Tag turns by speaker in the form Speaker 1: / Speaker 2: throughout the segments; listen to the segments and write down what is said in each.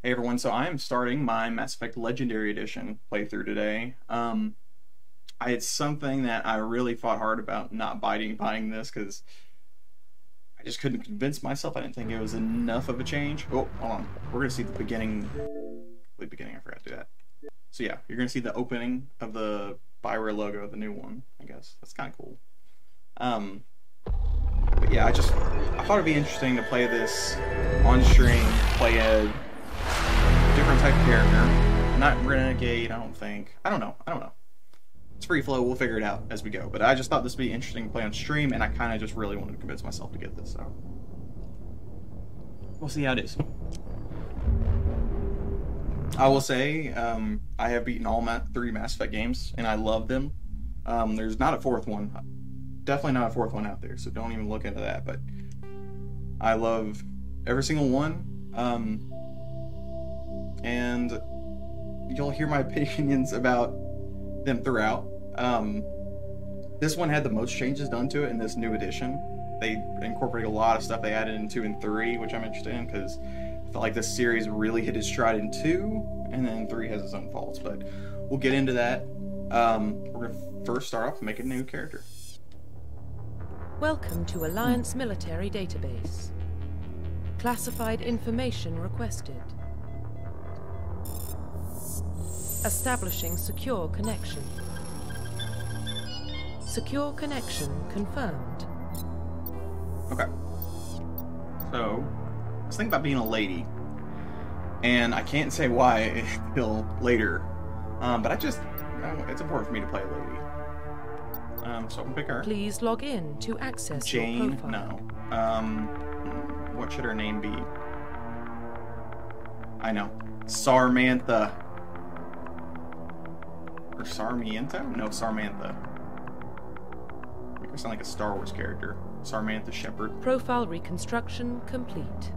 Speaker 1: Hey everyone, so I am starting my Mass Effect Legendary Edition playthrough today. I had something that I really fought hard about not buying this because I just couldn't convince myself. I didn't think it was enough of a change. Oh, hold on. We're gonna see the beginning. The beginning, I forgot to do that. So yeah, you're gonna see the opening of the Bioware logo, the new one, I guess. That's kind of cool. But yeah, I thought it'd be interesting to play this on stream, play a different type of character. Not Renegade, I don't think. I don't know. It's free flow, we'll figure it out as we go. But I just thought this would be interesting to play on stream, and I kind of just really wanted to convince myself to get this, so. We'll see how it is. I will say, I have beaten all three Mass Effect games, and I love them. There's not a fourth one. Definitely not a fourth one out there, so don't even look into that, but I love every single one. And you'll hear my opinions about them throughout. This one had the most changes done to it in this new edition. They incorporated a lot of stuff they added in 2 and 3, which I'm interested in because I felt like this series really hit its stride in 2, and then 3 has its own faults, but we'll get into that. We're going to first start off making a new character.
Speaker 2: Welcome to Alliance Military Database. Classified information requested. Establishing secure connection. Secure connection confirmed.
Speaker 1: Okay. So, I was thinking about being a lady, and I can't say why until later, but it's important for me to play a lady. So I can pick her.
Speaker 2: Please log in to access
Speaker 1: Jane?
Speaker 2: your profile.
Speaker 1: No. What should her name be? I know. Sarmantha. Or Sarmiento? No, Sarmantha. Make her sound like a Star Wars character. Sarmantha Shepard.
Speaker 2: Profile reconstruction complete.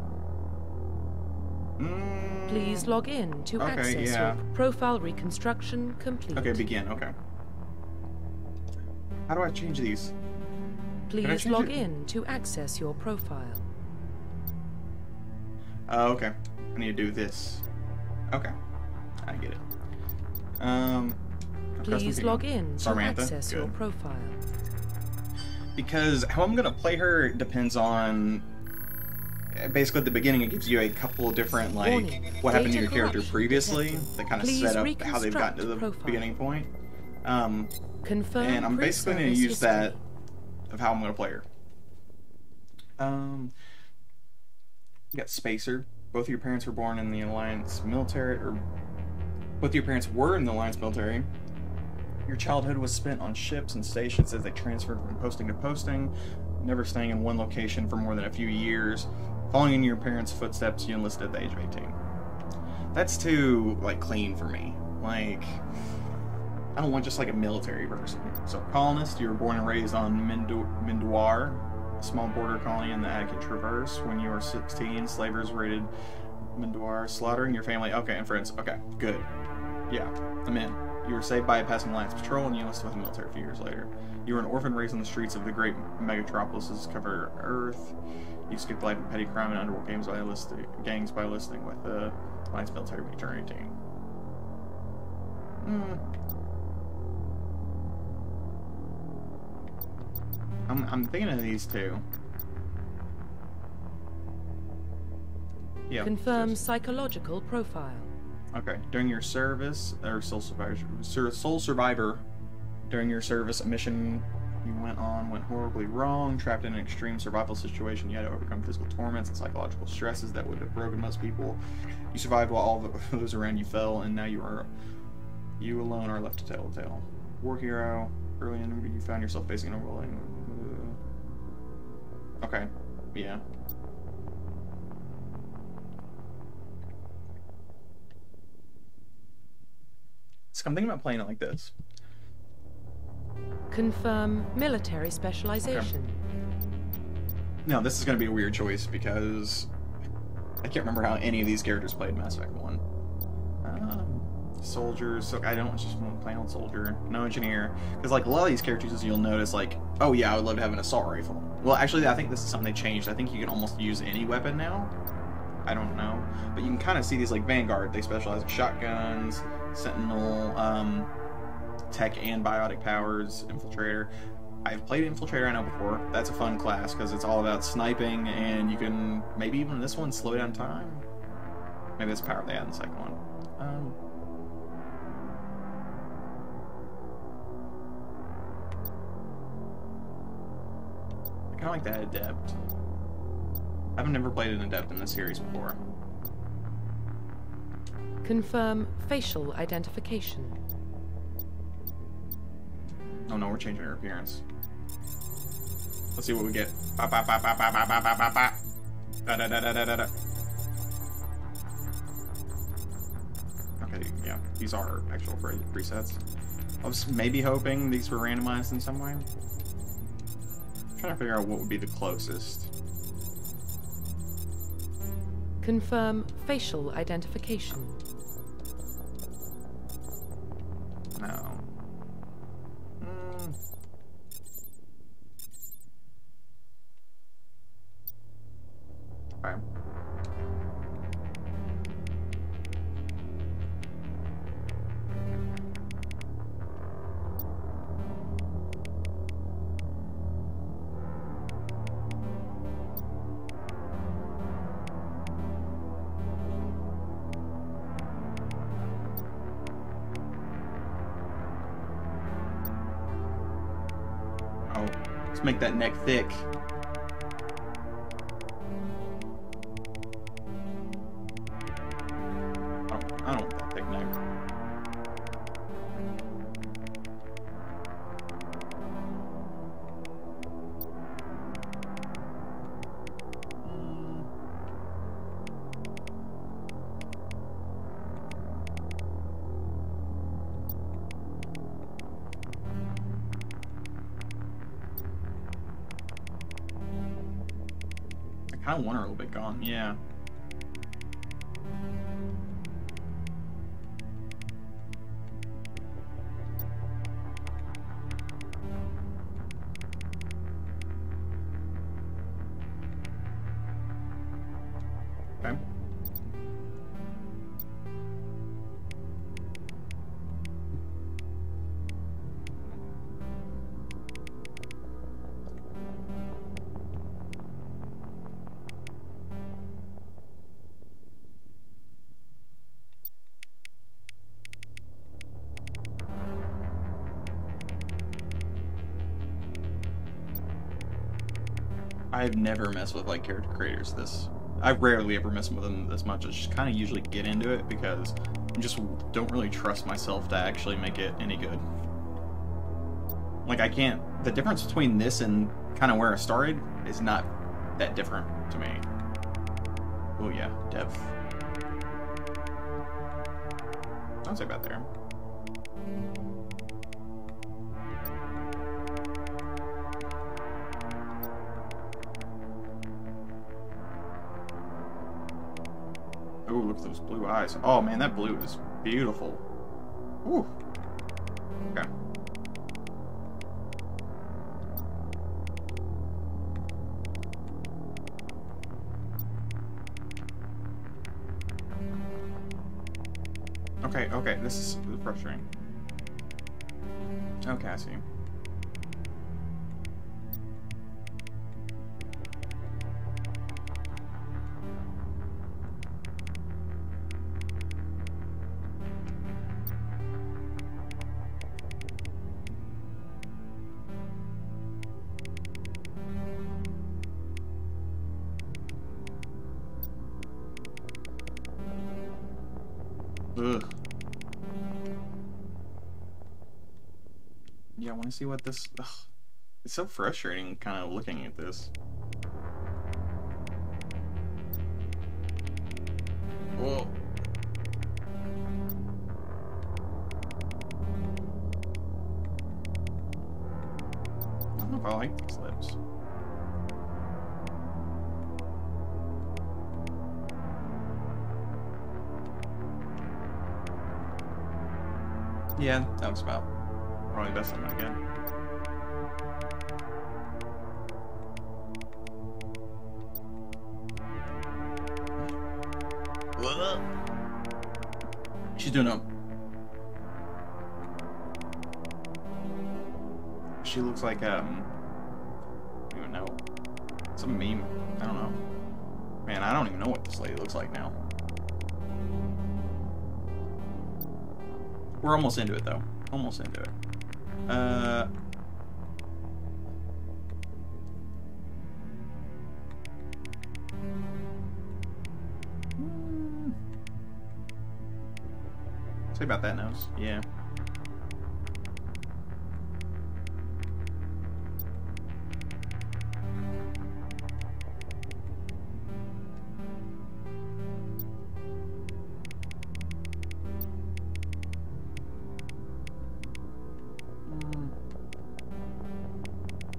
Speaker 2: Please log in to access your profile reconstruction complete.
Speaker 1: Okay, begin. Okay. How do I change these?
Speaker 2: Please log in to access your profile.
Speaker 1: Okay. I need to do this. Okay. I get it.
Speaker 2: Please log in to access your profile.
Speaker 1: Because how I'm going to play her depends on... Basically, at the beginning, it gives you a couple of different, like, what happened to your character previously that kind of set up how they've gotten to the beginning point. And I'm basically going to use that of how I'm going to play her. You got Spacer. Both of your parents were born in the Alliance military, or both of your parents were in the Alliance military. Your childhood was spent on ships and stations as they transferred from posting to posting, never staying in one location for more than a few years. Following in your parents' footsteps, you enlisted at the age of 18. That's too, like, clean for me. Like, I don't want just, like, a military person. So, colonist, you were born and raised on Mindoir, a small border colony in the Attica Traverse. When you were 16, slavers raided Mindoir, slaughtering your family. Okay, and friends. Okay, good. Yeah, I'm in. You were saved by a passing Alliance patrol, and you enlisted with the military a few years later. You were an orphan raised on the streets of the great megatropolises covered Earth. You skipped life in petty crime and underworld gangs by enlisting with the Alliance military when you turned 18. I'm thinking of these two. Yeah.
Speaker 2: Confirm psychological profile.
Speaker 1: Okay. During your service, or sole survivor, during your service, a mission you went horribly wrong. Trapped in an extreme survival situation, you had to overcome physical torments and psychological stresses that would have broken most people. You survived while all those around you fell, and now you alone are left to tell the tale. War hero. Early in, you found yourself facing an overwhelming. Okay. Yeah. So I'm thinking about playing it like this.
Speaker 2: Confirm military specialization.
Speaker 1: Okay. Now, this is going to be a weird choice because I can't remember how any of these characters played Mass Effect 1. Soldiers, so I don't just want to play on soldier. No engineer. Because, like, a lot of these characters, you'll notice, like, oh yeah, I would love to have an assault rifle. Well, actually, I think this is something they changed. I think you can almost use any weapon now. I don't know. But you can kind of see these, like, Vanguard. They specialize in shotguns, Sentinel, tech and biotic powers, Infiltrator. I've played Infiltrator, I know, before. That's a fun class, because it's all about sniping, and you can, maybe even this one, slow down time. Maybe that's power they had in the second one. I kind of like that Adept. I've never played an Adept in this series before.
Speaker 2: Confirm facial identification.
Speaker 1: Oh no, we're changing her appearance. Let's see what we get. Ba ba ba ba ba ba ba ba ba ba. Da da da da da da. Okay, yeah, these are actual presets. I was maybe hoping these were randomized in some way. I'm trying to figure out what would be the closest.
Speaker 2: Confirm facial identification.
Speaker 1: No. Okay. Oh, let's make that neck thick. I don't want that thick neck. I kind of want her a little bit gone, yeah. Okay. I've never messed with like character creators this. I rarely ever mess with them this much. I just kind of usually get into it because I just don't really trust myself to actually make it any good. Like I can't. The difference between this and kind of where I started is not that different to me. Oh yeah, depth. Don't say about there. Oh, look at those blue eyes. Oh man, that blue is beautiful. Ooh. Okay. Okay, this is frustrating. Okay, I see. Ugh. Yeah, I want to see what this... Ugh. It's so frustrating kind of looking at this. Whoa. I don't know if I like these lips. Yeah, that was about probably the best I'm gonna get. She's doing a... She looks like, I don't even know. Some meme. I don't know. Man, I don't even know what this lady looks like now. We're almost into it, though. Almost into it. Say about that nose. Yeah.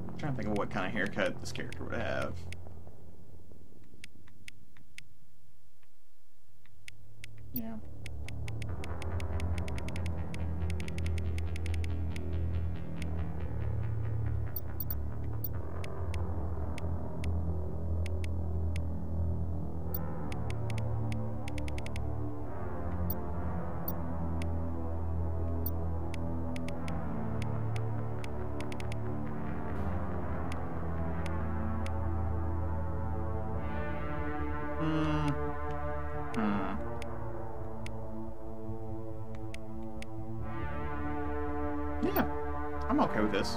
Speaker 1: I'm trying to think of what kind of haircut this character would have. Yeah. Yeah, I'm okay with this.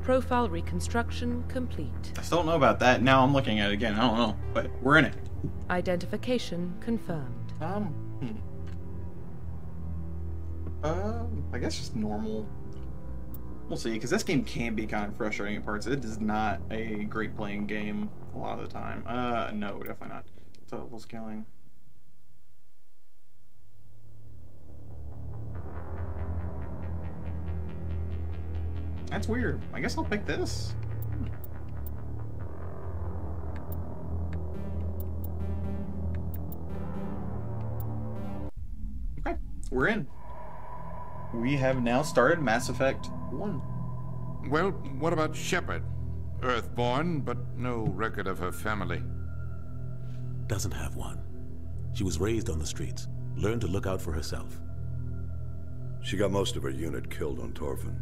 Speaker 2: Profile reconstruction complete.
Speaker 1: I still don't know about that. Now I'm looking at it again. I don't know, but we're in it.
Speaker 2: Identification confirmed.
Speaker 1: I guess just normal. We'll see, because this game can be kind of frustrating at parts. It is not a great playing game a lot of the time. No, definitely not. Double scaling. That's weird. I guess I'll pick this. Okay, we're in. We have now started Mass Effect 1.
Speaker 3: Well, what about Shepard? Earthborn, but no record of her family.
Speaker 4: Doesn't have one. She was raised on the streets, learned to look out for herself.
Speaker 5: She got most of her unit killed on Torfin.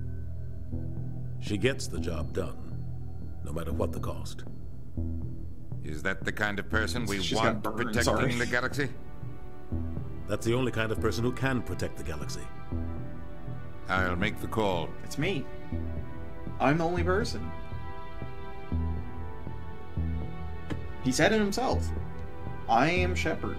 Speaker 4: She gets the job done, no matter what the cost.
Speaker 3: Is that the kind of person we want protecting the galaxy?
Speaker 4: That's the only kind of person who can protect the galaxy.
Speaker 3: I'll make the call.
Speaker 1: It's me. I'm the only person. He said it himself. I am Shepard.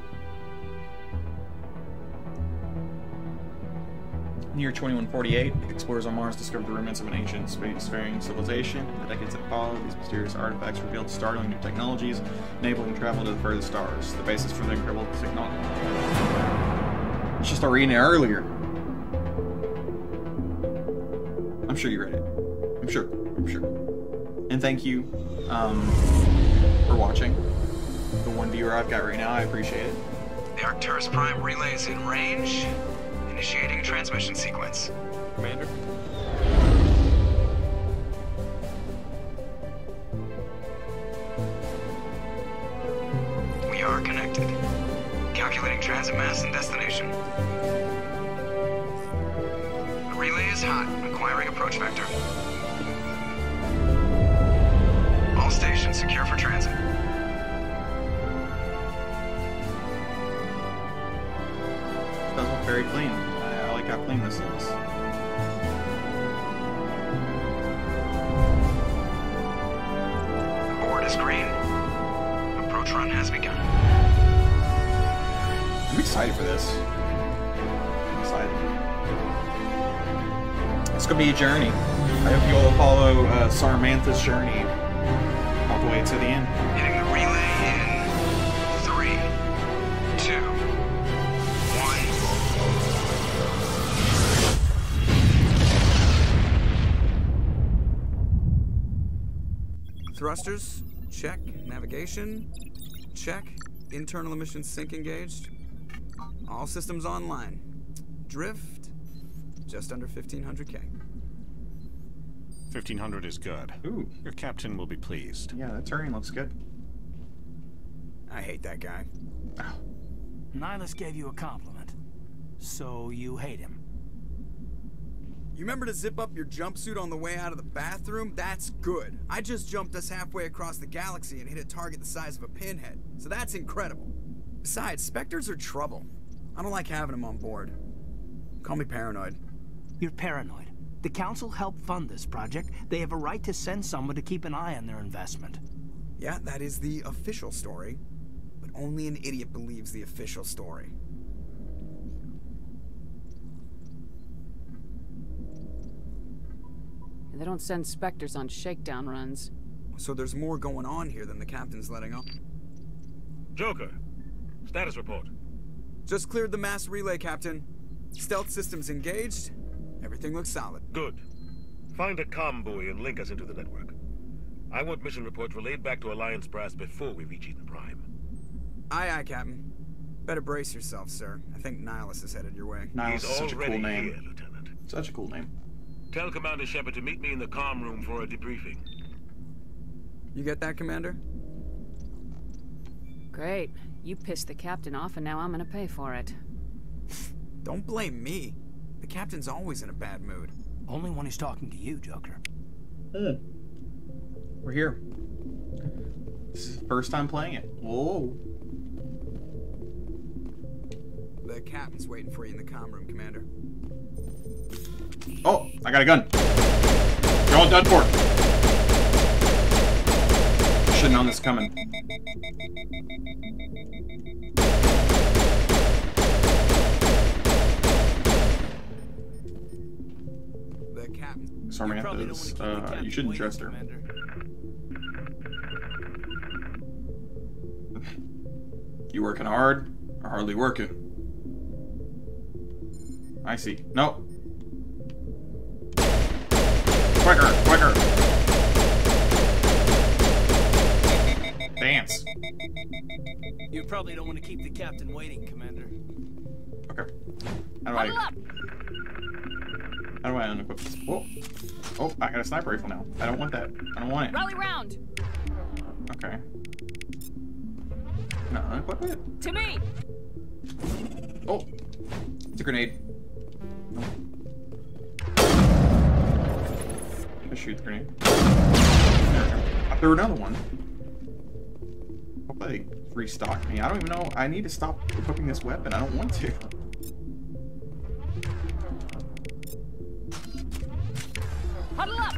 Speaker 1: In the year 2148, explorers on Mars discovered the remnants of an ancient spacefaring civilization. In the decades that followed, these mysterious artifacts revealed startling new technologies, enabling travel to the furthest stars, the basis for the incredible technology. You should start reading it earlier. I'm sure you read it. I'm sure. And thank you for watching. The one viewer I've got right now, I appreciate it.
Speaker 6: The Arcturus Prime relay is in range. Initiating transmission sequence.
Speaker 3: Commander?
Speaker 6: We are connected. Calculating transit mass and destination. The relay is hot. Acquiring approach vector. All stations secure for transit.
Speaker 1: Does look very clean. I like how clean this looks.
Speaker 6: The board is green. Approach run has begun.
Speaker 1: I'm excited for this. I'm excited. It's gonna be a journey. I hope you all follow Samantha's journey. I'll right to the end.
Speaker 6: Hitting the relay in 3, 2, 1.
Speaker 7: Thrusters, check. Navigation, check. Internal emission sync engaged. All systems online. Drift, just under 1,500K.
Speaker 8: 1,500 is good.
Speaker 1: Ooh.
Speaker 8: Your captain will be pleased.
Speaker 1: Yeah, that turning looks good.
Speaker 7: I hate that guy.
Speaker 1: Oh.
Speaker 9: Nihilus gave you a compliment. So you hate him.
Speaker 7: You remember to zip up your jumpsuit on the way out of the bathroom? That's good. I just jumped us halfway across the galaxy and hit a target the size of a pinhead. So that's incredible. Besides, Spectres are trouble. I don't like having them on board. Call me paranoid.
Speaker 9: You're paranoid. The Council helped fund this project. They have a right to send someone to keep an eye on their investment.
Speaker 7: Yeah, that is the official story. But only an idiot believes the official story.
Speaker 10: They don't send Spectres on shakedown runs.
Speaker 7: So there's more going on here than the captain's letting on.
Speaker 11: Joker, status report.
Speaker 7: Just cleared the mass relay, Captain. Stealth systems engaged. Everything looks solid.
Speaker 11: Good. Find a comm buoy and link us into the network. I want mission reports relayed back to Alliance brass before we reach Eden Prime.
Speaker 7: Aye, aye, Captain. Better brace yourself, sir. I think Nihilus is headed your way.
Speaker 1: Nihilus is such a cool name.
Speaker 11: Here, Lieutenant.
Speaker 1: Such a cool name.
Speaker 11: Tell Commander Shepard to meet me in the comm room for a debriefing.
Speaker 7: You get that, Commander?
Speaker 10: Great. You pissed the captain off, and now I'm gonna pay for it.
Speaker 7: Don't blame me. The captain's always in a bad mood.
Speaker 9: Only when he's talking to you, Joker.
Speaker 1: We're here. This is the first time playing it. Whoa.
Speaker 7: The captain's waiting for you in the comm room, Commander.
Speaker 1: Oh, I got a gun. You're all done for. Should have known this coming.
Speaker 7: The captain.
Speaker 1: Sorry, you shouldn't trust her. You working hard or hardly working? I see. No. Quicker, quicker. Dance.
Speaker 9: You probably don't want to keep the captain waiting, Commander.
Speaker 1: Okay. How do I unequip this? Whoa. Oh, I got a sniper rifle now. I don't want that. I don't want it.
Speaker 10: Rally round.
Speaker 1: Okay. No, unequip it.
Speaker 10: To me.
Speaker 1: Oh, it's a grenade. I shoot the grenade. I threw another one. Hope they restock me. I don't even know. I need to stop equipping this weapon. I don't want to.
Speaker 10: Huddle up.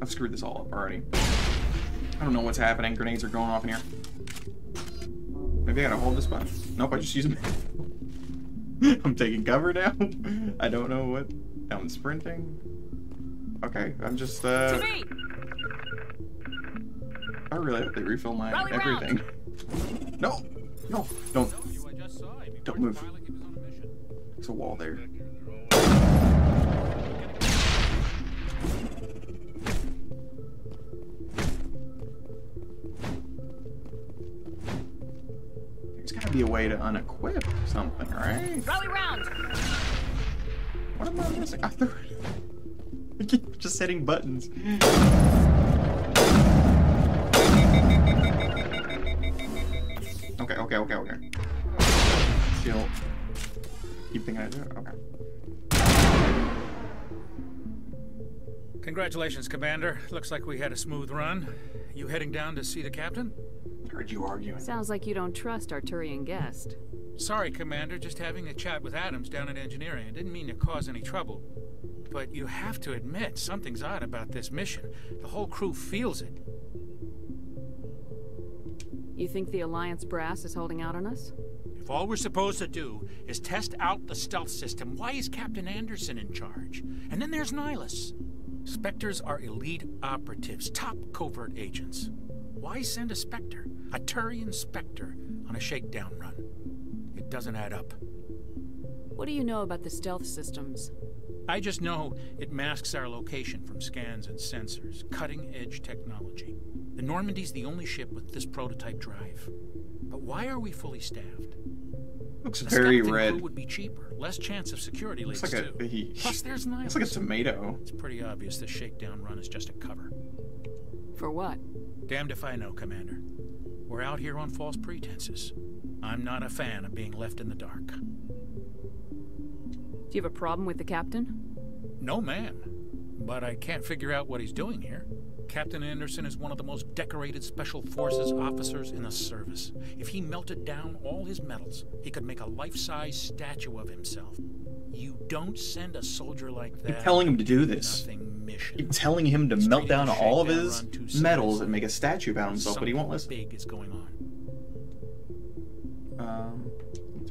Speaker 1: I've screwed this all up already. I don't know what's happening. Grenades are going off in here. Maybe I gotta hold this button. Nope, I just use them. I'm taking cover now. I don't know what. I'm sprinting. Okay, I'm just I really hope they refill my everything. No! No! Don't move. There's a wall there. There's gotta be a way to unequip something, right?
Speaker 10: Rally round.
Speaker 1: What am I missing? I keep just hitting buttons. Okay. Still keep thinking I do it? Okay.
Speaker 12: Congratulations, Commander. Looks like we had a smooth run. You heading down to see the captain?
Speaker 1: Heard you arguing.
Speaker 10: Sounds like you don't trust our Turian guest.
Speaker 12: Sorry, Commander. Just having a chat with Adams down at engineering. I didn't mean to cause any trouble. But you have to admit, something's odd about this mission. The whole crew feels it.
Speaker 10: You think the Alliance brass is holding out on us?
Speaker 12: If all we're supposed to do is test out the stealth system, why is Captain Anderson in charge? And then there's Nihilus. Spectres are elite operatives, top covert agents. Why send a Spectre, a Turian Spectre, on a shakedown run? It doesn't add up.
Speaker 2: What do you know about the stealth systems?
Speaker 12: I just know it masks our location from scans and sensors. Cutting-edge technology. The Normandy's the only ship with this prototype drive. But why are we fully staffed?
Speaker 1: Looks very red.
Speaker 12: Crew would be cheaper, less chance of security leaks
Speaker 1: looks like
Speaker 12: too. Plus, there's Nihilus.
Speaker 1: Looks like a tomato.
Speaker 12: It's pretty obvious this shakedown run is just a cover.
Speaker 2: For what?
Speaker 12: Damned if I know, Commander. We're out here on false pretenses. I'm not a fan of being left in the dark.
Speaker 2: Do you have a problem with the captain?
Speaker 12: No, ma'am. But I can't figure out what he's doing here. Captain Anderson is one of the most decorated Special Forces officers in the service. If he melted down all his medals, he could make a life-size statue of himself. You don't send a soldier like that.
Speaker 1: Keep telling him to do this. Keep telling him to melt down all of his medals and make a statue about himself, but he won't listen.
Speaker 12: Big is going on.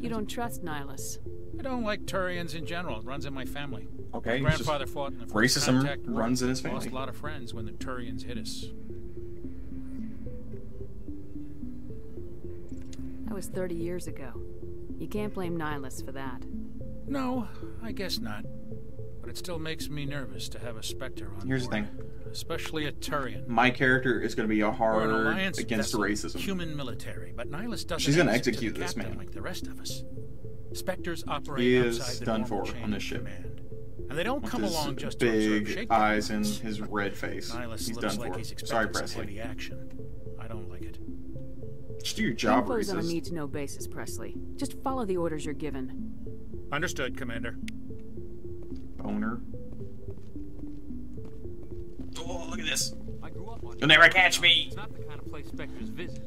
Speaker 2: You don't trust Nihilus?
Speaker 12: I don't like Turians in general. It runs in my family.
Speaker 1: Okay,
Speaker 12: my grandfather fought in the first
Speaker 1: racism
Speaker 12: contact war.
Speaker 1: runs in his family.
Speaker 12: Lost a lot of friends when the Turians hit us.
Speaker 2: That was 30 years ago. You can't blame Nihilus for that.
Speaker 12: No, I guess not. But it still makes me nervous to have a Spectre on
Speaker 1: Here's
Speaker 12: board,
Speaker 1: the thing.
Speaker 12: Especially a Turian.
Speaker 1: My character is going to be a hard against
Speaker 12: vessel,
Speaker 1: racism.
Speaker 12: Human military, but Nihilus doesn't.
Speaker 1: She's going to
Speaker 12: answer
Speaker 1: execute
Speaker 12: to the
Speaker 1: this man.
Speaker 12: Like the rest of us. Spectres operate
Speaker 1: He
Speaker 12: outside
Speaker 1: is
Speaker 12: the
Speaker 1: done
Speaker 12: normal
Speaker 1: for
Speaker 12: chain
Speaker 1: on this
Speaker 12: of
Speaker 1: ship.
Speaker 12: command. And they don't
Speaker 1: With
Speaker 12: come
Speaker 1: his
Speaker 12: along just to observe
Speaker 1: big
Speaker 12: shakedown
Speaker 1: eyes and
Speaker 12: runs.
Speaker 1: his red face.
Speaker 12: Nihilus
Speaker 1: He's
Speaker 12: looks
Speaker 1: done
Speaker 12: like
Speaker 1: for.
Speaker 12: He's
Speaker 1: Sorry,
Speaker 12: expecting some
Speaker 1: Presley.
Speaker 12: heavy action. I don't like it.
Speaker 1: Just do your job,
Speaker 2: Info's on a
Speaker 1: racist.
Speaker 2: need-to-know basis, Presley. Just follow the orders you're given.
Speaker 12: Understood, Commander.
Speaker 1: Boner. Oh, look at this.
Speaker 13: I grew up on
Speaker 1: You'll never catch me.
Speaker 13: It's not the kind of place Spectres visit.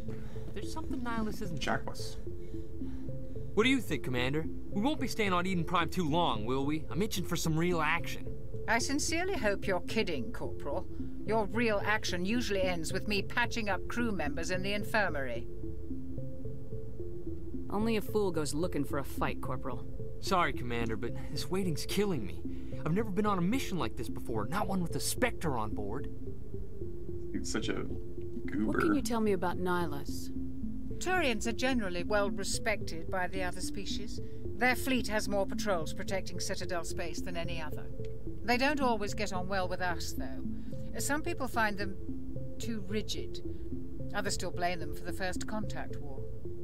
Speaker 13: There's something Nihilus isn't.
Speaker 1: Jackless.
Speaker 13: What do you think, Commander? We won't be staying on Eden Prime too long, will we? I'm itching for some real action.
Speaker 14: I sincerely hope you're kidding, Corporal. Your real action usually ends with me patching up crew members in the infirmary.
Speaker 2: Only a fool goes looking for a fight, Corporal.
Speaker 13: Sorry, Commander, but this waiting's killing me. I've never been on a mission like this before, not one with a Spectre on board.
Speaker 1: He's such a goober.
Speaker 2: What can you tell me about Nihilus?
Speaker 14: Turians are generally well respected by the other species. Their fleet has more patrols protecting Citadel space than any other. They don't always get on well with us, though. Some people find them too rigid. Others still blame them for the First Contact War.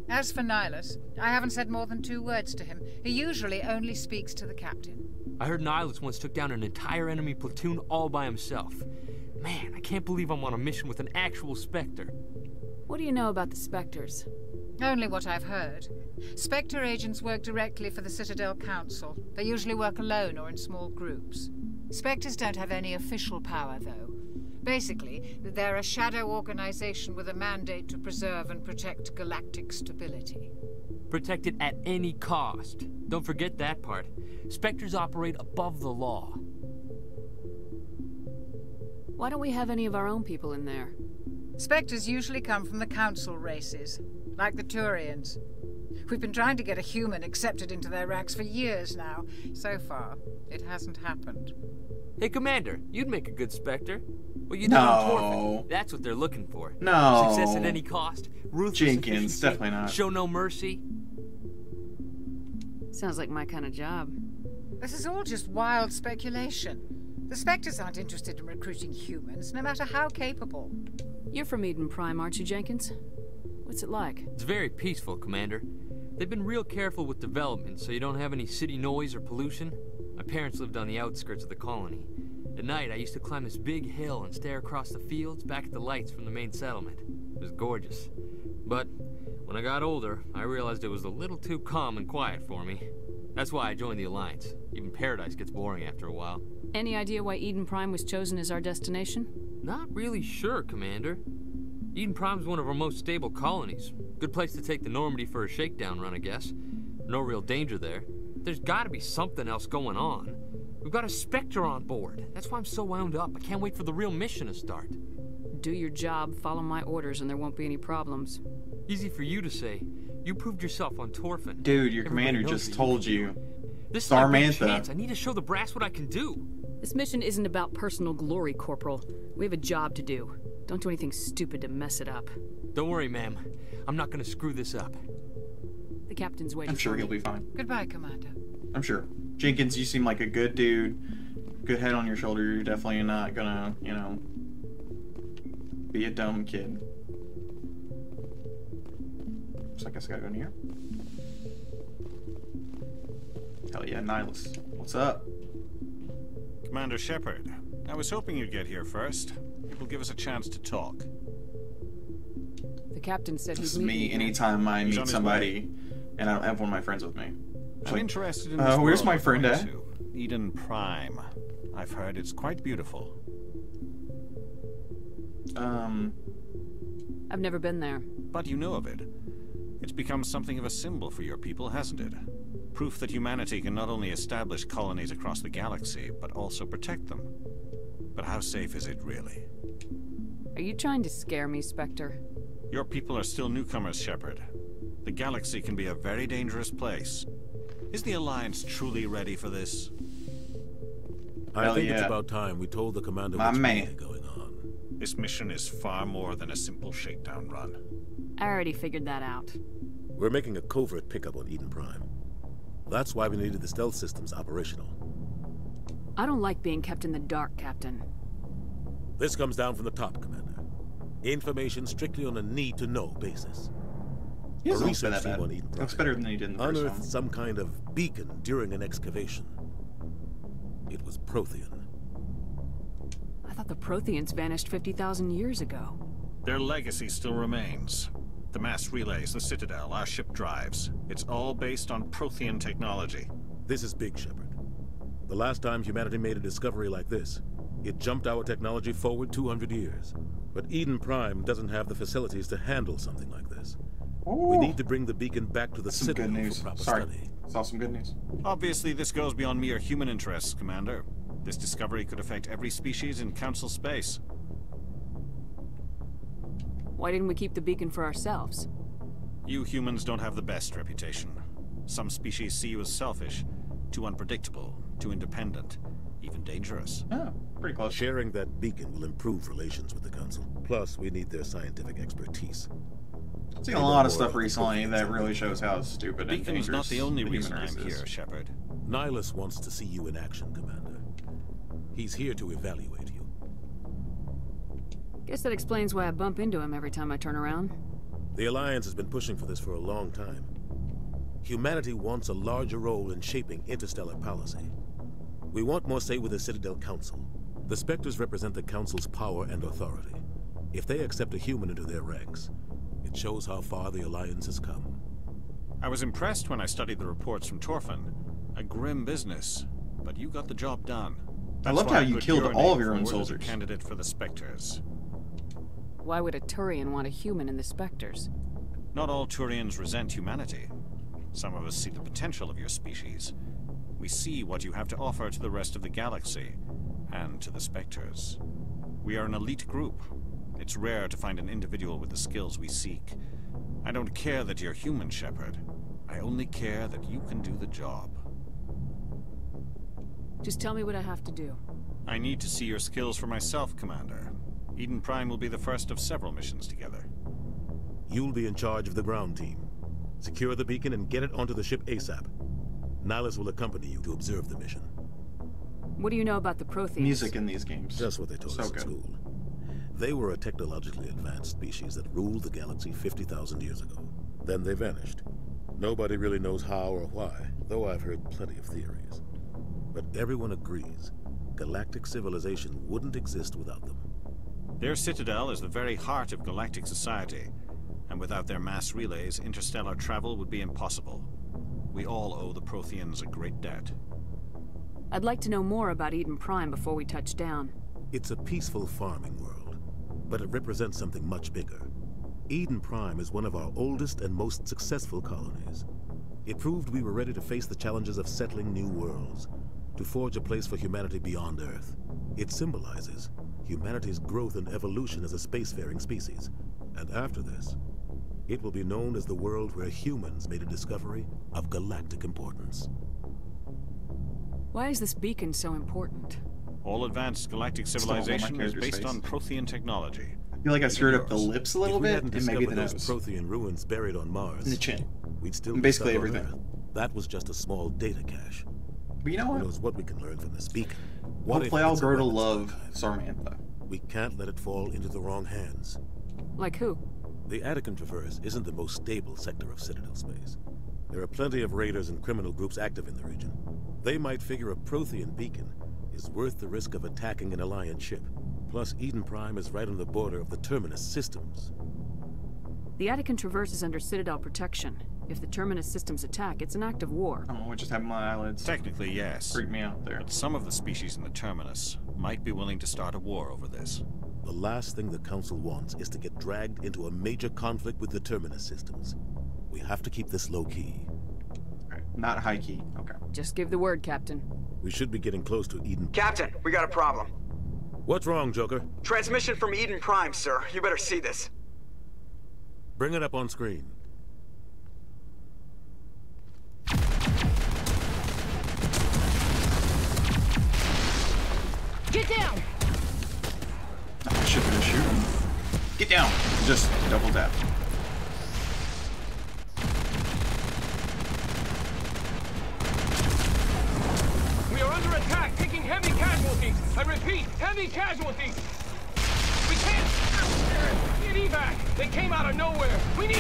Speaker 14: As for Nihilus, I haven't said more than 2 words to him. He usually only speaks to the captain.
Speaker 13: I heard Nihilus once took down an entire enemy platoon all by himself. Man, I can't believe I'm on a mission with an actual Spectre.
Speaker 2: What do you know about the Spectres?
Speaker 14: Only what I've heard. Spectre agents work directly for the Citadel Council. They usually work alone or in small groups. Spectres don't have any official power, though. Basically, they're a shadow organization with a mandate to preserve and protect galactic stability.
Speaker 13: Protect it at any cost. Don't forget that part. Spectres operate above the law.
Speaker 2: Why don't we have any of our own people in there?
Speaker 14: Spectres usually come from the Council races, like the Turians. We've been trying to get a human accepted into their ranks for years now. So far, it hasn't happened.
Speaker 13: Hey, Commander, you'd make a good Spectre. What you do in Torfin, that's what they're looking for.
Speaker 1: No.
Speaker 13: Success at any cost. Ruthless
Speaker 1: Jenkins,
Speaker 13: efficiency,
Speaker 1: definitely not.
Speaker 13: Show no mercy.
Speaker 2: Sounds like my kind of job.
Speaker 14: This is all just wild speculation. The Spectres aren't interested in recruiting humans, no matter how capable.
Speaker 2: You're from Eden Prime, aren't you, Jenkins? What's it like?
Speaker 13: It's very peaceful, Commander. They've been real careful with development, so you don't have any city noise or pollution. My parents lived on the outskirts of the colony. At night, I used to climb this big hill and stare across the fields back at the lights from the main settlement. It was gorgeous. But when I got older, I realized it was a little too calm and quiet for me. That's why I joined the Alliance. Even Paradise gets boring after a while.
Speaker 2: Any idea why Eden Prime was chosen as our destination?
Speaker 13: Not really sure, Commander. Eden Prime's one of our most stable colonies. Good place to take the Normandy for a shakedown run, I guess. No real danger there. There's gotta be something else going on. We've got a Spectre on board. That's why I'm so wound up. I can't wait for the real mission to start.
Speaker 2: Do your job, follow my orders, and there won't be any problems.
Speaker 13: Easy for you to say. You proved yourself on Torfin.
Speaker 1: Dude, your
Speaker 13: Everybody
Speaker 1: commander
Speaker 13: knows
Speaker 1: just
Speaker 13: that
Speaker 1: told
Speaker 13: can do
Speaker 1: you.
Speaker 13: it. This is
Speaker 1: Star
Speaker 13: my big
Speaker 1: Mantha.
Speaker 13: chance. I need to show the brass what I can do.
Speaker 2: This mission isn't about personal glory, Corporal. We have a job to do.
Speaker 10: Don't do anything stupid to mess it up.
Speaker 13: Don't worry, ma'am. I'm not gonna screw this up.
Speaker 10: The captain's waiting.
Speaker 1: I'm sure he'll be fine.
Speaker 14: Goodbye, Commander.
Speaker 1: I'm sure. Jenkins, you seem like a good dude. Good head on your shoulder. You're definitely not gonna, you know, be a dumb kid. So I guess I gotta go in here. Hell yeah, Nihilus. What's up?
Speaker 8: Commander Shepard, I was hoping you'd get here first. It will give us a chance to talk.
Speaker 10: The captain said
Speaker 1: this
Speaker 10: he'd
Speaker 1: is
Speaker 10: meet
Speaker 1: me anytime I meet somebody and I don't have one of my friends with me.
Speaker 8: I'm
Speaker 1: like,
Speaker 8: interested in this
Speaker 1: where's
Speaker 8: world
Speaker 1: my
Speaker 8: we're
Speaker 1: friend
Speaker 8: going
Speaker 1: at?
Speaker 8: to. Eden Prime. I've heard it's quite beautiful.
Speaker 10: I've never been there.
Speaker 8: But you know of it. It's become something of a symbol for your people, hasn't it? Proof that humanity can not only establish colonies across the galaxy, but also protect them. But how safe is it, really?
Speaker 10: Are you trying to scare me, Spectre?
Speaker 8: Your people are still newcomers, Shepard. The galaxy can be a very dangerous place. Is the Alliance truly ready for this?
Speaker 4: I think it's about time we told the commander what's really going on.
Speaker 8: This mission is far more than a simple shakedown run.
Speaker 10: I already figured that out.
Speaker 4: We're making a covert pickup on Eden Prime. That's why we needed the stealth systems operational.
Speaker 10: I don't like being kept in the dark, Captain.
Speaker 4: This comes down from the top, Commander. Information strictly on a need-to-know basis.
Speaker 1: He doesn't look that bad. Looks better than he did in the first one.
Speaker 4: Unearthed some kind of beacon during an excavation. It was Prothean.
Speaker 10: I thought the Protheans vanished 50,000 years ago.
Speaker 8: Their legacy still remains. The mass relays, the Citadel, our ship drives. It's all based on Prothean technology.
Speaker 4: This is big, Shepard. The last time humanity made a discovery like this, it jumped our technology forward 200 years. But Eden Prime doesn't have the facilities to handle something like this. We need to bring the beacon back to the Citadel for proper study.
Speaker 1: Saw some good news.
Speaker 8: Obviously, this goes beyond mere human interests, Commander. This discovery could affect every species in Council space.
Speaker 10: Why didn't we keep the beacon for ourselves?
Speaker 8: You humans don't have the best reputation. Some species see you as selfish, too unpredictable, too independent, even dangerous.
Speaker 1: Oh, pretty close.
Speaker 4: Sharing that beacon will improve relations with the Council. Plus, we need their scientific expertise.
Speaker 1: I've seen a lot of stuff recently that really shows how stupid and dangerous
Speaker 8: Beacon's not the only
Speaker 1: the
Speaker 8: reason
Speaker 1: human
Speaker 8: I'm
Speaker 1: race is.
Speaker 8: here, Shepard.
Speaker 4: Nihilus wants to see you in action, Commander. He's here to evaluate you.
Speaker 10: Guess that explains why I bump into him every time I turn around.
Speaker 4: The Alliance has been pushing for this for a long time. Humanity wants a larger role in shaping interstellar policy. We want more say with the Citadel Council. The Spectres represent the Council's power and authority. If they accept a human into their ranks, it shows how far the Alliance has come.
Speaker 8: I was impressed when I studied the reports from Torfan. A grim business, but you got the job done.
Speaker 1: I loved how you killed all of your own soldiers.
Speaker 8: Candidate for the Spectres.
Speaker 10: Why would a Turian want a human in the Spectres?
Speaker 8: Not all Turians resent humanity. Some of us see the potential of your species. We see what you have to offer to the rest of the galaxy, and to the Spectres. We are an elite group. It's rare to find an individual with the skills we seek. I don't care that you're human, Shepard. I only care that you can do the job.
Speaker 10: Just tell me what I have to do.
Speaker 8: I need to see your skills for myself, Commander. Eden Prime will be the first of several missions together.
Speaker 4: You'll be in charge of the ground team. Secure the beacon and get it onto the ship ASAP. Nihilus will accompany you to observe the mission.
Speaker 10: What do you know about the Protheans?
Speaker 1: Music in these games.
Speaker 4: Just what they told us at school. They were a technologically advanced species that ruled the galaxy 50,000 years ago. Then they vanished. Nobody really knows how or why, though I've heard plenty of theories. But everyone agrees, galactic civilization wouldn't exist without them.
Speaker 8: Their citadel is the very heart of galactic society, and without their mass relays, interstellar travel would be impossible. We all owe the Protheans a great debt.
Speaker 10: I'd like to know more about Eden Prime before we touch down.
Speaker 4: It's a peaceful farming world, but it represents something much bigger. Eden Prime is one of our oldest and most successful colonies. It proved we were ready to face the challenges of settling new worlds, to forge a place for humanity beyond Earth. It symbolizes humanity's growth and evolution as a spacefaring species. And after this, it will be known as the world where humans made a discovery of galactic importance.
Speaker 10: Why is this beacon so important?
Speaker 8: All advanced galactic civilization is based on Prothean technology.
Speaker 1: feel like I screwed up the lips a little bit, and maybe the
Speaker 4: those
Speaker 1: nose.
Speaker 4: Prothean ruins buried on Mars,
Speaker 1: And the chin.
Speaker 4: We'd still
Speaker 1: Basically
Speaker 4: be stuck on
Speaker 1: everything.
Speaker 4: Earth. That was just a small data cache.
Speaker 1: But you know what?
Speaker 4: Who knows what we can learn from this beacon? What
Speaker 1: Hopefully
Speaker 4: if
Speaker 1: I'll
Speaker 4: it's a
Speaker 1: grow to
Speaker 4: weapons
Speaker 1: love
Speaker 4: archive?
Speaker 1: Sarmantha.
Speaker 4: We can't let it fall into the wrong hands.
Speaker 10: Like who?
Speaker 4: The Attican Traverse isn't the most stable sector of Citadel space. There are plenty of raiders and criminal groups active in the region. They might figure a Prothean beacon is worth the risk of attacking an Alliance ship. Plus, Eden Prime is right on the border of the Terminus systems.
Speaker 10: The Attican Traverse is under Citadel protection. If the Terminus systems attack, it's an act of war.
Speaker 1: Oh, what just happened to my eyelids?
Speaker 8: Technically, yes.
Speaker 1: Freaked me out there.
Speaker 8: But some of the species in the Terminus might be willing to start a war over this.
Speaker 4: The last thing the Council wants is to get dragged into a major conflict with the Terminus systems. We have to keep this low-key.
Speaker 1: Not high-key. Okay.
Speaker 10: Just give the word, Captain.
Speaker 4: We should be getting close to Eden.
Speaker 7: Captain, we got a problem.
Speaker 4: What's wrong, Joker?
Speaker 7: Transmission from Eden Prime, sir. You better see this.
Speaker 4: Bring it up on screen.
Speaker 15: Get down!
Speaker 1: I should have shoot him. Get down! Just double tap.
Speaker 15: We are under attack, taking heavy casualties. I repeat, heavy casualties. We can't get evac. They came out of nowhere. We need.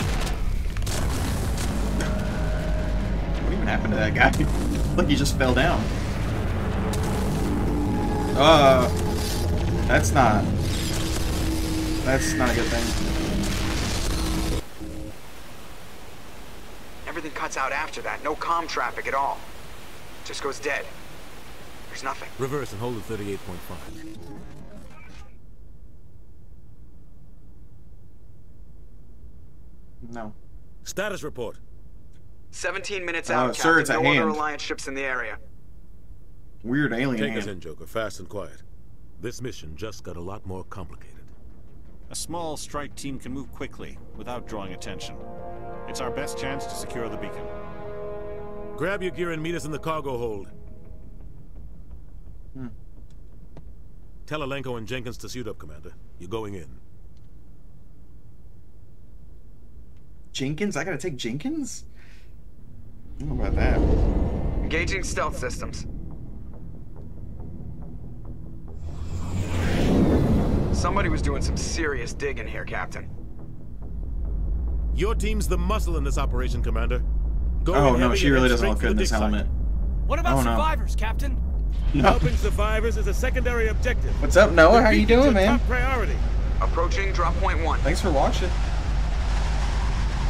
Speaker 1: What even happened to that guy? Like he just fell down. That's not a good thing.
Speaker 7: Everything cuts out after that. No comm traffic at all. Just goes dead. There's nothing.
Speaker 4: Reverse and hold at 38.5.
Speaker 1: No.
Speaker 4: Status report.
Speaker 7: 17 minutes out,
Speaker 1: sir,
Speaker 7: Captain.
Speaker 1: it's a
Speaker 7: No
Speaker 1: hand.
Speaker 7: other Alliance ships in the area.
Speaker 1: Weird alien
Speaker 4: Take us
Speaker 1: hand.
Speaker 4: in, Joker, fast and quiet. This mission just got a lot more complicated.
Speaker 8: A small strike team can move quickly, without drawing attention. It's our best chance to secure the beacon.
Speaker 4: Grab your gear and meet us in the cargo hold. Tell Alenko and Jenkins to suit up, Commander. You're going in.
Speaker 1: Jenkins? I gotta take Jenkins? I don't know about that.
Speaker 7: Engaging stealth systems. Somebody was doing some serious digging here, Captain.
Speaker 4: Your team's the muscle in this operation, Commander. Go
Speaker 1: Oh
Speaker 4: in
Speaker 1: no,
Speaker 4: heavy
Speaker 1: she
Speaker 4: and
Speaker 1: really
Speaker 4: head
Speaker 1: doesn't
Speaker 4: straight
Speaker 1: look
Speaker 4: for
Speaker 1: good in
Speaker 4: the
Speaker 1: this
Speaker 4: dig site.
Speaker 1: helmet.
Speaker 9: What about
Speaker 1: Oh, no.
Speaker 9: survivors, Captain?
Speaker 1: No.
Speaker 4: Helping survivors is a secondary objective.
Speaker 1: What's up, Noah?
Speaker 4: The
Speaker 1: How you
Speaker 4: beacon's
Speaker 1: doing,
Speaker 4: a
Speaker 1: man?
Speaker 4: top priority.
Speaker 7: Approaching drop point 1.
Speaker 1: Thanks for watching.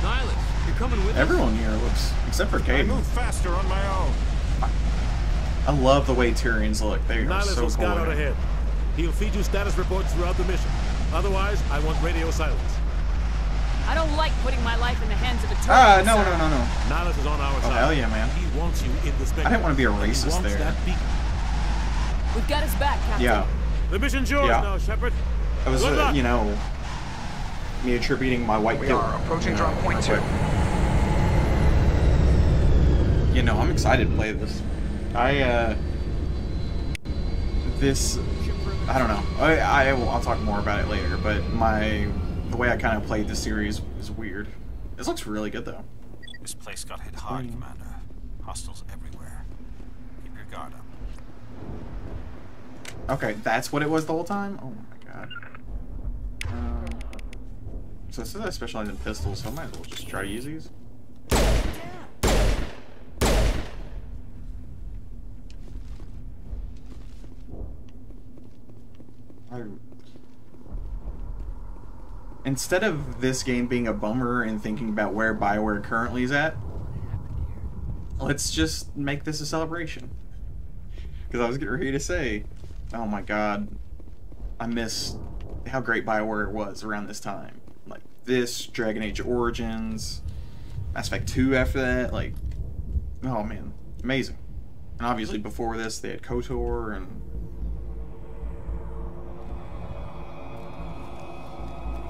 Speaker 13: Nihilus, you're coming with
Speaker 1: Everyone here looks, except for
Speaker 8: I
Speaker 1: Caden.
Speaker 8: move faster on my own.
Speaker 1: I love the way Tyrians look. They are
Speaker 4: Nihilus
Speaker 1: so
Speaker 4: will scout
Speaker 1: cool.
Speaker 4: out ahead. He'll feed you status reports throughout the mission. Otherwise, I want radio silence.
Speaker 10: I don't like putting my life in the hands of a
Speaker 1: Ah,
Speaker 10: terrorist.
Speaker 1: no.
Speaker 4: Nihilus is on our
Speaker 1: Oh,
Speaker 4: side.
Speaker 1: hell yeah, man.
Speaker 4: He wants you in the spectrum.
Speaker 1: I didn't want to be a
Speaker 4: and he
Speaker 1: racist
Speaker 4: wants
Speaker 1: there.
Speaker 4: that beacon.
Speaker 10: We've got his back, Captain.
Speaker 1: Yeah.
Speaker 4: The mission's yours
Speaker 1: Yeah.
Speaker 4: now, Shepard.
Speaker 1: That was,
Speaker 4: Good luck.
Speaker 1: you know, me attributing my white
Speaker 7: We
Speaker 1: guilt.
Speaker 7: are approaching drop point 2.
Speaker 1: You know, I'm excited to play this. I don't know. I'll talk more about it later, but the way I kind of played this series is weird. This looks really good, though.
Speaker 8: This place got hit hard, Commander. Hostiles everywhere. Keep your guard up.
Speaker 1: Okay, that's what it was the whole time? Oh my god. So it says I specialize in pistols, so I might as well just try to use these. Instead of this game being a bummer and thinking about where BioWare currently is at, let's just make this a celebration. Because I was getting ready to say, oh my god, I miss how great BioWare was around this time. Like this, Dragon Age Origins, Mass Effect 2 after that, like, oh man, amazing. And obviously before this they had KOTOR and...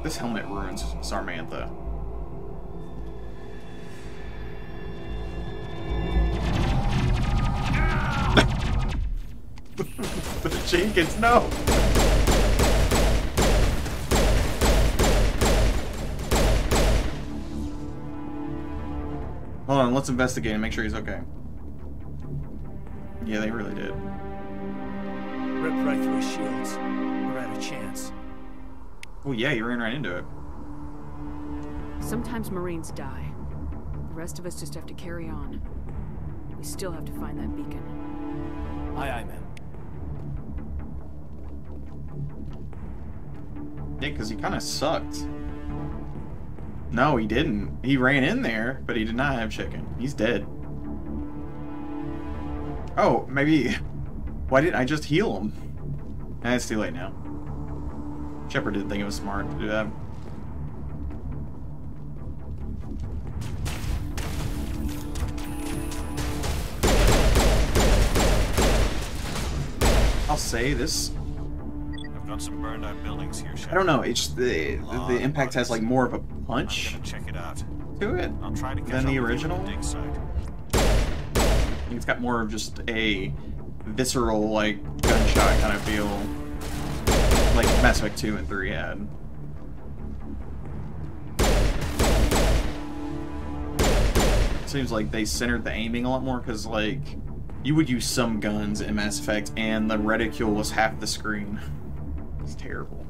Speaker 1: This helmet ruins Sarmantha. Jenkins, no! Hold on, let's investigate and make sure he's okay. Yeah, they really did.
Speaker 9: Ripped right through his shields. We're out of chance.
Speaker 1: Oh yeah, you ran right into it.
Speaker 10: Sometimes Marines die. The rest of us just have to carry on. We still have to find that beacon.
Speaker 9: Aye, aye, ma'am.
Speaker 1: Yeah, because he kind of sucked. No, he didn't. He ran in there, but he did not have chicken. He's dead. Oh, maybe... Why didn't I just heal him? Nah, it's too late now. Shepard didn't think it was smart to do that. I'll say this.
Speaker 8: I've got some burned out buildings here, Shepard.
Speaker 1: I don't know. It's the impact has like more of a punch
Speaker 8: check it out.
Speaker 1: to it
Speaker 8: I'll try to
Speaker 1: than the original.
Speaker 8: dig site.
Speaker 1: I think it's got more of just a visceral, like, gunshot kind of feel, like Mass Effect 2 and 3 had. Seems like they centered the aiming a lot more, because, like, you would use some guns in Mass Effect, and the reticule was half the screen. It's terrible.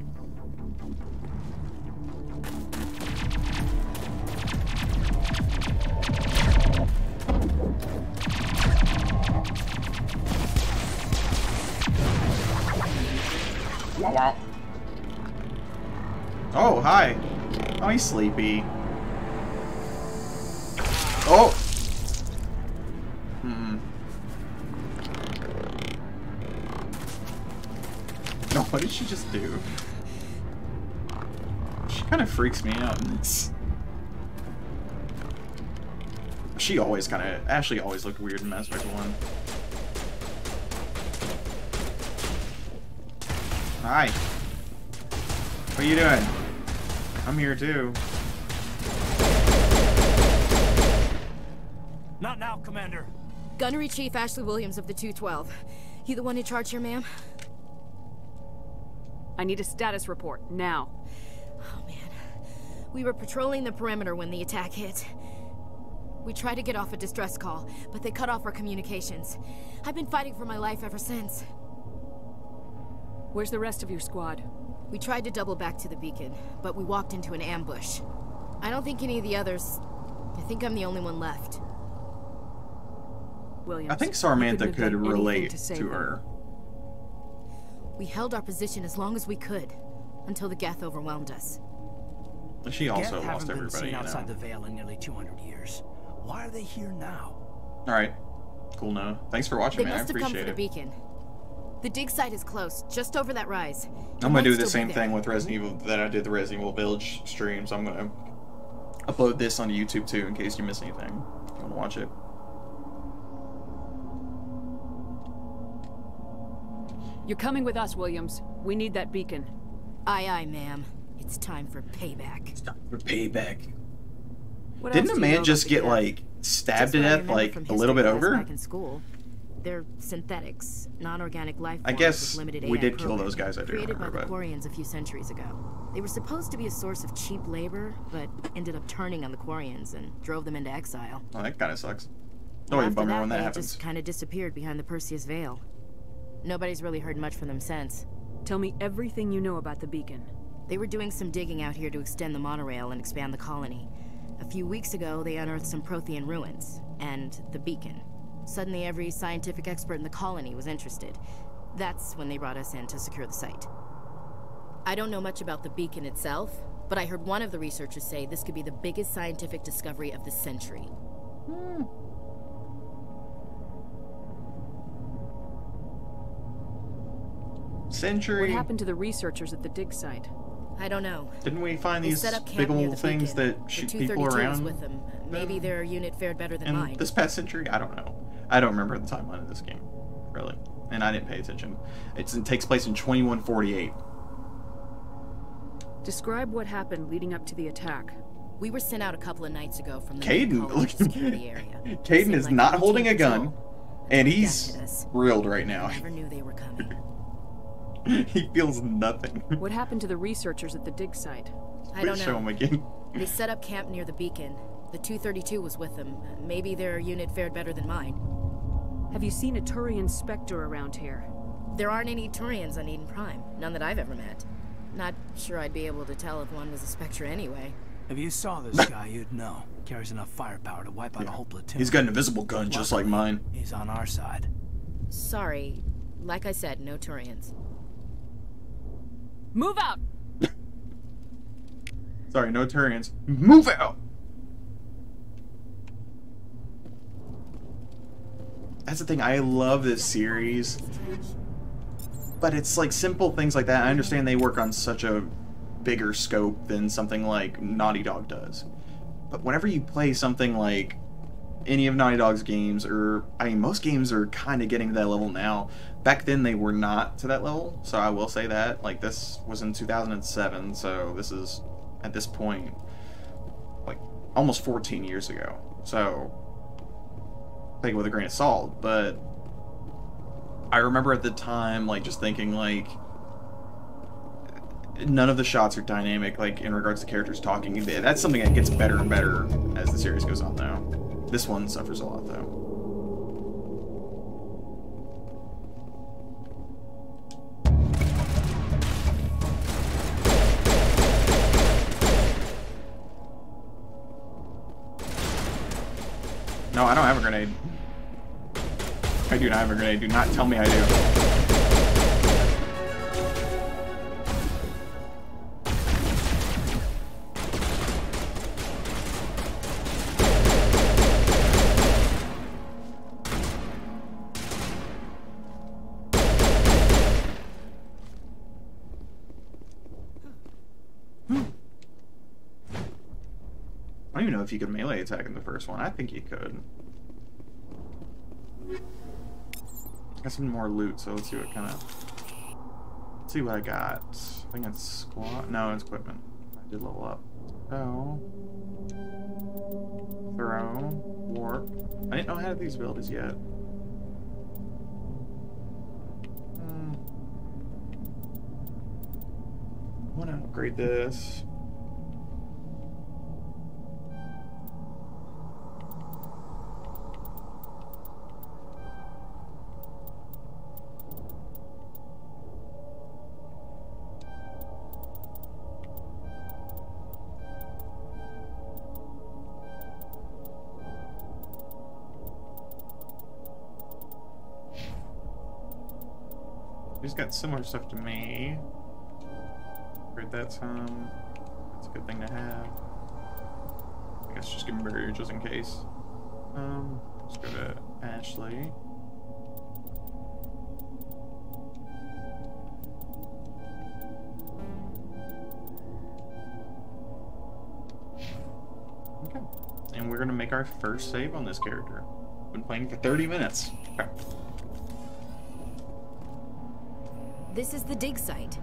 Speaker 1: Oh, hi. Oh, he's sleepy. Oh! No, what did she just do? She kind of freaks me out in this. She always kind of... Ashley always looked weird in Mass Effect 1. Hi. What are you doing? I'm here too.
Speaker 9: Not now, Commander.
Speaker 16: Gunnery Chief Ashley Williams of the 212. You the one in charge here, ma'am?
Speaker 10: I need a status report, now.
Speaker 16: Oh, man. We were patrolling the perimeter when the attack hit. We tried to get off a distress call, but they cut off our communications. I've been fighting for my life ever since.
Speaker 10: Where's the rest of your squad?
Speaker 16: We tried to double back to the beacon, but we walked into an ambush. I don't think any of the others... I think I'm the only one left.
Speaker 10: Williams,
Speaker 1: I think Samantha could relate to her.
Speaker 16: We held our position as long as we could, until the Geth overwhelmed us.
Speaker 1: She also
Speaker 9: Geth
Speaker 1: lost
Speaker 9: haven't been
Speaker 1: everybody,
Speaker 9: seen
Speaker 1: you know.
Speaker 9: outside the Veil in nearly 200 years. Why are they here now?
Speaker 1: Alright. Cool, Noah. Thanks for watching, man. I
Speaker 16: They must have come
Speaker 1: appreciate
Speaker 16: for the
Speaker 1: it.
Speaker 16: beacon. The dig site is close, just over that rise.
Speaker 1: I'm gonna do the same thing with Resident Evil that I did the Resident Evil Village streams. I'm gonna upload this on YouTube too, in case you miss anything. If you wanna watch it.
Speaker 10: You're coming with us, Williams. We need that beacon.
Speaker 16: Aye, aye, ma'am. It's time for payback.
Speaker 1: It's time for payback.
Speaker 16: What
Speaker 1: Didn't
Speaker 16: else
Speaker 1: a
Speaker 16: do you know
Speaker 1: man
Speaker 16: about
Speaker 1: just
Speaker 16: the
Speaker 1: get,
Speaker 16: Geth?
Speaker 1: like, stabbed
Speaker 16: Just
Speaker 1: to
Speaker 16: what I
Speaker 1: death,
Speaker 16: remember
Speaker 1: like,
Speaker 16: from
Speaker 1: a little bit
Speaker 16: history class
Speaker 1: over?
Speaker 16: back in school. They're synthetics, non-organic life
Speaker 1: I
Speaker 16: forms
Speaker 1: guess
Speaker 16: with limited
Speaker 1: we
Speaker 16: AI
Speaker 1: did kill
Speaker 16: programming,
Speaker 1: those guys, I do
Speaker 16: created
Speaker 1: remember,
Speaker 16: by the
Speaker 1: but...
Speaker 16: Quarians a few centuries ago. They were supposed to be a source of cheap labor, but ended up turning on the Quarians and drove them into exile.
Speaker 1: Oh, that kinda sucks. Oh,
Speaker 16: After
Speaker 1: bummer
Speaker 16: that,
Speaker 1: when that
Speaker 16: they
Speaker 1: happens.
Speaker 16: just kind of disappeared behind the Perseus Veil. Nobody's really heard much from them since.
Speaker 10: Tell me everything you know about the beacon.
Speaker 16: They were doing some digging out here to extend the monorail and expand the colony. A few weeks ago, they unearthed some Prothean ruins, and the beacon. Suddenly, every scientific expert in the colony was interested. That's when they brought us in to secure the site. I don't know much about the beacon itself, but I heard one of the researchers say this could be the biggest scientific discovery of the century.
Speaker 1: Century?
Speaker 10: What happened to the researchers at the dig site?
Speaker 16: I don't know.
Speaker 1: Didn't we find
Speaker 16: They
Speaker 1: these
Speaker 16: set up camp
Speaker 1: big
Speaker 16: near
Speaker 1: old
Speaker 16: the
Speaker 1: things
Speaker 16: beacon.
Speaker 1: that shoot
Speaker 16: The
Speaker 1: people
Speaker 16: 232 was
Speaker 1: around?
Speaker 16: with them. Maybe their unit fared better than
Speaker 1: in
Speaker 16: mine.
Speaker 1: this past century? I don't know. I don't remember the timeline of this game, really. And I didn't pay attention. It takes place in 2148.
Speaker 10: Describe what happened leading up to the attack.
Speaker 16: We were sent out a couple of nights ago from the
Speaker 1: Caden, look,
Speaker 16: security area.
Speaker 1: Caden is
Speaker 16: Seemed
Speaker 1: not
Speaker 16: like
Speaker 1: holding a
Speaker 16: routine
Speaker 1: gun,
Speaker 16: patrol.
Speaker 1: and
Speaker 16: Death
Speaker 1: he's
Speaker 16: hit us.
Speaker 1: thrilled right now.
Speaker 16: Never knew they were coming.
Speaker 1: He feels nothing.
Speaker 10: What happened to the researchers at the dig site?
Speaker 16: I don't
Speaker 1: Please show
Speaker 16: know.
Speaker 1: him again.
Speaker 16: They set up camp near the beacon. The 232 was with them. Maybe their unit fared better than mine.
Speaker 10: Have you seen a Turian Spectre around here?
Speaker 16: There aren't any Turians on Eden Prime. None that I've ever met. Not sure I'd be able to tell if one was a Spectre anyway.
Speaker 9: If you saw this guy, you'd know. Carries enough firepower to wipe out a whole platoon.
Speaker 1: He's got an invisible gun just like mine.
Speaker 9: He's on our side.
Speaker 16: Sorry. Like I said, no Turians.
Speaker 10: Move out!
Speaker 1: Sorry, no Turians. Move out! That's the thing, I love this series. But it's like simple things like that. I understand they work on such a bigger scope than something like Naughty Dog does. But whenever you play something like any of Naughty Dog's games, or I mean most games are kind of getting to that level now. Back then they were not to that level, so I will say that. Like this was in 2007, so this is at this point like almost 14 years ago. So take it with a grain of salt, but I remember at the time like just thinking like none of the shots are dynamic, like in regards to characters talking. That's something that gets better and better as the series goes on though. This one suffers a lot though. No, I don't have a grenade. I do not have a grenade. Do not tell me I do. I don't even know if you could melee attack in the first one. I think you could. Got some more loot, so let's see what kind of... Let's see what I got. I think it's squad. No, it's equipment. I did level up. So... Throw. Warp. I didn't know I had these abilities yet. I want to upgrade this. He's got similar stuff to me. Upgrade that some. That's a good thing to have. I guess just give him barrier just in case. Let's go to Ashley. Okay. And we're gonna make our first save on this character. Been playing for 30 minutes. Okay.
Speaker 16: This is the dig site.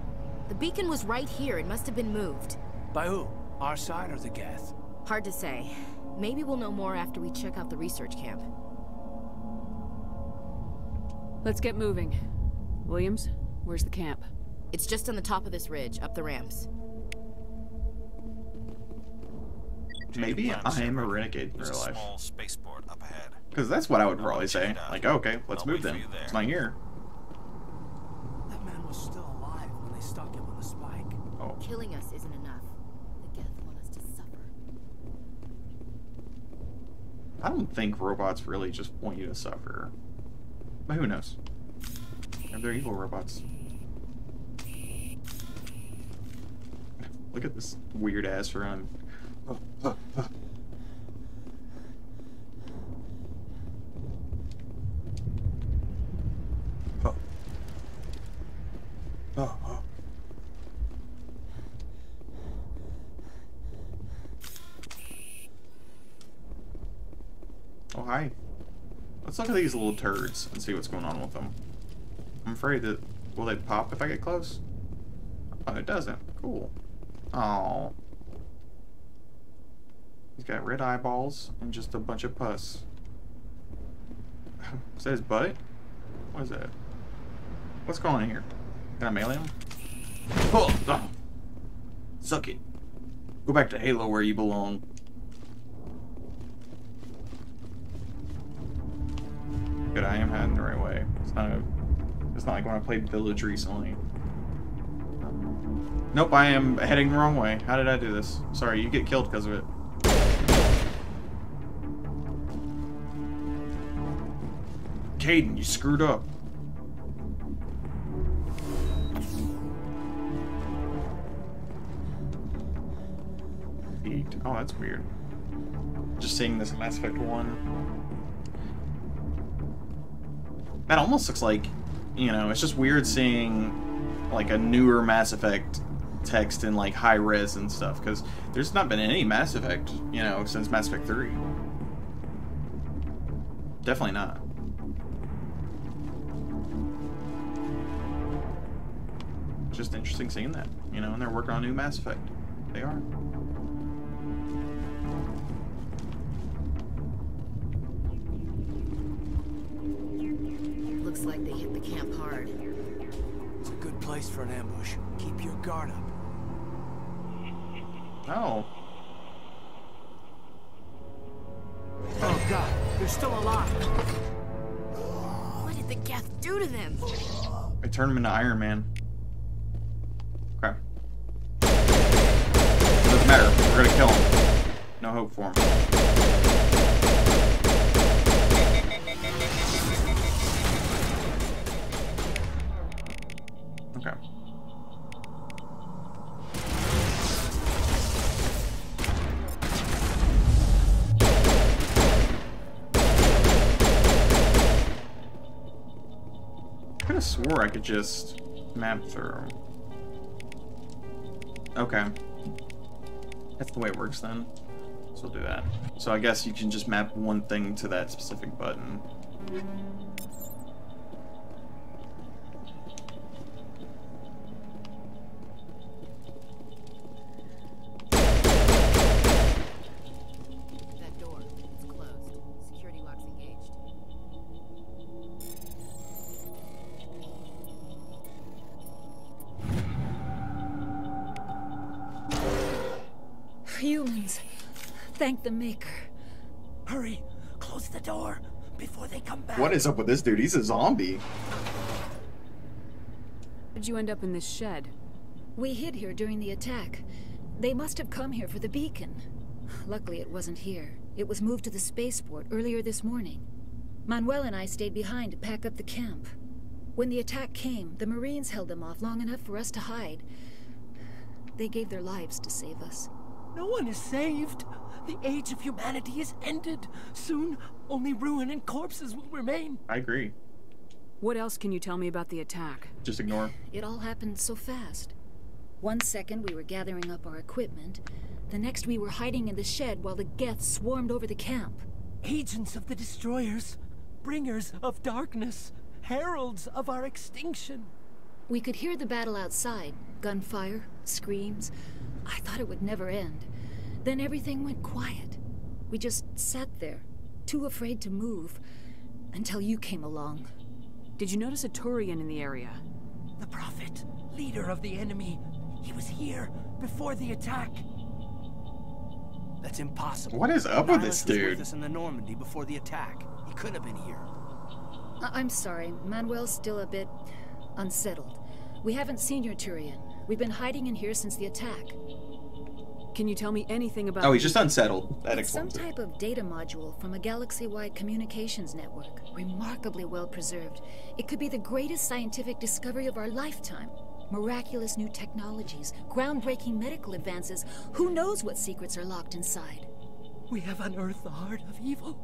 Speaker 16: The beacon was right here. It must have been moved.
Speaker 9: By who? Our side or the Geth?
Speaker 16: Hard to say. Maybe we'll know more after we check out the research camp.
Speaker 10: Let's get moving. Williams, where's the camp?
Speaker 16: It's just on the top of this ridge, up the ramps.
Speaker 1: Maybe I am a renegade in real life.
Speaker 8: Small spaceport up ahead.
Speaker 1: Because that's what I would probably say. Like, oh, okay, let's move then. It's not here.
Speaker 9: That man was still alive when they stuck him on the spike.
Speaker 1: Oh.
Speaker 16: Killing us isn't enough. The Geth want us to suffer.
Speaker 1: I don't think robots really just want you to suffer. But who knows? Maybe they're evil robots. Look at this weird ass run. Oh, hi. Let's look at these little turds and see what's going on with them. I'm afraid that... Will they pop if I get close? Oh, it doesn't. Cool. Oh. He's got red eyeballs and just a bunch of pus. Is that his butt? What is that? What's going on here? Can I melee him? Oh. Suck it. Go back to Halo where you belong. Good, I am heading the right way. It's not like when I played Village recently. Nope, I am heading the wrong way. How did I do this? Sorry, you get killed because of it. Caden, you screwed up. Oh, that's weird. Just seeing this Mass Effect 1. That almost looks like, you know, it's just weird seeing like a newer Mass Effect text in like high res and stuff, because there's not been any Mass Effect, you know, since Mass Effect 3. Definitely not. Just interesting seeing that, you know, and they're working on a new Mass Effect. They are.
Speaker 16: Looks like they hit the camp hard.
Speaker 9: It's a good place for an ambush. Keep your guard up.
Speaker 1: Oh.
Speaker 9: Oh god, they're still alive.
Speaker 16: What did the Geth do to them?
Speaker 1: I turned him into Iron Man. Okay. Doesn't matter. We're gonna kill him. No hope for him. Okay. I could have swore I could just map through. Okay. That's the way it works then. So we'll do that. So I guess you can just map one thing to that specific button.
Speaker 16: That door, it's closed. Security lock's engaged.
Speaker 17: Humans. Thank the Maker.
Speaker 9: Hurry, close the door before they come back.
Speaker 1: What is up with this dude? He's a zombie.
Speaker 10: Did you end up in this shed?
Speaker 17: We hid here during the attack. They must have come here for the beacon. Luckily it wasn't here. It was moved to the spaceport earlier this morning. Manuel and I stayed behind to pack up the camp. When the attack came, the Marines held them off long enough for us to hide. They gave their lives to save us.
Speaker 9: No one is saved. The age of humanity is ended. Soon, only ruin and corpses will remain.
Speaker 1: I agree.
Speaker 10: What else can you tell me about the attack?
Speaker 1: Just ignore.
Speaker 17: It all happened so fast. One second we were gathering up our equipment. The next we were hiding in the shed while the Geth swarmed over the camp.
Speaker 9: Agents of the destroyers. Bringers of darkness. Heralds of our extinction.
Speaker 17: We could hear the battle outside. Gunfire, screams. I thought it would never end. Then everything went quiet. We just sat there, too afraid to move, until you came along.
Speaker 10: Did you notice a Turian in the area?
Speaker 9: The Prophet, leader of the enemy. He was here before the attack. That's impossible.
Speaker 1: What is up with this dude?
Speaker 9: He was with us in the Normandy before the attack. He couldn't have been here.
Speaker 17: I'm sorry. Manuel's still a bit unsettled. We haven't seen your Turian. We've been hiding in here since the attack.
Speaker 10: Can you tell me anything about...
Speaker 1: Oh, he's just unsettled. That
Speaker 17: It's some
Speaker 1: explains it.
Speaker 17: type of data module from a galaxy-wide communications network. Remarkably well preserved. It could be the greatest scientific discovery of our lifetime. Miraculous new technologies, groundbreaking medical advances. Who knows what secrets are locked inside?
Speaker 9: We have unearthed the heart of evil,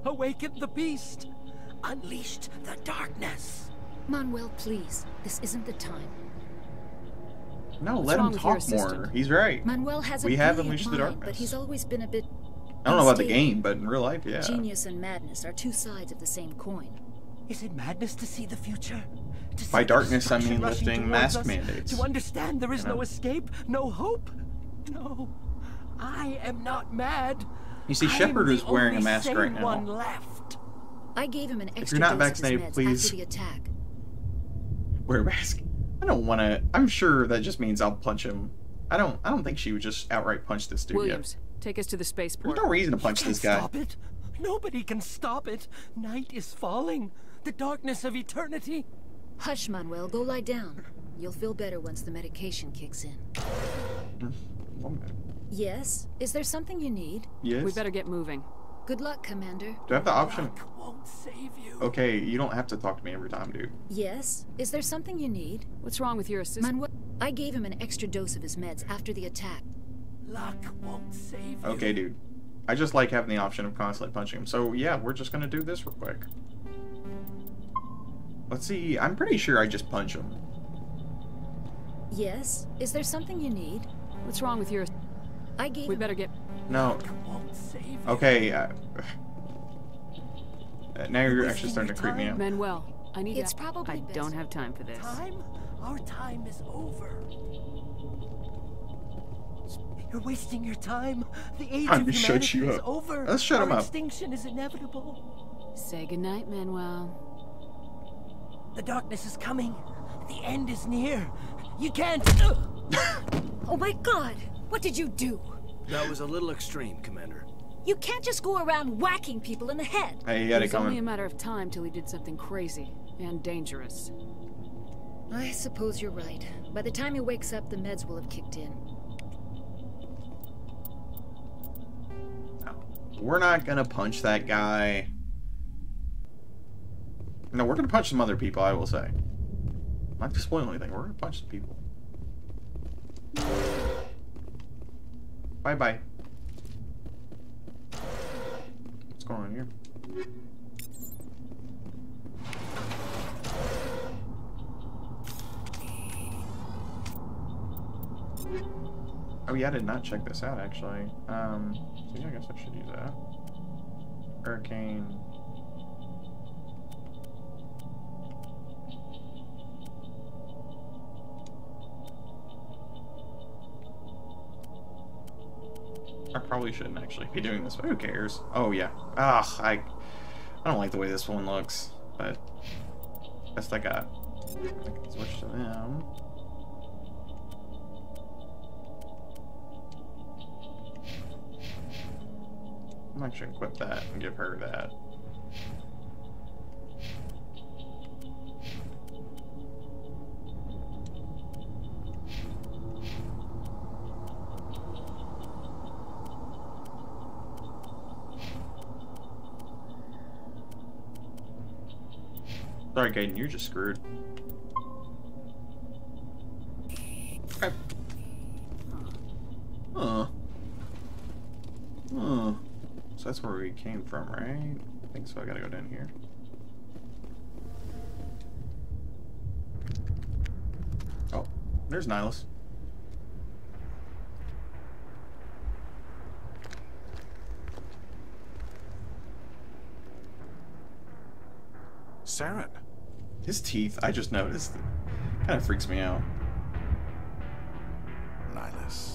Speaker 9: awakened the beast, unleashed the darkness.
Speaker 17: Manuel, please. This isn't the time.
Speaker 1: No, let him talk more. He's right.
Speaker 17: Manuel has a
Speaker 1: we have
Speaker 17: brilliant
Speaker 1: unleashed the
Speaker 17: mind,
Speaker 1: darkness.
Speaker 17: but he's always been a bit
Speaker 1: I don't know about the
Speaker 17: unstable.
Speaker 1: game, but in real life, yeah.
Speaker 17: Genius and madness are two sides of the same coin.
Speaker 9: Is it madness to see the future? To
Speaker 1: By
Speaker 9: see
Speaker 1: darkness, I
Speaker 9: destruction
Speaker 1: mean
Speaker 9: rushing
Speaker 1: lifting
Speaker 9: towards
Speaker 1: mask
Speaker 9: us?
Speaker 1: mandates.
Speaker 9: To understand there is
Speaker 1: You know?
Speaker 9: no escape, no hope? No, I am not mad.
Speaker 1: You see,
Speaker 9: I am
Speaker 1: Shepard is
Speaker 9: the
Speaker 1: wearing a
Speaker 9: only
Speaker 1: mask
Speaker 9: sane
Speaker 1: right now.
Speaker 9: one left.
Speaker 17: I gave him an
Speaker 1: If
Speaker 17: extra
Speaker 1: you're not
Speaker 17: dose of his
Speaker 1: vaccinated,
Speaker 17: meds
Speaker 1: please
Speaker 17: after the attack.
Speaker 1: wear a mask. I don't want to. I'm sure that just means I'll punch him. I don't think she would just outright punch this dude.
Speaker 10: Williams, take us to the spaceport.
Speaker 1: There's no reason to punch this guy.
Speaker 9: Stop it.
Speaker 18: Nobody can stop it. Night is falling. The darkness of eternity.
Speaker 17: Hush, Manuel. Go lie down. You'll feel better once the medication kicks in. Yes? Is there something you need?
Speaker 1: Yes.
Speaker 10: We better get moving.
Speaker 17: Good luck, Commander.
Speaker 1: Do I have the option?
Speaker 18: Luck won't save you.
Speaker 1: Okay, you don't have to talk to me every time, dude.
Speaker 17: Yes? Is there something you need?
Speaker 10: What's wrong with your assistant?
Speaker 17: Manuel, I gave him an extra dose of his meds after the attack.
Speaker 18: Luck won't save you.
Speaker 1: Okay, dude. I just like having the option of constantly punching him. So, yeah, we're just gonna do this real quick. Let's see. I'm pretty sure I just punch him.
Speaker 17: Yes? Is there something you need?
Speaker 10: What's wrong with your...
Speaker 17: I gave
Speaker 10: We
Speaker 17: him...
Speaker 10: better get...
Speaker 1: No. Okay, now you're actually starting to creep me out.
Speaker 10: Manuel, I need...
Speaker 17: It's probably
Speaker 10: I don't have time for this.
Speaker 18: Time? Our time is over. You're wasting your time. The age of humanity is over.
Speaker 1: Let's shut him up.
Speaker 18: Extinction is inevitable.
Speaker 10: Say goodnight, Manuel.
Speaker 18: The darkness is coming. The end is near. You can't...
Speaker 17: Oh my God! What did you do?
Speaker 9: That was a little extreme, Commander.
Speaker 17: You can't just go around whacking people in the head.
Speaker 1: Hey, you got it
Speaker 10: It was only a matter of time till he did something crazy and dangerous.
Speaker 17: I suppose you're right. By the time he wakes up, the meds will have kicked in.
Speaker 1: We're not gonna punch that guy. No, we're gonna punch some other people, I will say. Not to spoil anything, we're gonna punch some people. Bye-bye. What's going on here? Oh yeah, I did not check this out actually. So yeah, I guess I should use that. Hurricane. I probably shouldn't actually be doing this, but who cares? Oh yeah. Ah, I don't like the way this one looks, but best I got. I can switch to them. I'm actually gonna equip that and give her that. Sorry, Gaiden, you're just screwed. Okay. So that's where we came from, right? I think so. I gotta go down here. Oh, there's Nihilus.
Speaker 8: Saren.
Speaker 1: His teeth, I just noticed. Kind of freaks me out.
Speaker 8: Nihilus.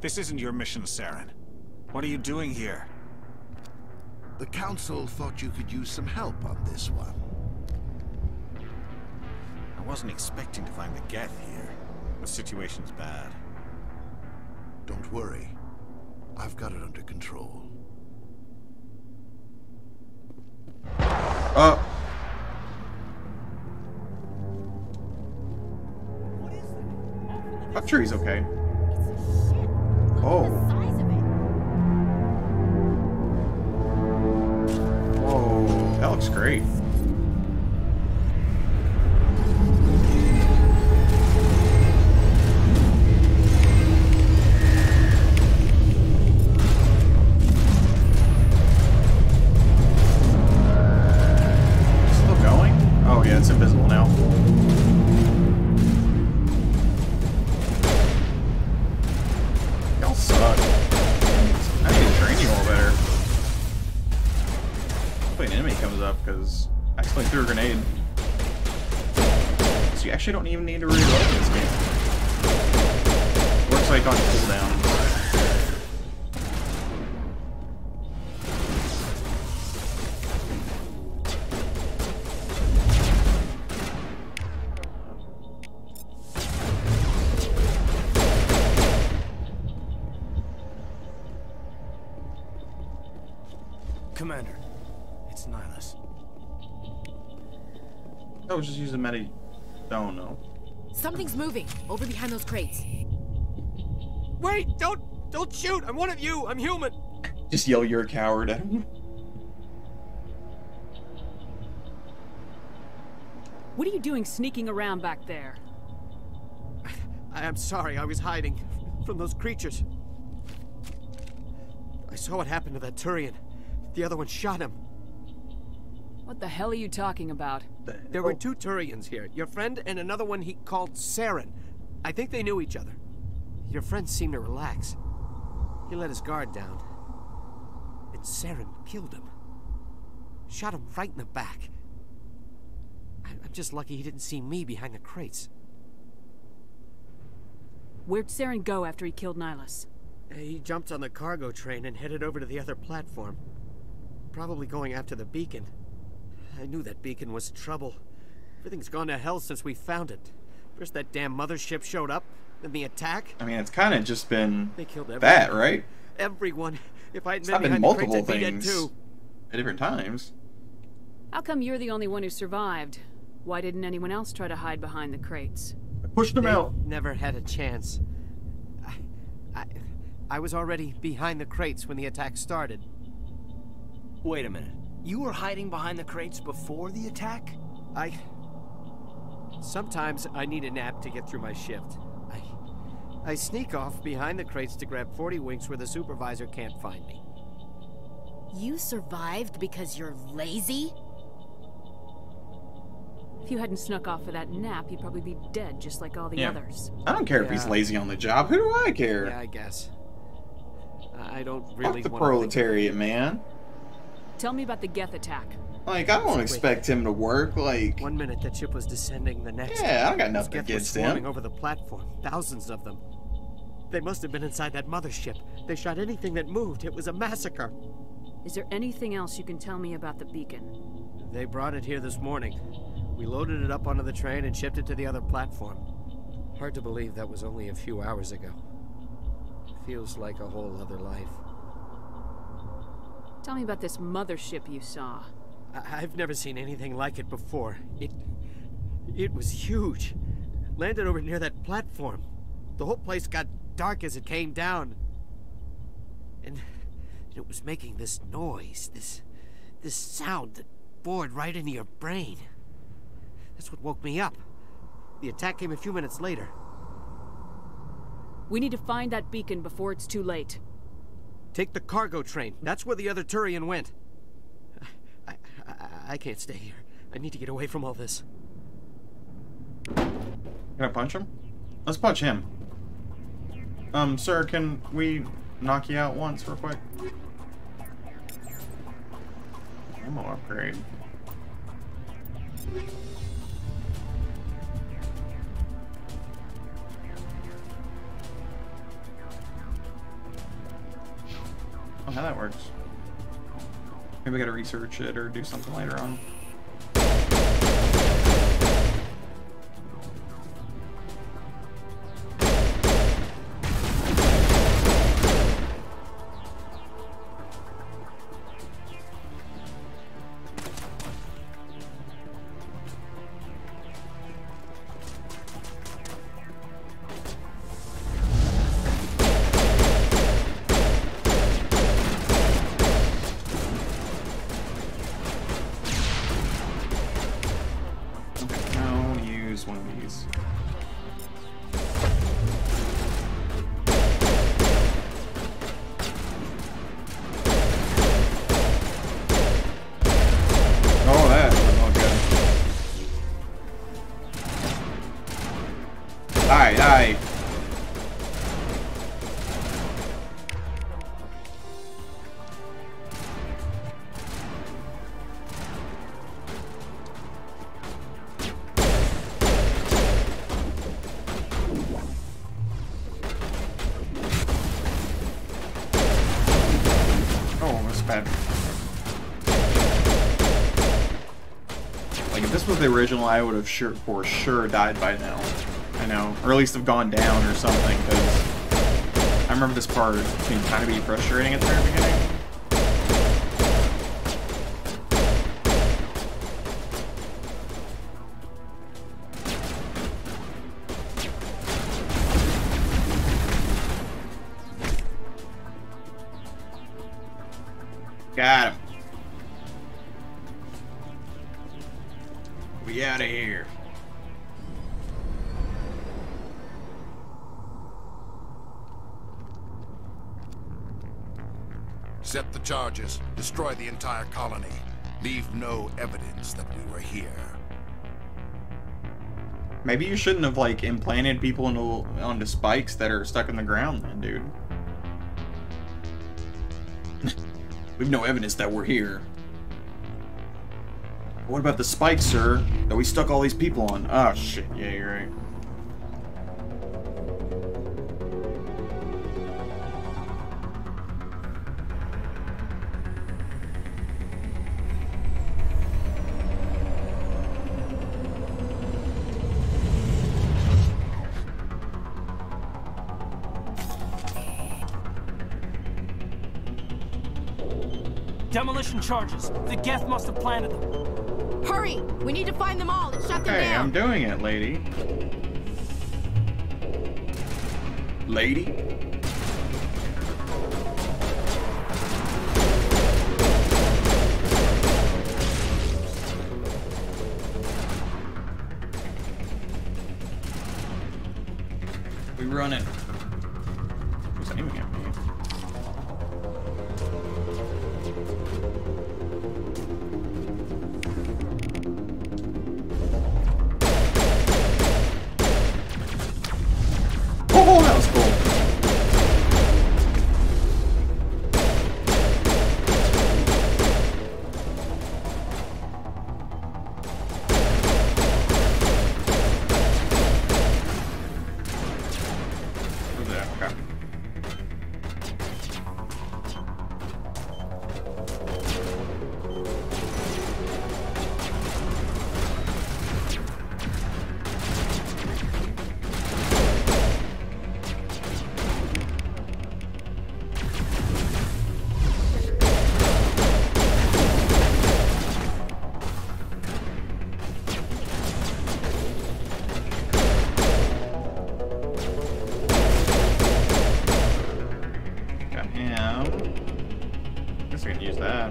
Speaker 8: This isn't your mission, Saren. What are you doing here?
Speaker 19: The Council thought you could use some help on this one.
Speaker 8: I wasn't expecting to find the Geth here. The situation's bad.
Speaker 19: Don't worry. I've got it under control.
Speaker 1: I'm sure he's okay. Oh. Whoa, that looks great. Still going? Oh yeah, it's invisible now. Y'all suck. I need to train you all better. Hopefully an enemy comes up, because I accidentally threw a grenade. So you actually don't even need to reload in this game. Works like on cooldown.
Speaker 18: Commander. It's Nihilus.
Speaker 1: I was just using Medi. Oh no.
Speaker 16: Something's moving over behind those crates.
Speaker 18: Wait! Don't shoot! I'm one of you! I'm human!
Speaker 1: Just yell, "You're a coward." at him.
Speaker 10: What are you doing sneaking around back there?
Speaker 18: I am sorry, I was hiding from those creatures. I saw what happened to that Turian. The other one shot him.
Speaker 10: What the hell are you talking about?
Speaker 18: There were 2 Turians here. Your friend and another one he called Saren. I think they knew each other. Your friend seemed to relax. He let his guard down. And Saren killed him. Shot him right in the back. I'm just lucky he didn't see me behind the crates.
Speaker 10: Where'd Saren go after he killed Nihilus?
Speaker 18: He jumped on the cargo train and headed over to the other platform. Probably going after the beacon. I knew that beacon was trouble. Everything's gone to hell since we found it. First that damn mothership showed up, then the attack.
Speaker 1: I mean, it's kind of just been
Speaker 18: They killed
Speaker 1: that, right?
Speaker 18: Everyone. If I
Speaker 1: It's
Speaker 18: hadn't been
Speaker 1: happened
Speaker 18: behind the crates,
Speaker 1: multiple
Speaker 18: I'd be dead
Speaker 1: things
Speaker 18: too.
Speaker 1: at different times.
Speaker 10: How come you're the only one who survived? Why didn't anyone else try to hide behind the crates?
Speaker 1: I pushed them out.
Speaker 18: Never had a chance. I was already behind the crates when the attack started.
Speaker 9: Wait a minute. You were hiding behind the crates before the attack?
Speaker 18: Sometimes I need a nap to get through my shift. I sneak off behind the crates to grab 40 winks where the supervisor can't find me.
Speaker 16: You survived because you're lazy?
Speaker 10: If you hadn't snuck off for that nap, you'd probably be dead just like all the others.
Speaker 1: I don't care if he's lazy on the job. Who do I care?
Speaker 18: Yeah, I guess. I don't really
Speaker 1: Fuck the
Speaker 18: want to
Speaker 1: proletariat, man.
Speaker 10: Tell me about the Geth attack.
Speaker 1: Like, I don't expect him to work, like...
Speaker 18: 1 minute the ship was descending, the next...
Speaker 1: Yeah, I got nothing
Speaker 18: Geth
Speaker 1: against
Speaker 18: were swarming
Speaker 1: him.
Speaker 18: over the platform. Thousands of them. They must have been inside that mothership. They shot anything that moved. It was a massacre.
Speaker 10: Is there anything else you can tell me about the beacon?
Speaker 18: They brought it here this morning. We loaded it up onto the train and shipped it to the other platform. Hard to believe that was only a few hours ago. Feels like a whole other life.
Speaker 10: Tell me about this mothership you saw.
Speaker 18: I've never seen anything like it before. It was huge. Landed over near that platform. The whole place got dark as it came down. And it was making this noise, this sound that bored right into your brain. That's what woke me up. The attack came a few minutes later.
Speaker 10: We need to find that beacon before it's too late.
Speaker 18: Take the cargo train. That's where the other Turian went. I can't stay here. I need to get away from all this.
Speaker 1: Can I punch him? Let's punch him. Sir, can we knock you out once real quick? Ammo upgrade. Oh, how that works. Maybe we gotta research it or do something later on. One of these. Oh, that was not good. Die, die. Like, if this was the original, I would have for sure died by now. I know. Or at least have gone down or something, because I remember this part being kind of frustrating at the very beginning. Got him. We out of here.
Speaker 19: Set the charges. Destroy the entire colony. Leave no evidence that we were here.
Speaker 1: Maybe you shouldn't have, like, implanted people onto spikes that are stuck in the ground then, dude. We've no evidence that we're here. What about the spikes, sir, that we stuck all these people on? Oh, shit. Yeah, you're right.
Speaker 9: Demolition charges. The Geth must have planted them.
Speaker 16: Hurry! We need to find them all and shut them down.
Speaker 1: Hey, I'm doing it, lady. Lady? We run it. Who's aiming at me? Oh, that was cool. Who's that? Okay. Guess I can use that.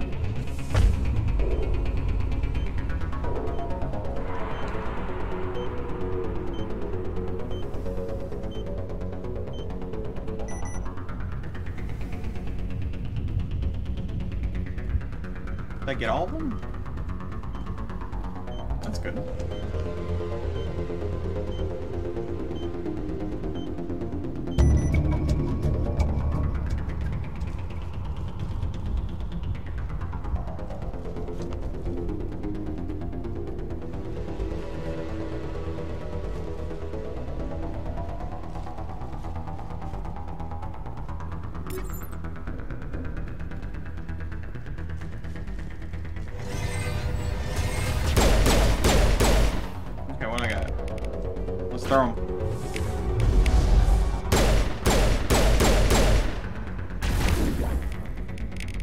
Speaker 1: Did I get all of them? That's good. Throw him.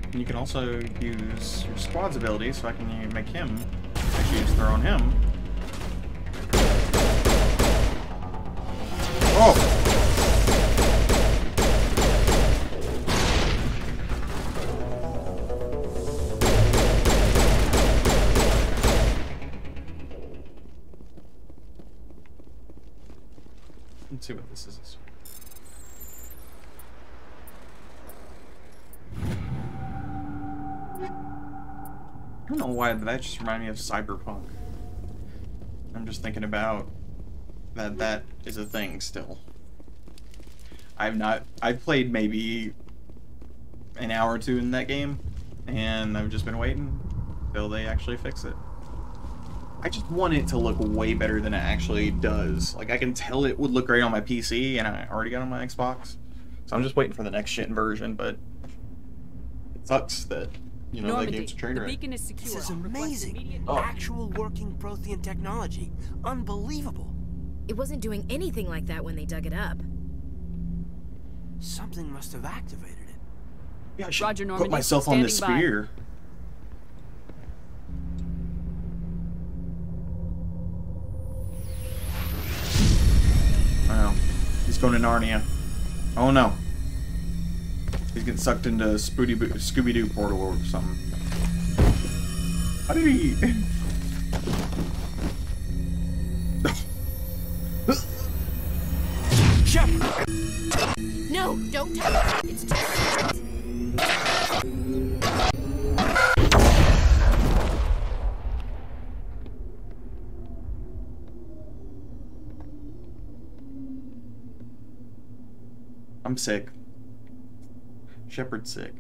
Speaker 1: And you can also use your squad's ability, so I can make him actually use throw on him. Oh! Let's see what this is. I don't know why, but that just reminded me of Cyberpunk. I'm just thinking about that is a thing still. I've played maybe an hour or two in that game, and I've just been waiting till they actually fix it. I just want it to look way better than it actually does. Like, I can tell it would look great on my PC, and I already got it on my Xbox. So I'm just waiting for the next shit version, but it sucks that, you know, that game's a train wreck.
Speaker 9: Beacon is secure. This is amazing. Actual working Prothean technology. Unbelievable.
Speaker 16: It wasn't doing anything like that when they dug it up.
Speaker 9: Something must have activated it.
Speaker 1: Yeah, I should put myself on this spear. Wow. He's going to Narnia. Oh no. He's getting sucked into Scooby-Doo portal or something. How did he...
Speaker 16: No, don't touch it. It's too...
Speaker 1: I'm sick. Shepard's sick.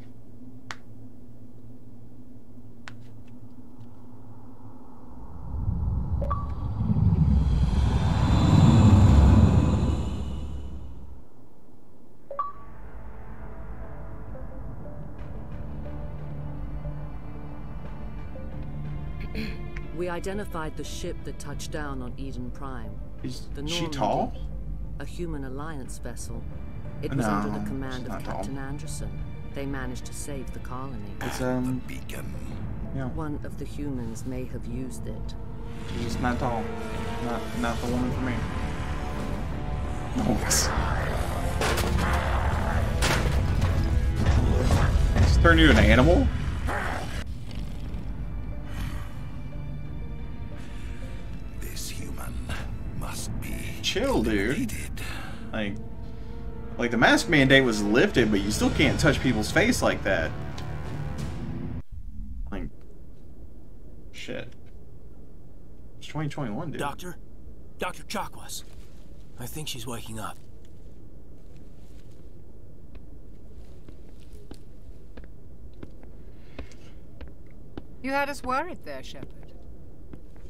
Speaker 2: We identified the ship that touched down on Eden Prime.
Speaker 1: Is
Speaker 2: the
Speaker 1: she tall?
Speaker 2: A human alliance vessel. It was under the command of Captain Anderson. They managed to save the colony.
Speaker 1: It's
Speaker 19: the beacon.
Speaker 2: Yeah. One of the humans may have used it.
Speaker 1: She's not tall. Not the woman for me. No. She's turned into an animal?
Speaker 19: This human must be
Speaker 1: chill, dude. Like the mask mandate was lifted, but you still can't touch people's face like that. Like, shit. It's 2021, dude.
Speaker 9: Dr. Chakwas. I think she's waking up.
Speaker 14: You had us worried there, Shepard.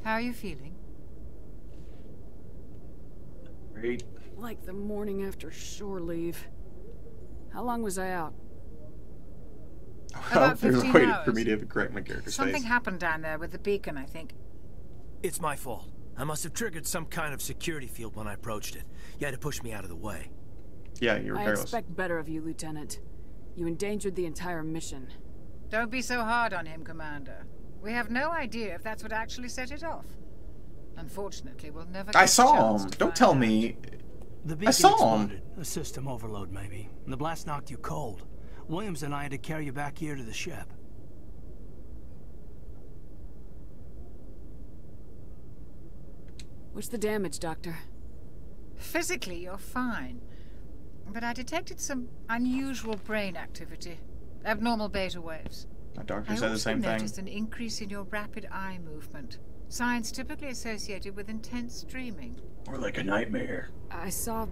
Speaker 14: How are you feeling?
Speaker 1: Great.
Speaker 10: Like the morning after shore leave. How long was I out?
Speaker 14: About 15
Speaker 1: waiting
Speaker 14: hours.
Speaker 1: for me to correct my character's
Speaker 14: Something
Speaker 1: face.
Speaker 14: happened down there with the beacon, I think.
Speaker 9: It's my fault. I must have triggered some kind of security field when I approached it. You had to push me out of the way.
Speaker 1: Yeah, you're
Speaker 10: I
Speaker 1: careless.
Speaker 10: expect better of you, Lieutenant. You endangered the entire mission.
Speaker 14: Don't be so hard on him, Commander. We have no idea if that's what actually set it off. Unfortunately, we'll never get
Speaker 1: I
Speaker 14: the
Speaker 1: saw
Speaker 14: chance
Speaker 1: him.
Speaker 14: to
Speaker 1: Don't
Speaker 14: find
Speaker 1: tell
Speaker 14: out.
Speaker 1: me.
Speaker 9: The
Speaker 1: I
Speaker 9: beacon
Speaker 1: saw him.
Speaker 9: exploded. A system overload, maybe. And the blast knocked you cold. Williams and I had to carry you back here to the ship.
Speaker 10: What's the damage, Doctor?
Speaker 14: Physically, you're fine. But I detected some unusual brain activity. Abnormal beta waves.
Speaker 1: My doctor said the same
Speaker 14: I also
Speaker 1: thing.
Speaker 14: noticed an increase in your rapid eye movement. Signs typically associated with intense dreaming.
Speaker 1: Or like a nightmare.
Speaker 10: I saw...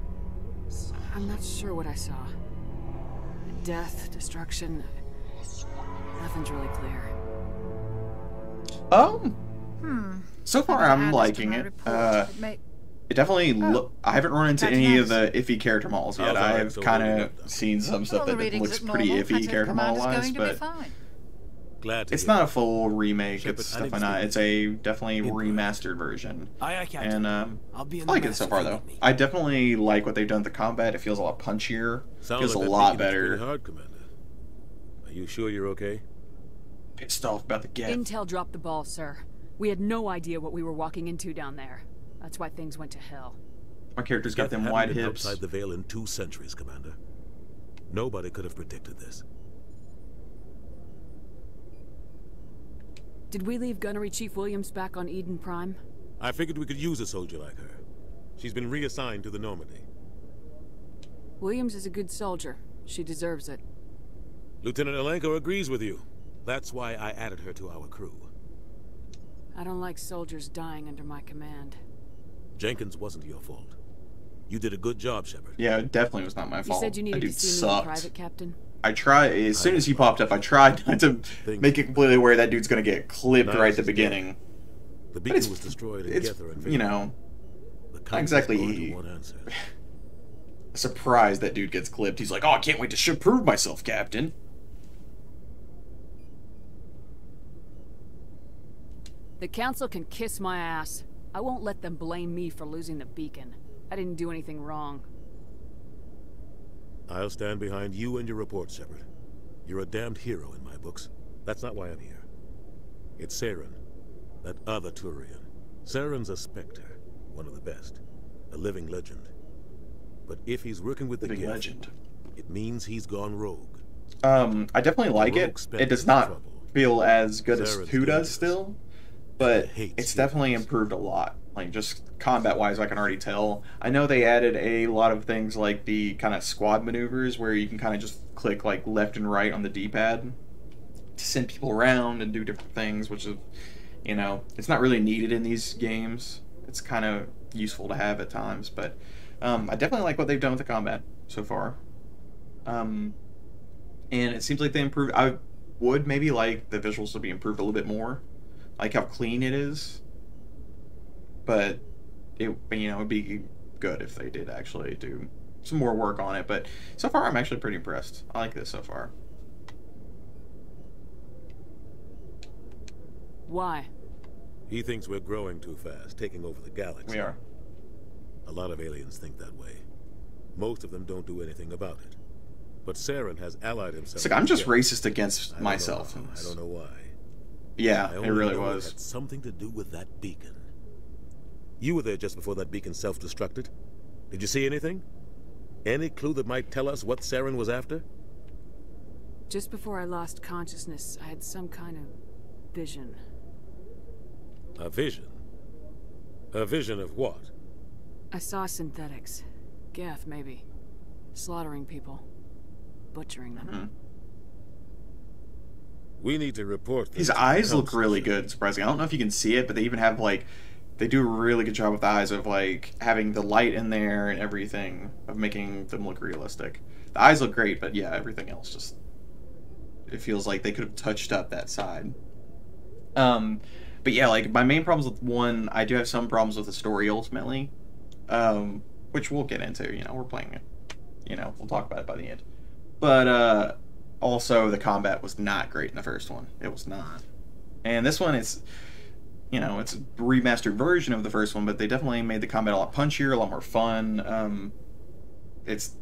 Speaker 10: I'm not sure what I saw. Death, destruction... Nothing's really clear.
Speaker 1: So far I'm liking it. It definitely I haven't run into any of the iffy character models yet. I've kind of seen some stuff that looks pretty iffy character model-wise, but it's not a full remake. It's definitely not. It's a definitely remastered version. And I like it so far, though. I definitely like what they've done with the combat. It feels a lot punchier. Feels a lot better.
Speaker 4: Hard, Commander. Are you sure you're okay?
Speaker 1: Pissed off about the gap.
Speaker 10: Intel dropped the ball, sir. We had no idea what we were walking into down there. That's why things went to hell.
Speaker 1: My character's got them wide hips.
Speaker 4: Outside the Veil in 2 centuries, Commander. Nobody could have predicted this.
Speaker 10: Did we leave Gunnery Chief Williams back on Eden Prime?
Speaker 4: I figured we could use a soldier like her. She's been reassigned to the Normandy.
Speaker 10: Williams is a good soldier. She deserves it.
Speaker 4: Lieutenant Alenko agrees with you. That's why I added her to our crew.
Speaker 10: I don't like soldiers dying under my command.
Speaker 4: Jenkins wasn't your fault. You did a good job, Shepard.
Speaker 1: Yeah, it definitely was not my fault.
Speaker 10: You said you needed to see me in private, Captain?
Speaker 1: I tried, as soon as he popped up, I tried not to make it completely aware that dude's gonna get clipped right at the beginning.
Speaker 4: The beacon was destroyed in Gether and
Speaker 1: you know, not exactly surprised that dude gets clipped. He's like, oh, I can't wait to prove myself, Captain.
Speaker 10: The Council can kiss my ass. I won't let them blame me for losing the beacon. I didn't do anything wrong.
Speaker 4: I'll stand behind you and your report, Shepard. You're a damned hero in my books. That's not why I'm here. It's Saren, that other Turian. Saren's a Spectre, one of the best, a living legend. But if he's working with the Geth, it means he's gone rogue.
Speaker 1: I definitely like it. It does not feel as good as 2 does still, but it's definitely improved a lot. Like, just combat-wise, I can already tell. I know they added a lot of things like the kind of squad maneuvers where you can kind of just click, like, left and right on the D-pad to send people around and do different things, which is, you know, it's not really needed in these games. It's kind of useful to have at times, but I definitely like what they've done with the combat so far. And it seems like they improved. I would maybe like the visuals to be improved a little bit more, like how clean it is. But it, you know, it'd be good if they did actually do some more work on it. But so far, I'm actually pretty impressed. I like this so far.
Speaker 10: Why?
Speaker 4: He thinks we're growing too fast, taking over the galaxy.
Speaker 1: We are.
Speaker 4: A lot of aliens think that way. Most of them don't do anything about it. But Saren has allied himself.
Speaker 1: It's like I'm just racist against myself.
Speaker 4: I don't know why.
Speaker 1: Yeah, it really was.
Speaker 4: It had something to do with that beacon. You were there just before that beacon self-destructed. Did you see anything? Any clue that might tell us what Saren was after?
Speaker 10: Just before I lost consciousness, I had some kind of vision.
Speaker 4: A vision? A vision of what?
Speaker 10: I saw synthetics. Geth, maybe. Slaughtering people. Butchering them.
Speaker 1: Mm-hmm.
Speaker 4: We need to report this.
Speaker 1: His eyes look really good, surprisingly. I don't know if you can see it, but they even have, like, they do a really good job with the eyes of, like, having the light in there and everything, of making them look realistic. The eyes look great, but yeah, everything else just, it feels like they could have touched up that side. But yeah, like, my main problems with 1, I do have some problems with the story ultimately, which we'll get into, you know, we're playing it, you know, we'll talk about it by the end. But, also, the combat was not great in the first one. It was not. And this one, it's, you know, it's a remastered version of the first one, but they definitely made the combat a lot punchier, a lot more fun.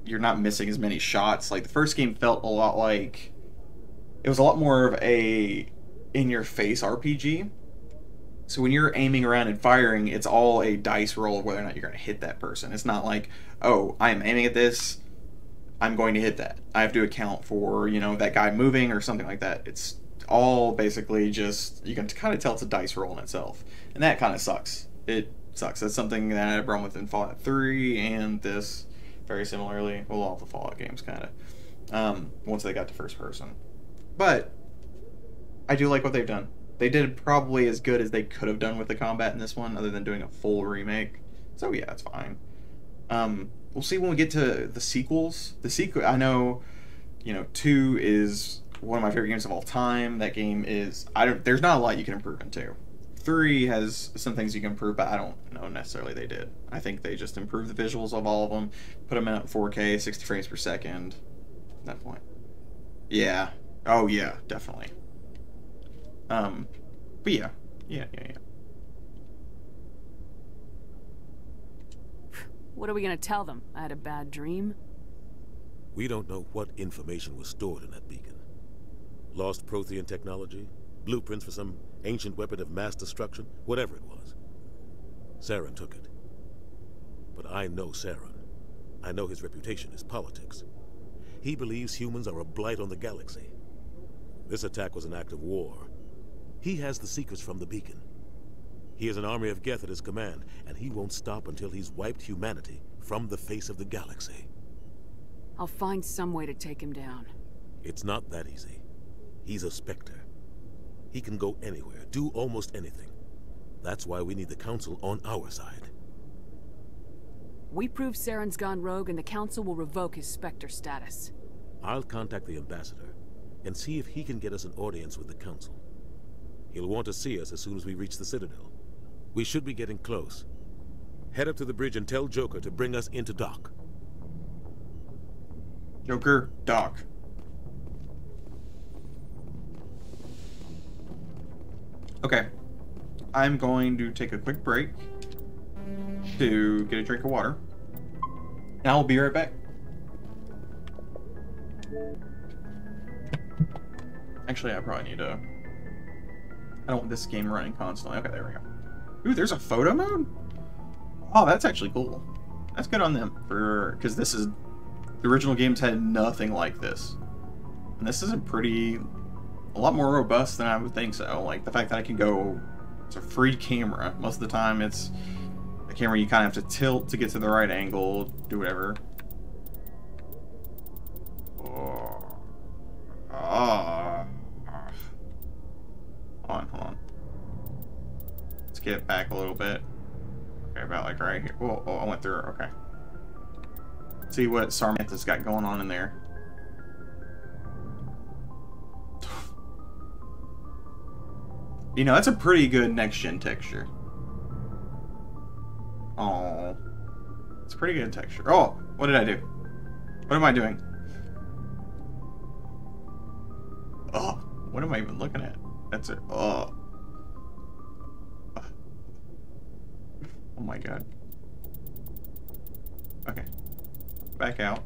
Speaker 1: You're not missing as many shots. Like, the first game felt a lot like, it was a lot more of a in-your-face RPG. So when you're aiming around and firing, it's all a dice roll of whether or not you're going to hit that person. It's not like, oh, I'm aiming at this, I'm going to hit that. I have to account for, you know, that guy moving or something like that. It's all basically just, you can kind of tell it's a dice roll in itself. And that kind of sucks. It sucks. That's something that I had a problem with in Fallout 3 and this very similarly. Well, all the Fallout games kind of. Once they got to first person. But I do like what they've done. They did probably as good as they could have done with the combat in this one, other than doing a full remake. So yeah, it's fine. We'll see when we get to the sequels. The sequel, I know, you know, 2 is one of my favorite games of all time. That game is, there's not a lot you can improve in 2. 3 has some things you can improve, but I don't know necessarily they did. I think they just improved the visuals of all of them, put them in 4K, 60 frames per second. At that point. Yeah. Oh yeah, definitely. But yeah. Yeah.
Speaker 10: What are we gonna tell them? I had a bad dream?
Speaker 4: We don't know what information was stored in that beacon. Lost Prothean technology, blueprints for some ancient weapon of mass destruction, whatever it was. Saren took it. But I know Saren. I know his reputation is politics. He believes humans are a blight on the galaxy. This attack was an act of war. He has the secrets from the beacon. He has an army of Geth at his command, and he won't stop until he's wiped humanity from the face of the galaxy.
Speaker 10: I'll find some way to take him down.
Speaker 4: It's not that easy. He's a Spectre. He can go anywhere, do almost anything. That's why we need the Council on our side.
Speaker 10: We prove Saren's gone rogue, and the Council will revoke his Spectre status.
Speaker 4: I'll contact the Ambassador and see if he can get us an audience with the Council. He'll want to see us as soon as we reach the Citadel. We should be getting close. Head up to the bridge and tell Joker to bring us into dock.
Speaker 1: Joker, dock. Okay. I'm going to take a quick break to get a drink of water. And I'll be right back. Actually, I probably need to... I don't want this game running constantly. Okay, there we go. Ooh, there's a photo mode? Oh, that's actually cool. That's good on them, because this is... The original games had nothing like this. And this is a lot more robust than I would think so. Like, the fact that I can go, it's a free camera. Most of the time it's a camera you kind of have to tilt to get to the right angle, do whatever. Hold on. Let's get back a little bit. Okay, about like right here. Oh, I went through it. Okay. See what Samantha's got going on in there. You know, that's a pretty good next-gen texture. Oh, it's a pretty good texture. Oh, what did I do? What am I doing? Oh, what am I even looking at? That's it. Oh. Oh my god. Okay. Back out.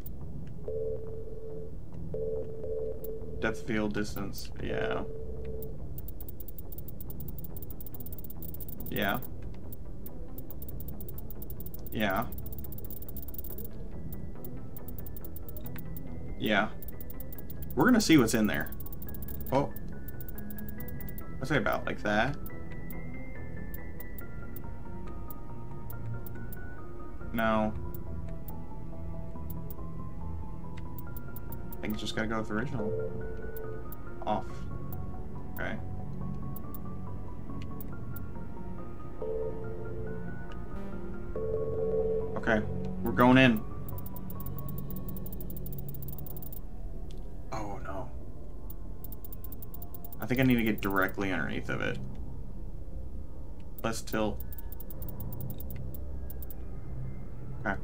Speaker 1: Depth field distance. Yeah. Yeah. Yeah. Yeah. We're gonna see what's in there. Oh. I'll say about like that. No. I think you just gotta go with the original. Off. Okay. Okay, we're going in. Oh no. I think I need to get directly underneath of it. Let's tilt. Okay.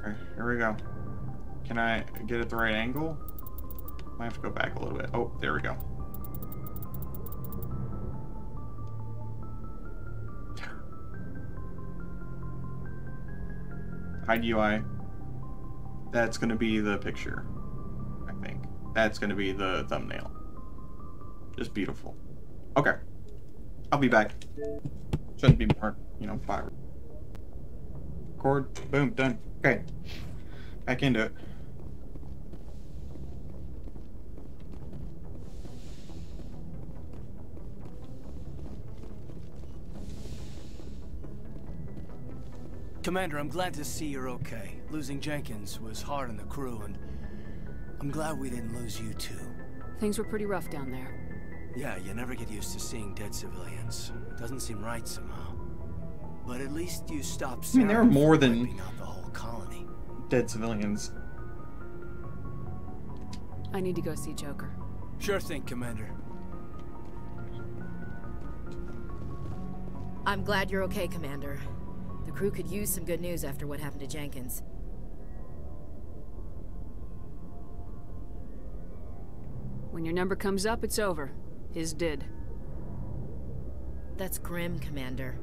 Speaker 1: Okay, here we go. Can I get it the right angle? Might have to go back a little bit. Oh, there we go. Hide UI. That's going to be the picture, I think. That's going to be the thumbnail. Just beautiful. Okay. I'll be back. Shouldn't be more, 5. Record. Boom. Done. Okay. Back into it.
Speaker 9: Commander, I'm glad to see you're okay. Losing Jenkins was hard on the crew, and I'm glad we didn't lose you too.
Speaker 10: Things were pretty rough down there.
Speaker 9: Yeah, you never get used to seeing dead civilians. It doesn't seem right somehow. But at least you stopped.
Speaker 1: I mean, there are more than
Speaker 9: wiping out the whole colony.
Speaker 1: Dead civilians.
Speaker 10: I need to go see Joker.
Speaker 9: Sure thing, Commander.
Speaker 16: I'm glad you're okay, Commander. The crew could use some good news after what happened to Jenkins.
Speaker 10: When your number comes up, it's over. His did.
Speaker 16: That's grim, Commander.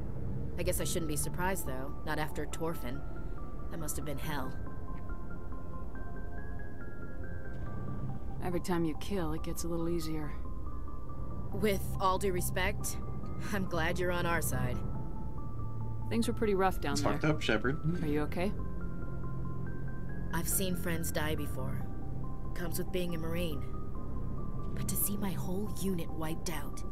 Speaker 16: I guess I shouldn't be surprised, though. Not after Torfin. That must have been hell.
Speaker 10: Every time you kill, it gets a little easier.
Speaker 16: With all due respect, I'm glad you're on our side.
Speaker 10: Things were pretty rough down there.
Speaker 1: Fucked up, Shepard.
Speaker 10: Are you okay?
Speaker 16: I've seen friends die before. Comes with being a Marine. But to see my whole unit wiped out,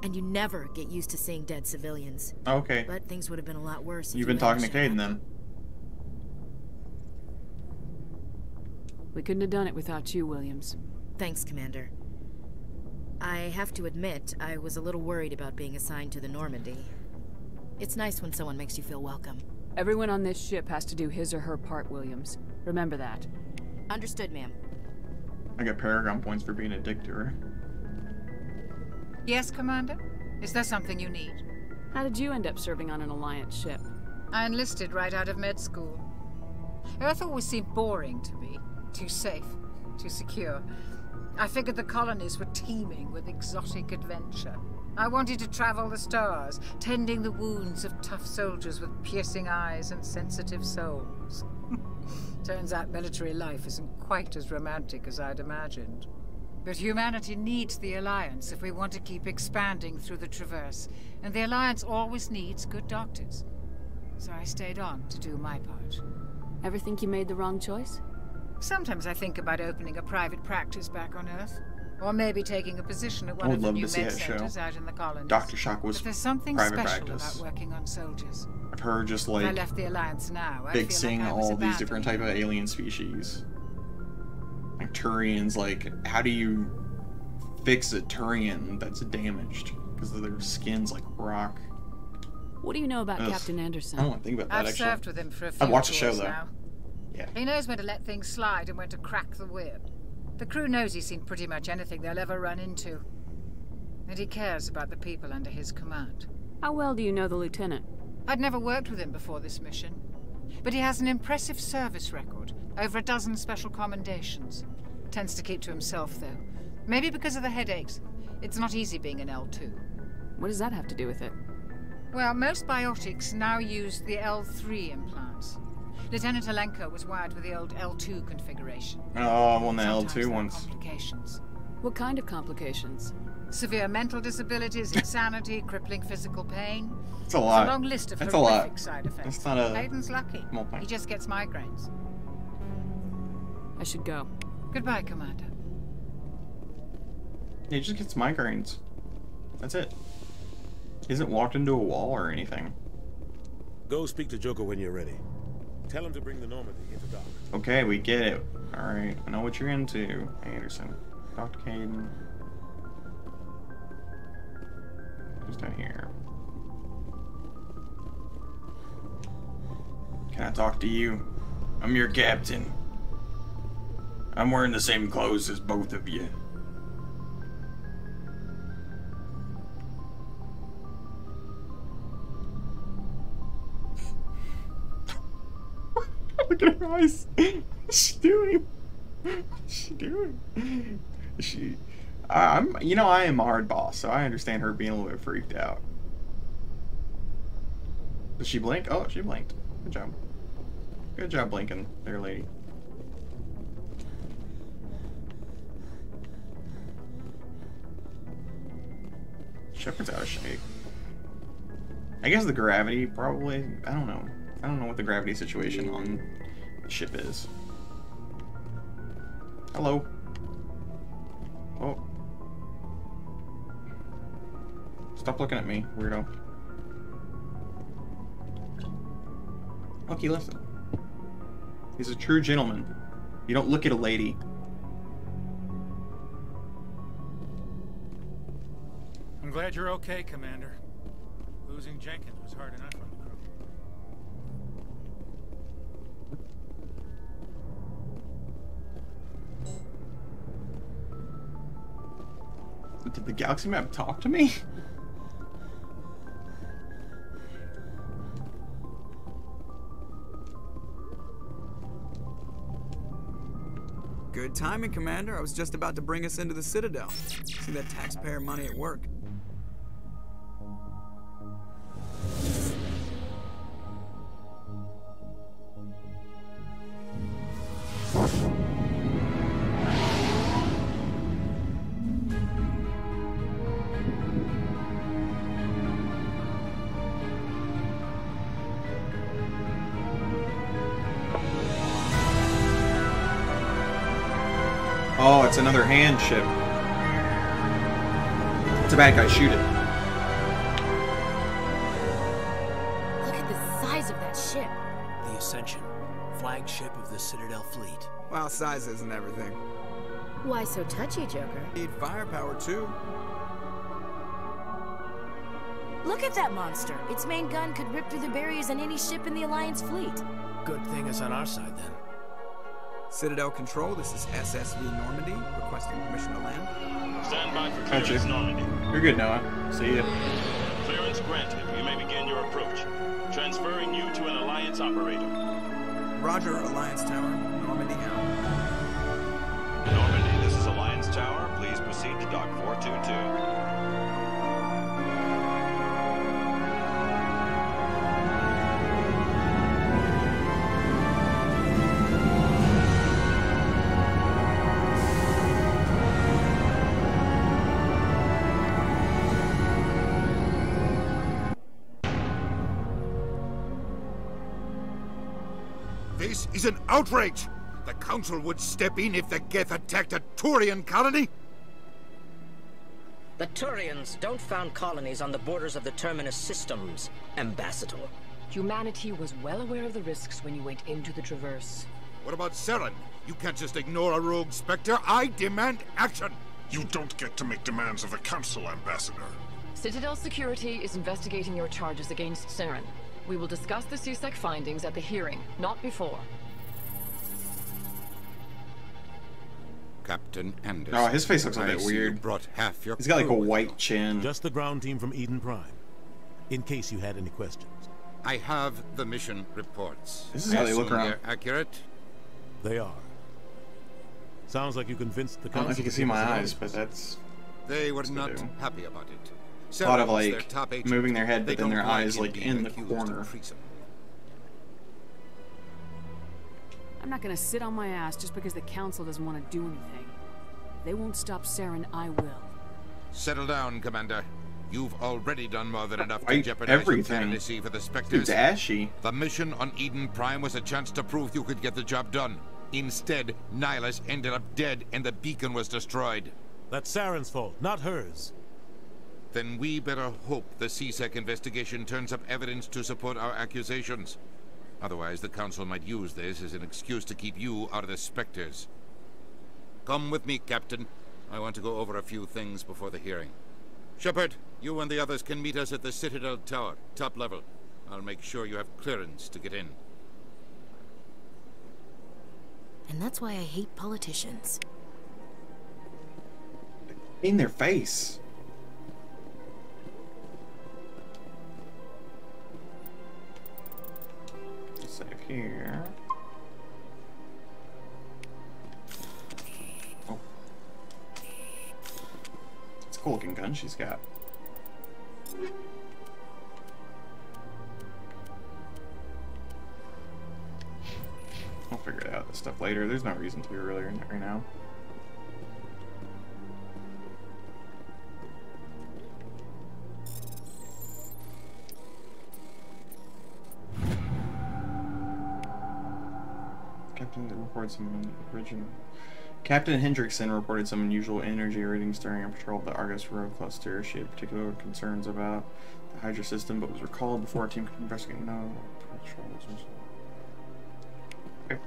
Speaker 16: and you never get used to seeing dead civilians.
Speaker 1: Okay.
Speaker 16: But things would have been a lot worse.
Speaker 1: You've been talking to Caden then.
Speaker 10: We couldn't have done it without you, Williams.
Speaker 16: Thanks, Commander. I have to admit, I was a little worried about being assigned to the Normandy. It's nice when someone makes you feel welcome.
Speaker 10: Everyone on this ship has to do his or her part, Williams. Remember that.
Speaker 16: Understood, ma'am.
Speaker 1: I get Paragon points for being a dick to her.
Speaker 14: Yes, Commander? Is there something you need?
Speaker 10: How did you end up serving on an Alliance ship?
Speaker 14: I enlisted right out of med school. Earth always seemed boring to me. Too safe, too secure. I figured the colonies were teeming with exotic adventure. I wanted to travel the stars, tending the wounds of tough soldiers with piercing eyes and sensitive souls. Turns out military life isn't quite as romantic as I'd imagined. But humanity needs the Alliance if we want to keep expanding through the Traverse, and the Alliance always needs good doctors. so I stayed on to do my part.
Speaker 10: Ever think you made the wrong choice?
Speaker 14: Sometimes I think about opening a private practice back on Earth. Or maybe taking a position at one of the new med centers out in the colonies.
Speaker 1: Dr. Shock was
Speaker 14: but there's something
Speaker 1: private
Speaker 14: special
Speaker 1: practice.
Speaker 14: about working on soldiers.
Speaker 1: I've heard just like
Speaker 14: If I left the Alliance now, I'd
Speaker 1: fixing
Speaker 14: feel like I was
Speaker 1: all these different type of
Speaker 14: abandoned.
Speaker 1: alien species. Like Turians, like how do you fix a Turian that's damaged because their skin's like rock?
Speaker 10: What do you know about
Speaker 1: Ugh.
Speaker 10: Captain Anderson?
Speaker 1: I don't want to think about that.
Speaker 14: I've
Speaker 1: actually,
Speaker 14: served with him for a few
Speaker 1: I've watched the show
Speaker 14: tours
Speaker 1: though.
Speaker 14: now.
Speaker 1: Yeah.
Speaker 14: He knows when to let things slide and when to crack the whip. The crew knows he's seen pretty much anything they'll ever run into. And he cares about the people under his command.
Speaker 10: How well do you know the lieutenant?
Speaker 14: I'd never worked with him before this mission. But he has an impressive service record. Over a dozen special commendations. Tends to keep to himself, though. Maybe because of the headaches. It's not easy being an L2.
Speaker 10: What does that have to do with it?
Speaker 14: Well, most biotics now use the L3 implants. Lieutenant Alenko was wired with the old L2 configuration.
Speaker 1: Oh, one of the
Speaker 14: Sometimes
Speaker 1: L2
Speaker 14: there are
Speaker 1: ones.
Speaker 14: complications.
Speaker 10: What kind of complications?
Speaker 14: Severe mental disabilities, insanity, crippling physical pain.
Speaker 1: It's a lot.
Speaker 14: It's a long list of
Speaker 1: That's a
Speaker 14: horrific
Speaker 1: lot.
Speaker 14: side effects.
Speaker 1: That's not a
Speaker 14: Hayden's lucky.
Speaker 1: small point.
Speaker 14: He just gets migraines.
Speaker 10: I should go.
Speaker 14: Goodbye, Commander.
Speaker 1: He just gets migraines. That's it. He hasn't walked into a wall or anything.
Speaker 4: Go speak to Joker when you're ready. Tell him to bring the Normandy into dock.
Speaker 1: Okay, we get it. Alright, I know what you're into, Anderson. Dr. Caden. Who's down here? Can I talk to you? I'm your captain. I'm wearing the same clothes as both of you. Look at her eyes. What's she doing? What's she doing? She... I'm, you know, I am a hard boss, so I understand her being a little bit freaked out. Did she blink? Oh, she blinked. Good job. Good job blinking there, lady. Shepard's out of shape. I guess the gravity probably, I don't know. I don't know what the gravity situation on the ship is. Hello. Oh. Stop looking at me, weirdo. Look, he listen. He's a true gentleman. You don't look at a lady.
Speaker 12: I'm glad you're okay, Commander. Losing Jenkins was hard enough on the crew.
Speaker 1: Did the galaxy map talk to me?
Speaker 7: Good timing, Commander. I was just about to bring us into the Citadel. See that taxpayer money at work.
Speaker 1: Oh, it's another hand ship. It's a bad guy, shoot it.
Speaker 16: Look at the size of that ship.
Speaker 9: The Ascension, flagship of the Citadel fleet.
Speaker 7: Well, size isn't everything.
Speaker 16: Why so touchy, Joker?
Speaker 7: Need firepower, too.
Speaker 16: Look at that monster. Its main gun could rip through the barriers in any ship in the Alliance fleet.
Speaker 9: Good thing it's on our side, then.
Speaker 7: Citadel Control, this is SSV Normandy, requesting permission to land.
Speaker 20: Stand by for
Speaker 1: Gotcha.
Speaker 20: clearance, Normandy.
Speaker 1: You're good, Noah. See ya.
Speaker 20: Clearance granted. You may begin your approach. Transferring you to an Alliance operator.
Speaker 7: Roger, Alliance Tower. Normandy out.
Speaker 20: Normandy, this is Alliance Tower. Please proceed to Dock 422.
Speaker 19: This is an outrage! The Council would step in if the Geth attacked a Turian colony?
Speaker 21: The Turians don't found colonies on the borders of the Terminus systems, Ambassador.
Speaker 10: Humanity was well aware of the risks when you went into the Traverse.
Speaker 19: What about Saren? You can't just ignore a rogue Spectre. I demand action!
Speaker 3: You don't get to make demands of the Council, Ambassador.
Speaker 10: Citadel Security is investigating your charges against Saren. We will discuss the CSEC findings at the hearing, not before.
Speaker 3: Captain Anderson.
Speaker 1: Oh, his face looks a bit weird. He's got like a white chin.
Speaker 4: Just the ground team from Eden Prime. In case you had any questions.
Speaker 3: I have the mission reports.
Speaker 1: This is how they look around.
Speaker 3: They're accurate?
Speaker 4: They are. Sounds like you convinced the
Speaker 1: I don't know if you can see my eyes, but that's...
Speaker 3: They were not happy about it.
Speaker 1: A lot of like moving their head, but then their eyes like in the corner.
Speaker 10: I'm not gonna sit on my ass just because the Council doesn't want to do anything. If they won't stop Saren, I will.
Speaker 3: Settle down, Commander. You've already done more than enough to jeopardize your candidacy for the Spectres.
Speaker 1: It's ashy.
Speaker 3: The mission on Eden Prime was a chance to prove you could get the job done. Instead, Nihilus ended up dead and the beacon was destroyed.
Speaker 4: That's Saren's fault, not hers.
Speaker 3: Then we better hope the CSEC investigation turns up evidence to support our accusations. Otherwise, the Council might use this as an excuse to keep you out of the Spectres. Come with me, Captain. I want to go over a few things before the hearing. Shepard, you and the others can meet us at the Citadel Tower, top level. I'll make sure you have clearance to get in.
Speaker 16: And that's why I hate politicians.
Speaker 1: In their face. Save here. Oh. It's a cool looking gun she's got. I'll figure out this stuff later. There's no reason to really right now. Captain Hendrickson reported some unusual energy readings during a patrol of the Argus Road cluster. She had particular concerns about the Hydra system, but was recalled before our team could investigate. No patrols. Okay.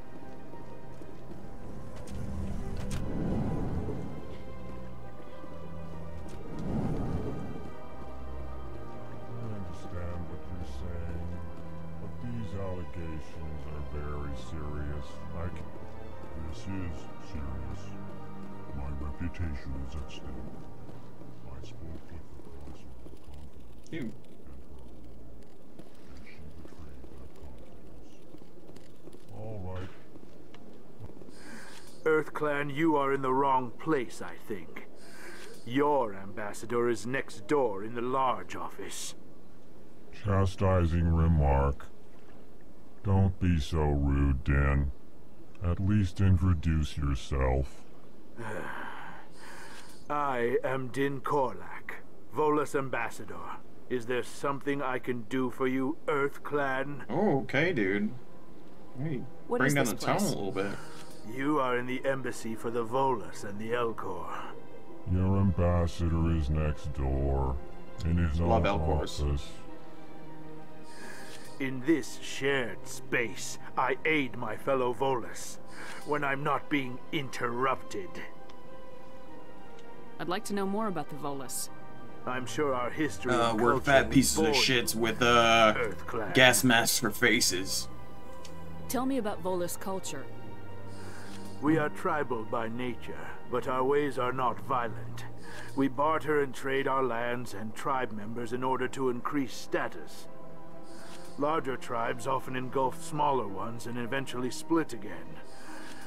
Speaker 22: I understand what you're saying, but these allegations are very serious. This is serious. My reputation is at stake. I spoke with the Council of
Speaker 1: You.
Speaker 22: and she betrayed that confidence. All right.
Speaker 23: EarthClan, you are in the wrong place, I think. Your ambassador is next door in the large office.
Speaker 22: Chastising remark. Don't be so rude, Dan. At least introduce yourself.
Speaker 23: I am Din Korlak, Volus Ambassador. Is there something I can do for you, EarthClan?
Speaker 1: Oh, okay, dude. Hey, bring down the tone a little bit.
Speaker 23: You are in the embassy for the Volus and the Elcor.
Speaker 22: Your ambassador is next door, in his own office.
Speaker 23: In this shared space, I aid my fellow Volus when I'm not being interrupted.
Speaker 10: I'd like to know more about the Volus.
Speaker 23: I'm sure our history
Speaker 1: we're fat pieces of shits with gas masks for faces.
Speaker 10: Tell me about Volus culture.
Speaker 23: We are tribal by nature, but our ways are not violent. We barter and trade our lands and tribe members in order to increase status. Larger tribes often engulf smaller ones and eventually split again.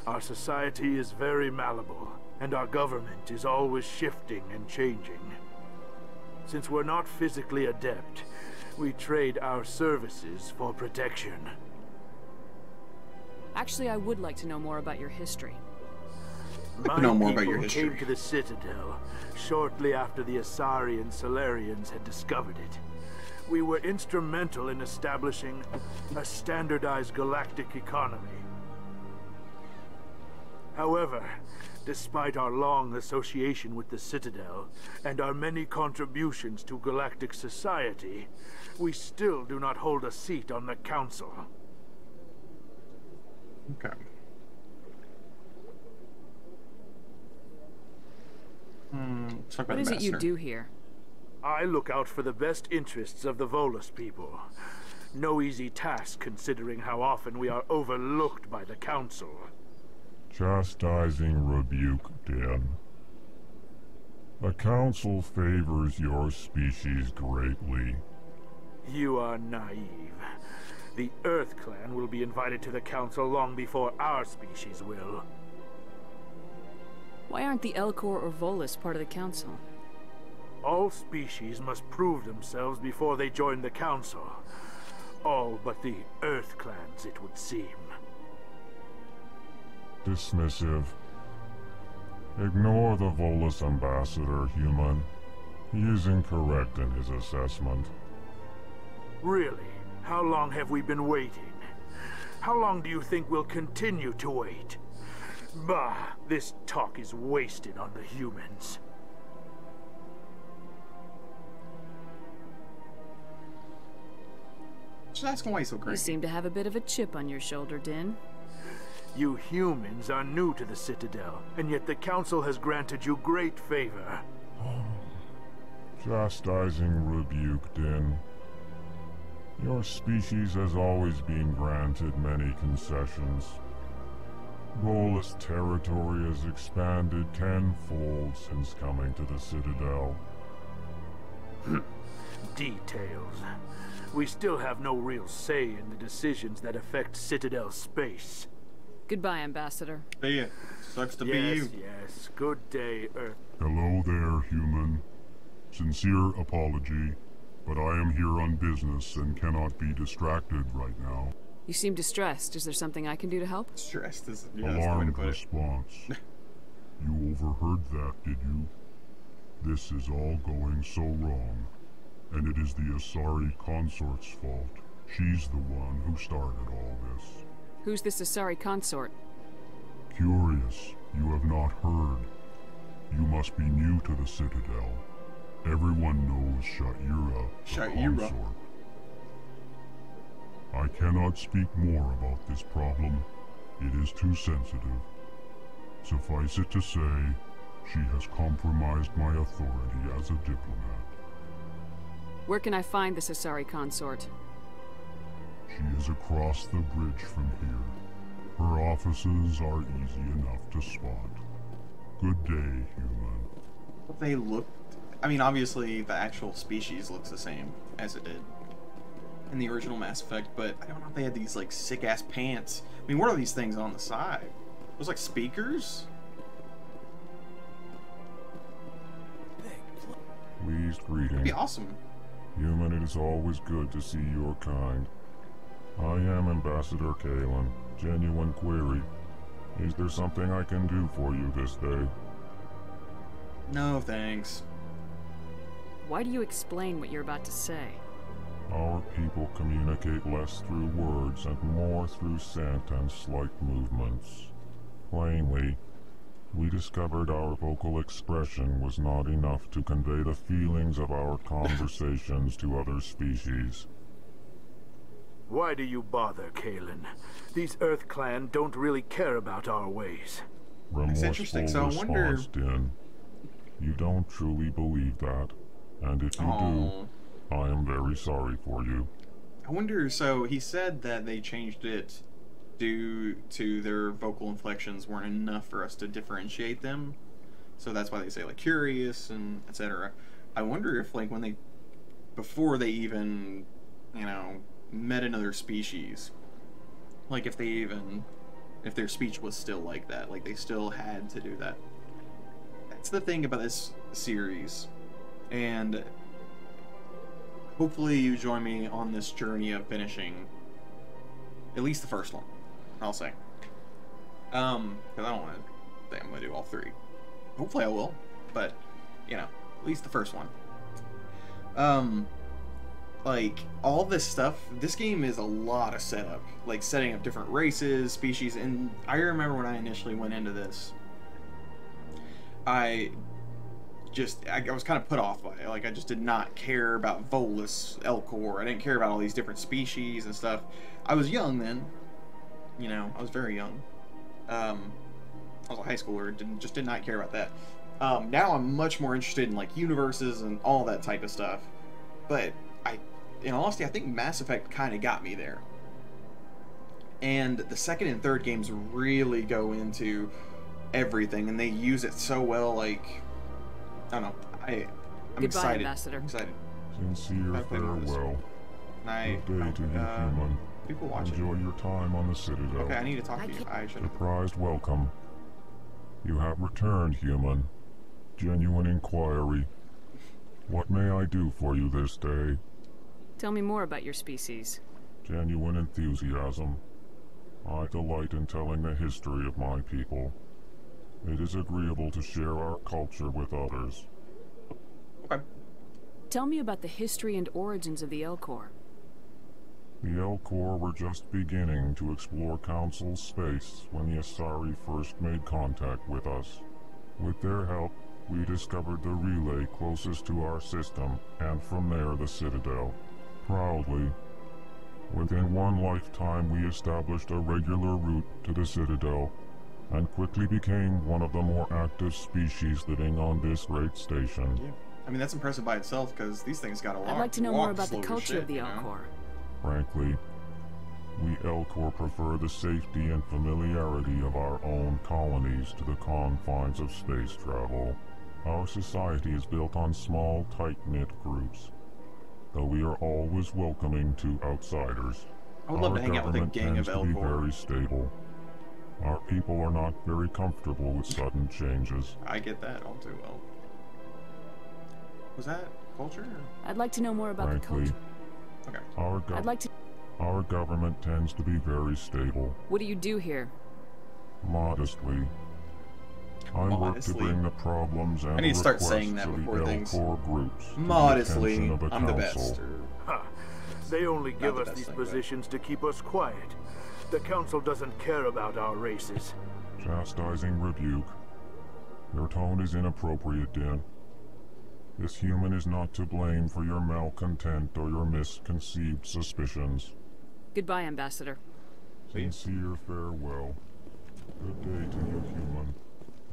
Speaker 23: Our society is very malleable, and our government is always shifting and changing. Since we're not physically adept, we trade our services for protection.
Speaker 10: Actually, I would like to know more about your history.
Speaker 23: My people came to the Citadel shortly after the Asari and Solarians had discovered it. We were instrumental in establishing a standardized galactic economy. However, despite our long association with the Citadel and our many contributions to galactic society, we still do not hold a seat on the Council.
Speaker 1: Okay.
Speaker 10: What is it you do here?
Speaker 23: I look out for the best interests of the Volus people. No easy task considering how often we are overlooked by the Council.
Speaker 22: Chastising rebuke, Dan. The Council favors your species greatly.
Speaker 23: You are naive. The Earth Clan will be invited to the Council long before our species will.
Speaker 10: Why aren't the Elcor or Volus part of the Council?
Speaker 23: All species must prove themselves before they join the Council. All but the Earth Clans, it would seem.
Speaker 22: Dismissive. Ignore the Volus ambassador, human. He is incorrect in his assessment.
Speaker 23: Really? How long have we been waiting? How long do you think we'll continue to wait? Bah, this talk is wasted on the humans.
Speaker 1: Just ask him why he's so great.
Speaker 10: You seem to have a bit of a chip on your shoulder, Din.
Speaker 23: You humans are new to the Citadel, and yet the Council has granted you great favor.
Speaker 22: Chastising rebuke, Din. Your species has always been granted many concessions. Volus territory has expanded tenfold since coming to the Citadel.
Speaker 23: Details. We still have no real say in the decisions that affect Citadel space.
Speaker 10: Goodbye, Ambassador.
Speaker 1: See ya. Sucks to be you.
Speaker 23: Yes. Good day, Earth.
Speaker 22: Hello there, human. Sincere apology, but I am here on business and cannot be distracted right now.
Speaker 10: You seem distressed. Is there something I can do to help?
Speaker 1: Stressed is
Speaker 22: Alarmed response. You overheard that, did you? This is all going so wrong. And it is the Asari consort's fault. She's the one who started all this.
Speaker 10: Who's this Asari consort?
Speaker 22: Curious, you have not heard. You must be new to the Citadel. Everyone knows Sha'ira, the consort. I cannot speak more about this problem. It is too sensitive. Suffice it to say, she has compromised my authority as a diplomat.
Speaker 10: Where can I find this Asari consort?
Speaker 22: She is across the bridge from here. Her offices are easy enough to spot. Good day, human.
Speaker 1: They looked... I mean, obviously, the actual species looks the same as it did in the original Mass Effect, but I don't know if they had these, like, sick-ass pants. I mean, what are these things on the side? Those, like, speakers?
Speaker 22: Pleased greeting.
Speaker 1: That'd be awesome.
Speaker 22: Human, it is always good to see your kind. I am Ambassador Kalen. Genuine query. Is there something I can do for you this day?
Speaker 1: No, thanks.
Speaker 10: Why do you explain what you're about to say?
Speaker 22: Our people communicate less through words and more through scent and slight movements. Plainly, we discovered our vocal expression was not enough to convey the feelings of our conversations to other species.
Speaker 23: Why do you bother, Kalen? These Earth Clan don't really care about our ways.
Speaker 1: That's interesting, so I wonder...
Speaker 22: Din. You don't truly believe that, and if you do, I am very sorry for you.
Speaker 1: I wonder, so he said that they changed it due to their vocal inflections weren't enough for us to differentiate them. So that's why they say, like, curious and etc. I wonder if, like, when they... before they even, you know, met another species, like, if they even... if their speech was still like that. Like, they still had to do that. That's the thing about this series. And... hopefully you join me on this journey of finishing at least the first one, I'll say. Because I don't want to say I'm going to do all three. Hopefully I will, but, you know, at least the first one. like, all this stuff, this game is a lot of setup. Like, setting up different races, species, and I remember when I initially went into this, I was kind of put off by it. Like, I just did not care about Volus, Elcor. I didn't care about all these different species and stuff. I was young then. You know, I was very young. I was a high schooler. Just did not care about that. Now I'm much more interested in, like, universes and all that type of stuff. But in all honesty, I think Mass Effect kind of got me there. And the second and third games really go into everything, and they use it so well. Like, I don't know. I'm excited.
Speaker 2: Ambassador.
Speaker 1: Excited.
Speaker 22: Sincere farewell. Good day to you, human.
Speaker 1: People watching.
Speaker 22: Enjoy your time on the Citadel.
Speaker 1: Okay, I need to talk to you. I should.
Speaker 22: Surprised welcome. You have returned, human. Genuine inquiry. What may I do for you this day?
Speaker 10: Tell me more about your species.
Speaker 22: Genuine enthusiasm. I delight in telling the history of my people. It is agreeable to share our culture with others.
Speaker 1: Okay.
Speaker 10: Tell me about the history and origins of the Elcor.
Speaker 22: The Elcor were just beginning to explore Council space when the Asari first made contact with us. With their help, we discovered the relay closest to our system, and from there the Citadel. Proudly, within one lifetime we established a regular route to the Citadel, and quickly became one of the more active species living on this great station.
Speaker 1: Yeah. I mean, that's impressive by itself, because these things got a lot.
Speaker 10: I'd like to know more about the culture of the Elcor.
Speaker 22: Frankly, we Elcor prefer the safety and familiarity of our own colonies to the confines of space travel. Our society is built on small, tight-knit groups, though we are always welcoming to outsiders.
Speaker 1: I would love to hang out with a gang of
Speaker 22: Elcor tends to be
Speaker 1: Elcor.
Speaker 22: very stable. Our people are not very comfortable with sudden changes.
Speaker 1: I get that all too well. Was that culture? Or?
Speaker 10: I'd like to know more about the
Speaker 22: Frankly,
Speaker 10: culture.
Speaker 1: Okay.
Speaker 22: Our government tends to be very stable.
Speaker 10: What do you do here?
Speaker 22: Modestly. I work to bring the problems and
Speaker 1: I need to start
Speaker 22: requests
Speaker 1: saying that
Speaker 22: of the
Speaker 1: before things.
Speaker 22: Elcor groups to the
Speaker 1: Modestly,
Speaker 22: attention of the
Speaker 1: I'm the
Speaker 22: Council.
Speaker 1: best.
Speaker 23: Ha! They only give
Speaker 1: the
Speaker 23: us
Speaker 1: best
Speaker 23: these
Speaker 1: thing, but-
Speaker 23: positions to keep us quiet. The Council doesn't care about our races.
Speaker 22: Chastising rebuke. Your tone is inappropriate, Din. This human is not to blame for your malcontent or your misconceived suspicions.
Speaker 10: Goodbye, Ambassador.
Speaker 22: Sincere farewell. Good day to you, human.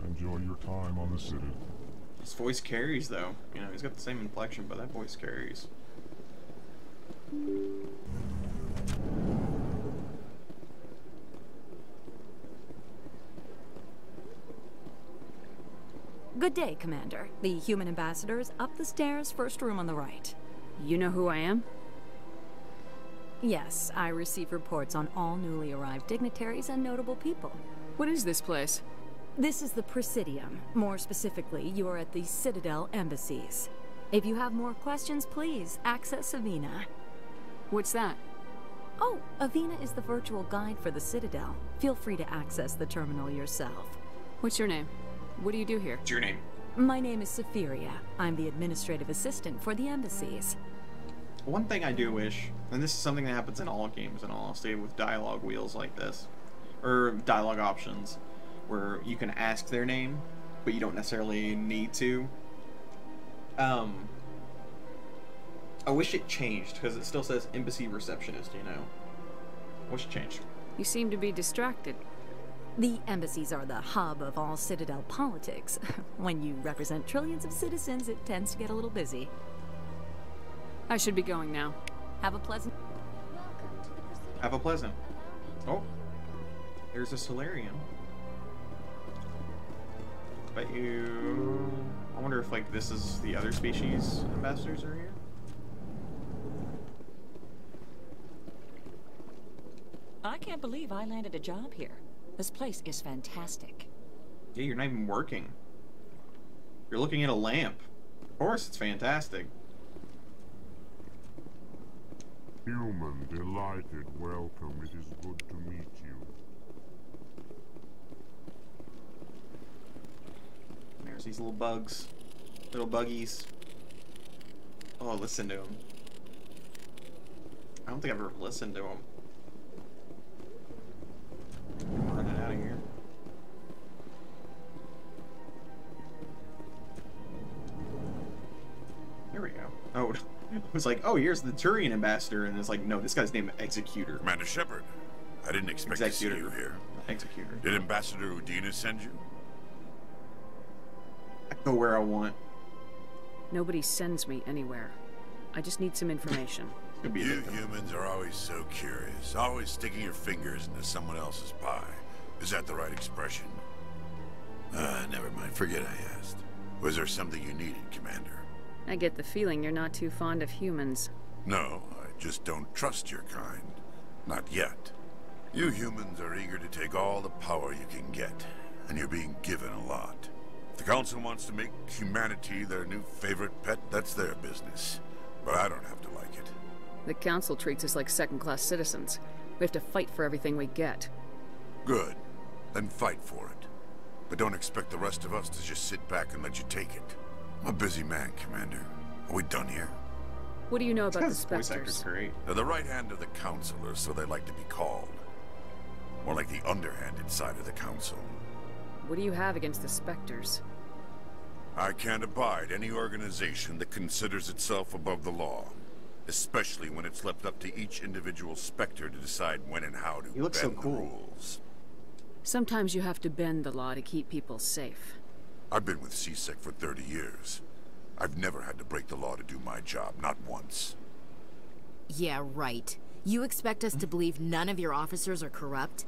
Speaker 22: Enjoy your time on the Citadel.
Speaker 1: His voice carries, though. You know, he's got the same inflection, but that voice carries.
Speaker 5: Good day, Commander. The human ambassador is up the stairs, first room on the right.
Speaker 10: You know who I am?
Speaker 5: Yes, I receive reports on all newly arrived dignitaries and notable people.
Speaker 10: What is this place?
Speaker 5: This is the Presidium. More specifically, you are at the Citadel embassies. If you have more questions, please access Avina.
Speaker 10: What's that?
Speaker 5: Oh, Avina is the virtual guide for the Citadel. Feel free to access the terminal yourself.
Speaker 10: What's your name? What do you do here?
Speaker 1: What's your name?
Speaker 5: My name is Safiria. I'm the administrative assistant for the embassies.
Speaker 1: One thing I do wish, and this is something that happens in all games in all honesty with dialogue wheels like this, or dialogue options, where you can ask their name, but you don't necessarily need to. I wish it changed, because it still says embassy receptionist, you know. I wish it changed.
Speaker 10: You seem to be distracted.
Speaker 5: The embassies are the hub of all Citadel politics. When you represent trillions of citizens, it tends to get a little busy.
Speaker 10: I should be going now.
Speaker 5: Have a pleasant...
Speaker 1: Have a pleasant. Oh. There's a Solarium. But you... I wonder if, like, this is the other species ambassadors are here?
Speaker 6: I can't believe I landed a job here. This place is fantastic.
Speaker 1: Yeah, you're not even working. You're looking at a lamp. Of course, it's fantastic.
Speaker 22: Human, delighted, welcome. It is good to meet you.
Speaker 1: There's these little bugs. Little buggies. Oh, listen to them. don't think I've ever listened to him. I'm running out of here. There we go. Oh, it was like, oh, here's the Turian ambassador, and it's like, no, this guy's named Executor.
Speaker 11: Commander Shepard, I didn't expect to see you here.
Speaker 1: Executor.
Speaker 11: Did Ambassador Udina send you?
Speaker 1: I go where I want.
Speaker 10: Nobody sends me anywhere. I just need some information.
Speaker 11: You humans are always so curious, always sticking your fingers into someone else's pie. Is that the right expression? Never mind, forget I asked. Was there something you needed, Commander?
Speaker 10: I get the feeling you're not too fond of humans.
Speaker 11: No, I just don't trust your kind. Not yet. You humans are eager to take all the power you can get, and you're being given a lot. If the Council wants to make humanity their new favorite pet, that's their business. But I don't have to like it.
Speaker 10: The Council treats us like second-class citizens. We have to fight for everything we get.
Speaker 11: Good. Then fight for it. But don't expect the rest of us to just sit back and let you take it. I'm a busy man, Commander. Are we done here?
Speaker 10: What do you know about the Spectres?
Speaker 11: They're the right hand of the Council, or so they like to be called. More like the underhanded side of the Council.
Speaker 10: What do you have against the Spectres?
Speaker 11: I can't abide any organization that considers itself above the law. Especially when it's left up to each individual Spectre to decide when and how to bend the rules.
Speaker 10: Sometimes you have to bend the law to keep people safe.
Speaker 11: I've been with CSEC for 30 years. I've never had to break the law to do my job, not once.
Speaker 16: Yeah, right. You expect us to believe none of your officers are corrupt?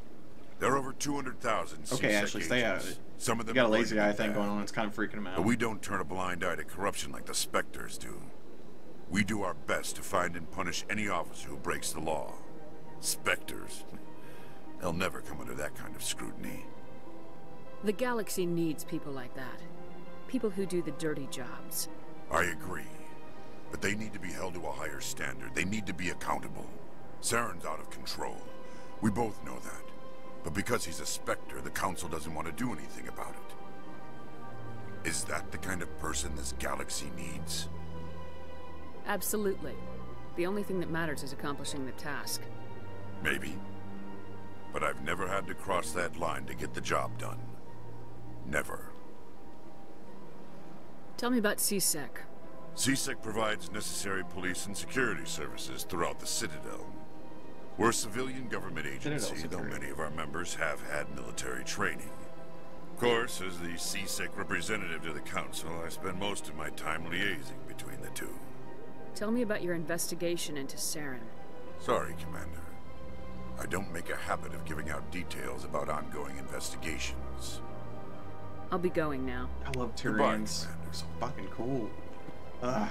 Speaker 11: There are over 200,000 CSEC
Speaker 1: Okay, Ashley, stay out of it.
Speaker 11: Some of them
Speaker 1: you got a lazy guy thing going on. It's kind of freaking him out.
Speaker 11: But we don't turn a blind eye to corruption like the Spectres do. We do our best to find and punish any officer who breaks the law. Spectres, they'll never come under that kind of scrutiny.
Speaker 10: The galaxy needs people like that. People who do the dirty jobs.
Speaker 11: I agree. But they need to be held to a higher standard. They need to be accountable. Saren's out of control. We both know that. But because he's a Spectre, the Council doesn't want to do anything about it. Is that the kind of person this galaxy needs?
Speaker 10: Absolutely. The only thing that matters is accomplishing the task.
Speaker 11: Maybe. But I've never had to cross that line to get the job done. Never.
Speaker 10: Tell me about CSEC.
Speaker 11: CSEC provides necessary police and security services throughout the Citadel. We're a civilian government agency, though many of our members have had military training. Of course, as the CSEC representative to the Council, I spend most of my time liaising between the two.
Speaker 10: Tell me about your investigation into Saren.
Speaker 11: Sorry, Commander. I don't make a habit of giving out details about ongoing investigations.
Speaker 10: I'll be going now.
Speaker 1: I love Tyrians. They're so fucking cool. Ugh.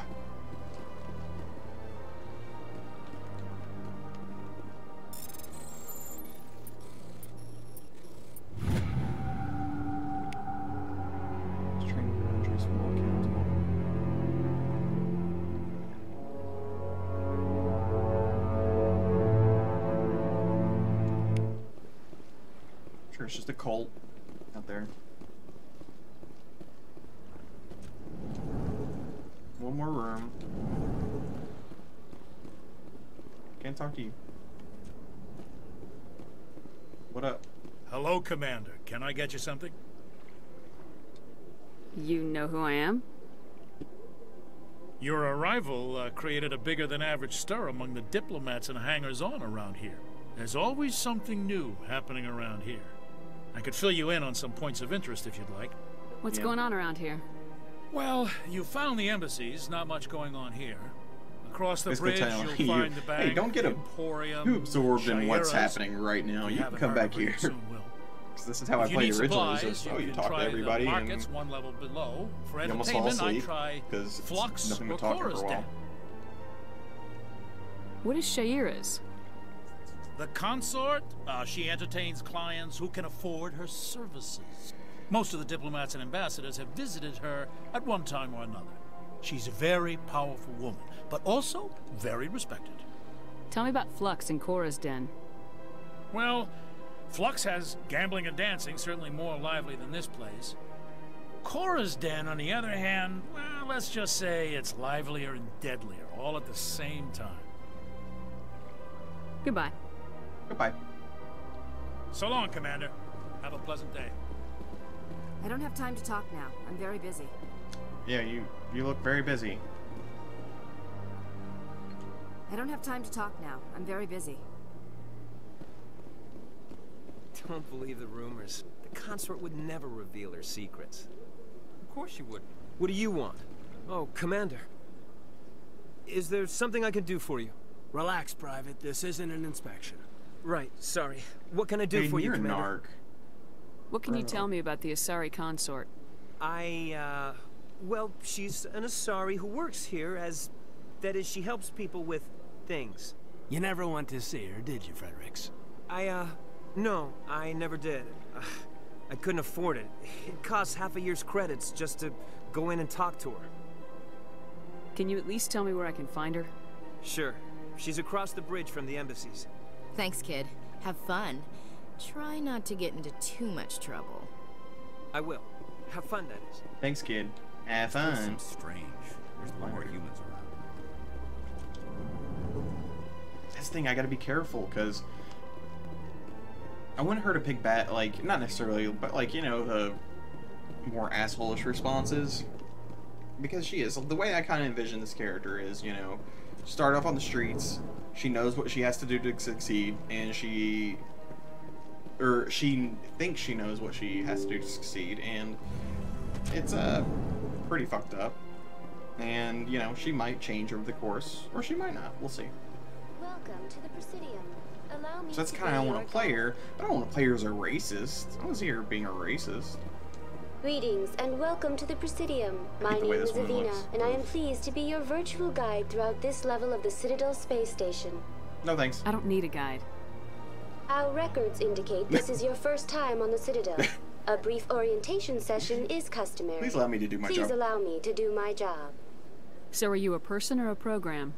Speaker 1: Sure, it's just a cult out there. One more room. Can't talk to you. What up?
Speaker 12: Hello, Commander. Can I get you something?
Speaker 10: You know who I am?
Speaker 12: Your arrival created a bigger-than-average stir among the diplomats and hangers-on around here. There's always something new happening around here. I could fill you in on some points of interest if you'd like.
Speaker 10: What's going on around here?
Speaker 12: Well, you found the embassies. Not much going on here. Across the bridge, you'll find the bank,
Speaker 1: hey, don't get
Speaker 12: Emporium,
Speaker 1: too absorbed in what's
Speaker 12: Shayera's.
Speaker 1: happening right now. You can come back here. Because this is how I played originally. So you talk to everybody
Speaker 12: markets
Speaker 1: and
Speaker 12: one level below. For
Speaker 1: you almost fall
Speaker 12: entertainment, I
Speaker 1: asleep
Speaker 12: try
Speaker 1: because
Speaker 12: Flux
Speaker 1: nothing
Speaker 12: or
Speaker 1: to talk to for a
Speaker 12: Chorus
Speaker 1: while.
Speaker 12: Den.
Speaker 10: What is Shayera's?
Speaker 12: The consort, she entertains clients who can afford her services. Most of the diplomats and ambassadors have visited her at one time or another. She's a very powerful woman, but also very respected.
Speaker 10: Tell me about Flux and Cora's Den.
Speaker 12: Well, Flux has gambling and dancing, certainly more lively than this place. Cora's Den, on the other hand, well, let's just say it's livelier and deadlier, all at the same time.
Speaker 2: Goodbye.
Speaker 1: Goodbye.
Speaker 12: So long, Commander. Have a pleasant day.
Speaker 5: I don't have time to talk now. I'm very busy.
Speaker 1: Yeah, you look very busy.
Speaker 5: I don't have time to talk now. I'm very busy.
Speaker 13: Don't believe the rumors. The consort would never reveal her secrets.
Speaker 18: Of course you wouldn't.
Speaker 13: What do you want? Oh, Commander. Is there something I can do for you?
Speaker 9: Relax, Private. This isn't an inspection.
Speaker 13: Right, sorry. What can I do for you, Commander?
Speaker 2: What can you tell me about the Asari consort?
Speaker 13: Well, she's an Asari who works here as... That is, she helps people with things.
Speaker 9: You never went to see her, did you, Fredericks?
Speaker 13: No, I never did. I couldn't afford it. It costs half a year's credits just to go in and talk to her.
Speaker 2: Can you at least tell me where I can find her?
Speaker 13: Sure. She's across the bridge from the embassies.
Speaker 16: Thanks, kid. Have fun. Try not to get into too much trouble.
Speaker 13: I will. Have fun, that is.
Speaker 1: Thanks, kid. Have fun.
Speaker 15: Seems strange. There's a lot more humans around.
Speaker 1: This thing, I gotta be careful, because I want her to pick back, like, not necessarily, but, like, you know, the more asshole-ish responses. Because she is. The way I kind of envision this character is, you know, start off on the streets, she knows what she has to do to succeed, and she thinks she knows what she has to do to succeed, and it's, pretty fucked up. And, you know, she might change over the course, or she might not. We'll see.
Speaker 17: Welcome to the Presidium. Allow me
Speaker 1: So that's kind of how I want to play her. I don't want to play her as a racist. I don't see her being a racist.
Speaker 17: Greetings and welcome to the Presidium. My name is Avina, and I am pleased to be your virtual guide throughout this level of the Citadel space station.
Speaker 1: No thanks.
Speaker 2: I don't need a guide.
Speaker 17: Our records indicate this is your first time on the Citadel. A brief orientation session is customary.
Speaker 1: Please allow me to do my job.
Speaker 17: Please allow me to do my job.
Speaker 2: So are you a person or a program?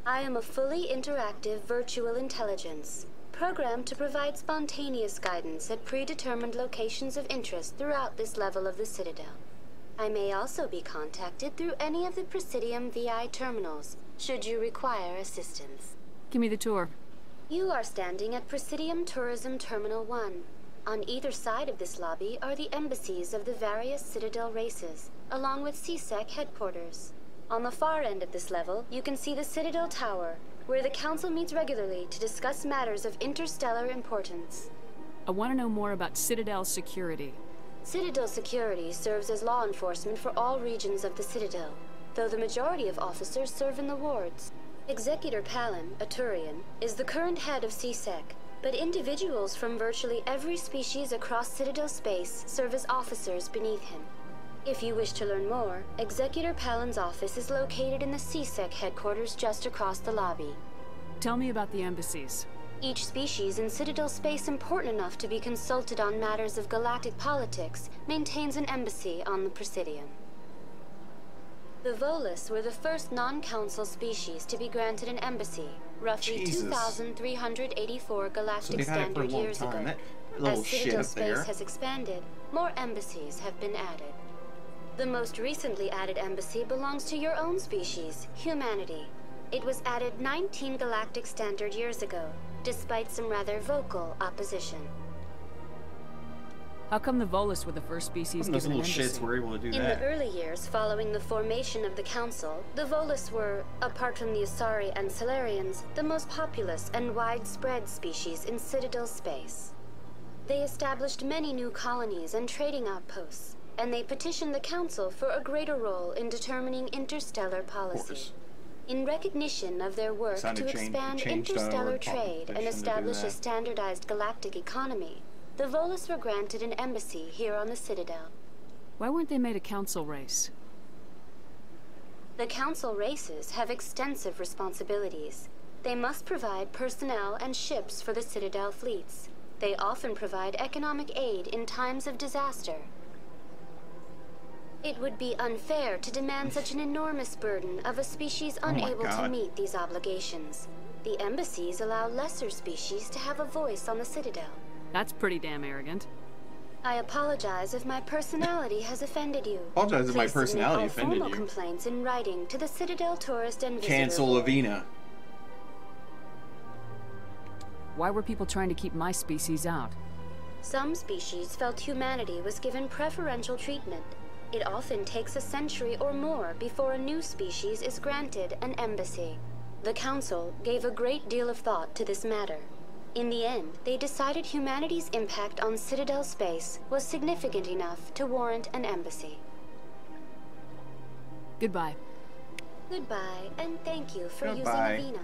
Speaker 17: I am a fully interactive virtual intelligence, programmed to provide spontaneous guidance at predetermined locations of interest throughout this level of the Citadel. I may also be contacted through any of the Presidium VI terminals, should you require assistance.
Speaker 2: Give me the tour.
Speaker 17: You are standing at Presidium Tourism Terminal 1. On either side of this lobby are the embassies of the various Citadel races, along with CSEC headquarters. On the far end of this level, you can see the Citadel Tower, where the Council meets regularly to discuss matters of interstellar importance.
Speaker 2: I want to know more about Citadel Security.
Speaker 17: Citadel Security serves as law enforcement for all regions of the Citadel, though the majority of officers serve in the wards. Executor Palin, a Turian, is the current head of CSEC, but individuals from virtually every species across Citadel space serve as officers beneath him. If you wish to learn more, Executor Palin's office is located in the CSEC headquarters just across the lobby.
Speaker 2: Tell me about the embassies.
Speaker 17: Each species in Citadel space important enough to be consulted on matters of galactic politics maintains an embassy on the Presidium. The Volus were the first non-council species to be granted an embassy, roughly 2,384 galactic standard years ago. As Citadel space has expanded, more embassies have been added. The most recently added embassy belongs to your own species, humanity. It was added 19 galactic standard years ago, despite some rather vocal opposition.
Speaker 2: How come the Volus were the first species given an embassy?
Speaker 1: Those little shits were able to do that.
Speaker 17: In the early years following the formation of the Council, the Volus were, apart from the Asari and Solarians, the most populous and widespread species in Citadel space. They established many new colonies and trading outposts, and they petitioned the Council for a greater role in determining interstellar policy. In recognition of their work to expand interstellar trade and establish a standardized galactic economy, the Volus were granted an embassy here on the Citadel.
Speaker 2: Why weren't they made a council race?
Speaker 17: The council races have extensive responsibilities. They must provide personnel and ships for the Citadel fleets. They often provide economic aid in times of disaster. It would be unfair to demand such an enormous burden of a species unable to meet these obligations. The embassies allow lesser species to have a voice on the Citadel.
Speaker 2: That's pretty damn arrogant.
Speaker 17: I apologize if my personality has offended you.
Speaker 1: Apologize if my personality offended you.
Speaker 17: Formal complaints in writing to the Citadel Tourist and Visitor
Speaker 1: Cancel
Speaker 17: Board.
Speaker 1: Avina.
Speaker 10: Why were people trying to keep my species out?
Speaker 17: Some species felt humanity was given preferential treatment. It often takes a century or more before a new species is granted an embassy. The Council gave a great deal of thought to this matter. In the end, they decided humanity's impact on Citadel space was significant enough to warrant an embassy.
Speaker 10: Goodbye.
Speaker 17: Goodbye, and thank you for using Avina.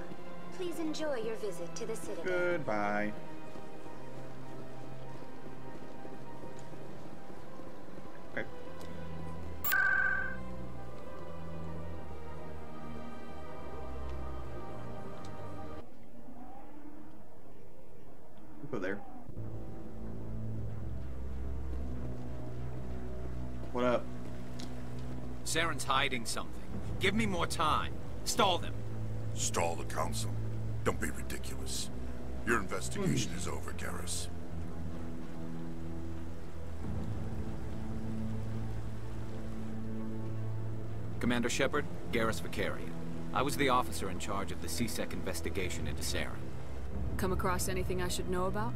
Speaker 17: Please enjoy your visit to the Citadel.
Speaker 1: Goodbye. Okay. We'll go there. What up?
Speaker 15: Saren's hiding something. Give me more time. Stall them.
Speaker 11: Stall the Council? Don't be ridiculous. Your investigation is over, Garrus.
Speaker 15: Commander Shepard, Garrus Vicarian. I was the officer in charge of the CSEC investigation into Saren.
Speaker 10: Come across anything I should know about?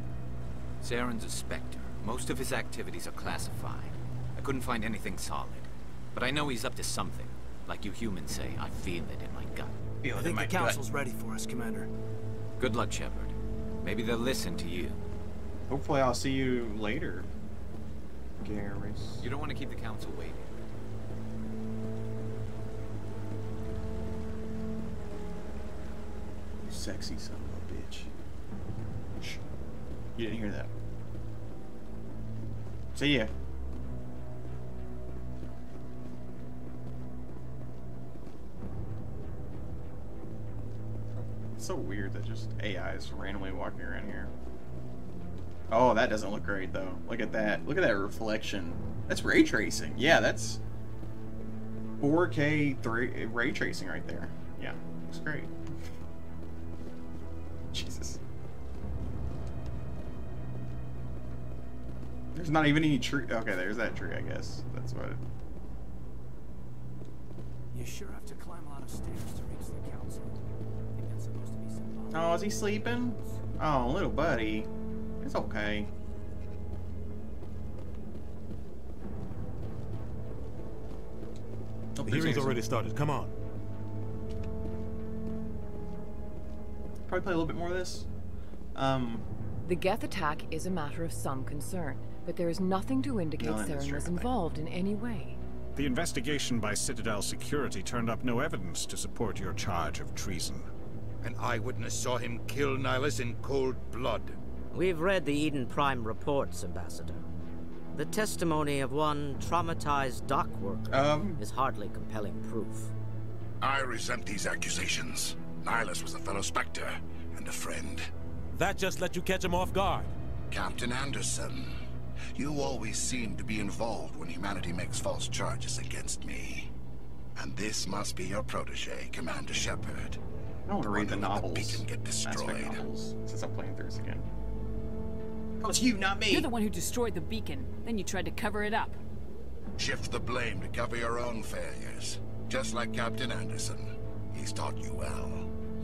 Speaker 15: Saren's a Spectre. Most of his activities are classified. I couldn't find anything solid. But I know he's up to something. Like you humans say, I feel it in my gut.
Speaker 9: I think the Council's ready for us, Commander.
Speaker 15: Good luck, Shepard. Maybe they'll listen to you.
Speaker 1: Hopefully I'll see you later, Garrus.
Speaker 15: You don't want to keep the Council waiting.
Speaker 1: You sexy son of a bitch. Shh. You didn't hear that. See ya. It's so weird that just AI is randomly walking around here. Oh, that doesn't look great though. Look at that. Look at that reflection. That's ray tracing. Yeah, that's 4K ray tracing right there. Yeah, looks great. Jesus. There's not even any tree. Okay, there's that tree, I guess. That's what it...
Speaker 9: You sure have to climb a lot of stairs to reach the Council. I think that's supposed to be symbolic.
Speaker 1: Oh, is he sleeping? Oh, little buddy. It's okay.
Speaker 4: The hearing's already started. Come on.
Speaker 1: Probably play a little bit more of this.
Speaker 7: The Geth attack is a matter of some concern, but there is nothing to indicate Saren was involved in any way.
Speaker 12: The investigation by Citadel Security turned up no evidence to support your charge of treason.
Speaker 3: An eyewitness saw him kill Nihilus in cold blood.
Speaker 21: We've read the Eden Prime reports, Ambassador. The testimony of one traumatized dock worker is hardly compelling proof.
Speaker 19: I resent these accusations. Nihilus was a fellow Spectre and a friend.
Speaker 8: That just let you catch him off guard.
Speaker 19: Captain Anderson, you always seem to be involved when humanity makes false charges against me. And this must be your protege, Commander Shepard.
Speaker 1: I want to read the novels.
Speaker 19: The beacon get destroyed.
Speaker 1: Novels, since I'm playing through this again. Oh, it's you, not me.
Speaker 10: You're the one who destroyed the beacon. Then you tried to cover it up.
Speaker 19: Shift the blame to cover your own failures. Just like Captain Anderson. He's taught you well.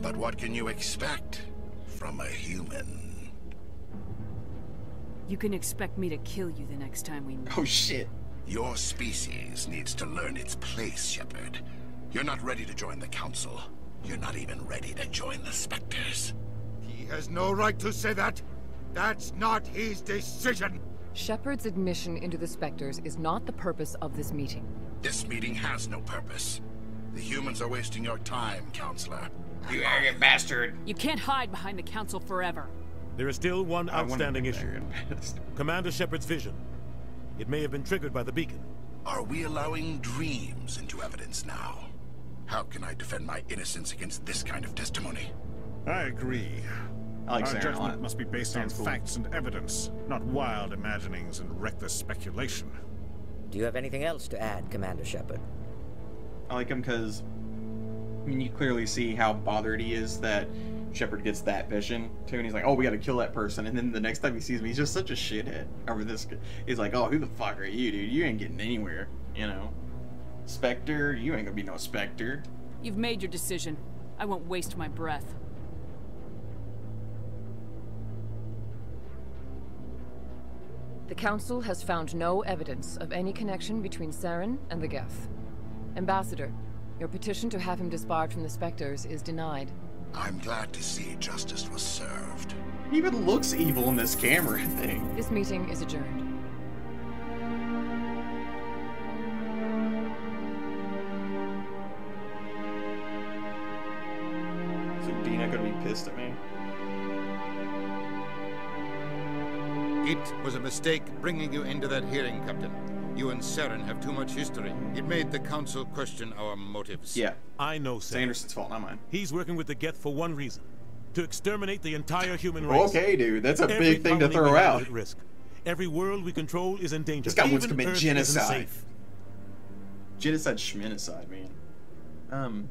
Speaker 19: But what can you expect from a human?
Speaker 10: You can expect me to kill you the next time we meet.
Speaker 1: Oh, shit.
Speaker 19: Your species needs to learn its place, Shepard. You're not ready to join the Council. You're not even ready to join the Spectres.
Speaker 3: He has no right to say that. That's not his decision.
Speaker 7: Shepard's admission into the Spectres is not the purpose of this meeting.
Speaker 19: This meeting has no purpose. The humans are wasting your time, Counselor.
Speaker 1: You arrogant bastard.
Speaker 10: You can't hide behind the Council forever.
Speaker 4: There is still one outstanding issue. Commander Shepard's vision. It may have been triggered by the beacon.
Speaker 19: Are we allowing dreams into evidence now? How can I defend my innocence against this kind of testimony?
Speaker 12: I agree.
Speaker 1: Our
Speaker 12: judgment must be based on facts and evidence, not wild imaginings and reckless speculation.
Speaker 21: Do you have anything else to add, Commander Shepard?
Speaker 1: I like him because, I mean, you clearly see how bothered he is that Shepard gets that vision too, and he's like, "Oh, we got to kill that person." And then the next time he sees me, he's just such a shithead over this. He's like, "Oh, who the fuck are you, dude? You ain't getting anywhere, you know? Spectre, you ain't gonna be no Spectre."
Speaker 10: You've made your decision. I won't waste my breath.
Speaker 7: The Council has found no evidence of any connection between Saren and the Geth. Ambassador, your petition to have him disbarred from the Spectres is denied.
Speaker 19: I'm glad to see justice was served.
Speaker 1: He even looks evil in this camera thing.
Speaker 7: This meeting is adjourned.
Speaker 1: So Dina gonna be pissed at me?
Speaker 3: It was a mistake bringing you into that hearing, Captain. You and Saren have too much history. It made the Council question our motives.
Speaker 1: Yeah.
Speaker 4: I know,
Speaker 1: It's Anderson's fault, not mine.
Speaker 4: He's working with the Geth for one reason. To exterminate the entire human race.
Speaker 1: Okay, dude. That's a big thing to throw out.
Speaker 4: At risk. Every world we control is in danger.
Speaker 1: This guy wants to
Speaker 4: Even
Speaker 1: commit
Speaker 4: Earth
Speaker 1: genocide.
Speaker 4: isn't safe.
Speaker 1: Genocide, schminicide, man.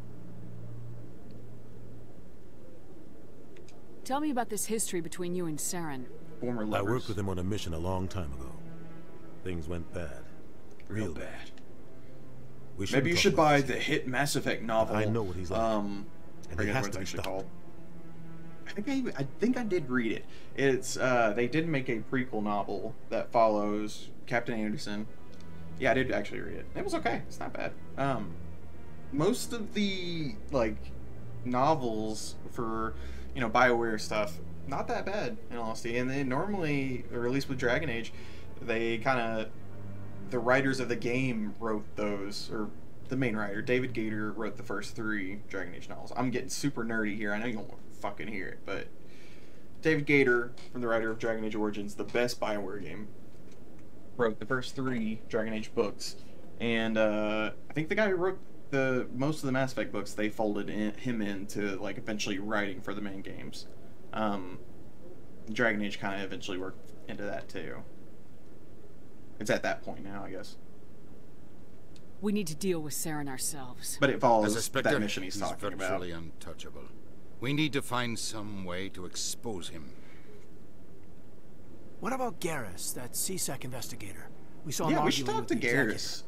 Speaker 10: Tell me about this history between you and Saren.
Speaker 1: Former lovers.
Speaker 4: I worked with him on a mission a long time ago. Things went bad. Real bad.
Speaker 1: Maybe you should buy the hit Mass Effect novel.
Speaker 4: I know what he's like.
Speaker 1: And it has to be actually called. I think I did read it. It's they did make a prequel novel that follows Captain Anderson. Yeah, I did actually read it. It was okay. It's not bad. Most of the novels for BioWare stuff, not that bad in all honesty. And they normally, or at least with Dragon Age, they the writers of the game wrote those, or the main writer, David Gator, wrote the first 3 Dragon Age novels. I'm getting super nerdy here. I know you don't fucking hear it, but David Gator, from the writer of Dragon Age Origins, the best BioWare game, wrote the first 3 Dragon Age books. And I think the guy who wrote most of the Mass Effect books, they folded him into eventually writing for the main games. Dragon Age kind of eventually worked into that too. It's at that point now, I guess.
Speaker 10: We need to deal with Saren ourselves.
Speaker 1: But it follows
Speaker 3: As a Spectre,
Speaker 1: that mission he's talking about.
Speaker 3: Virtually untouchable. We need to find some way to expose him.
Speaker 9: What about Garrus, that CSEC investigator? We saw him
Speaker 1: Yeah, we should
Speaker 9: arguing
Speaker 1: talk to
Speaker 9: with the
Speaker 1: Garrus.
Speaker 9: executive.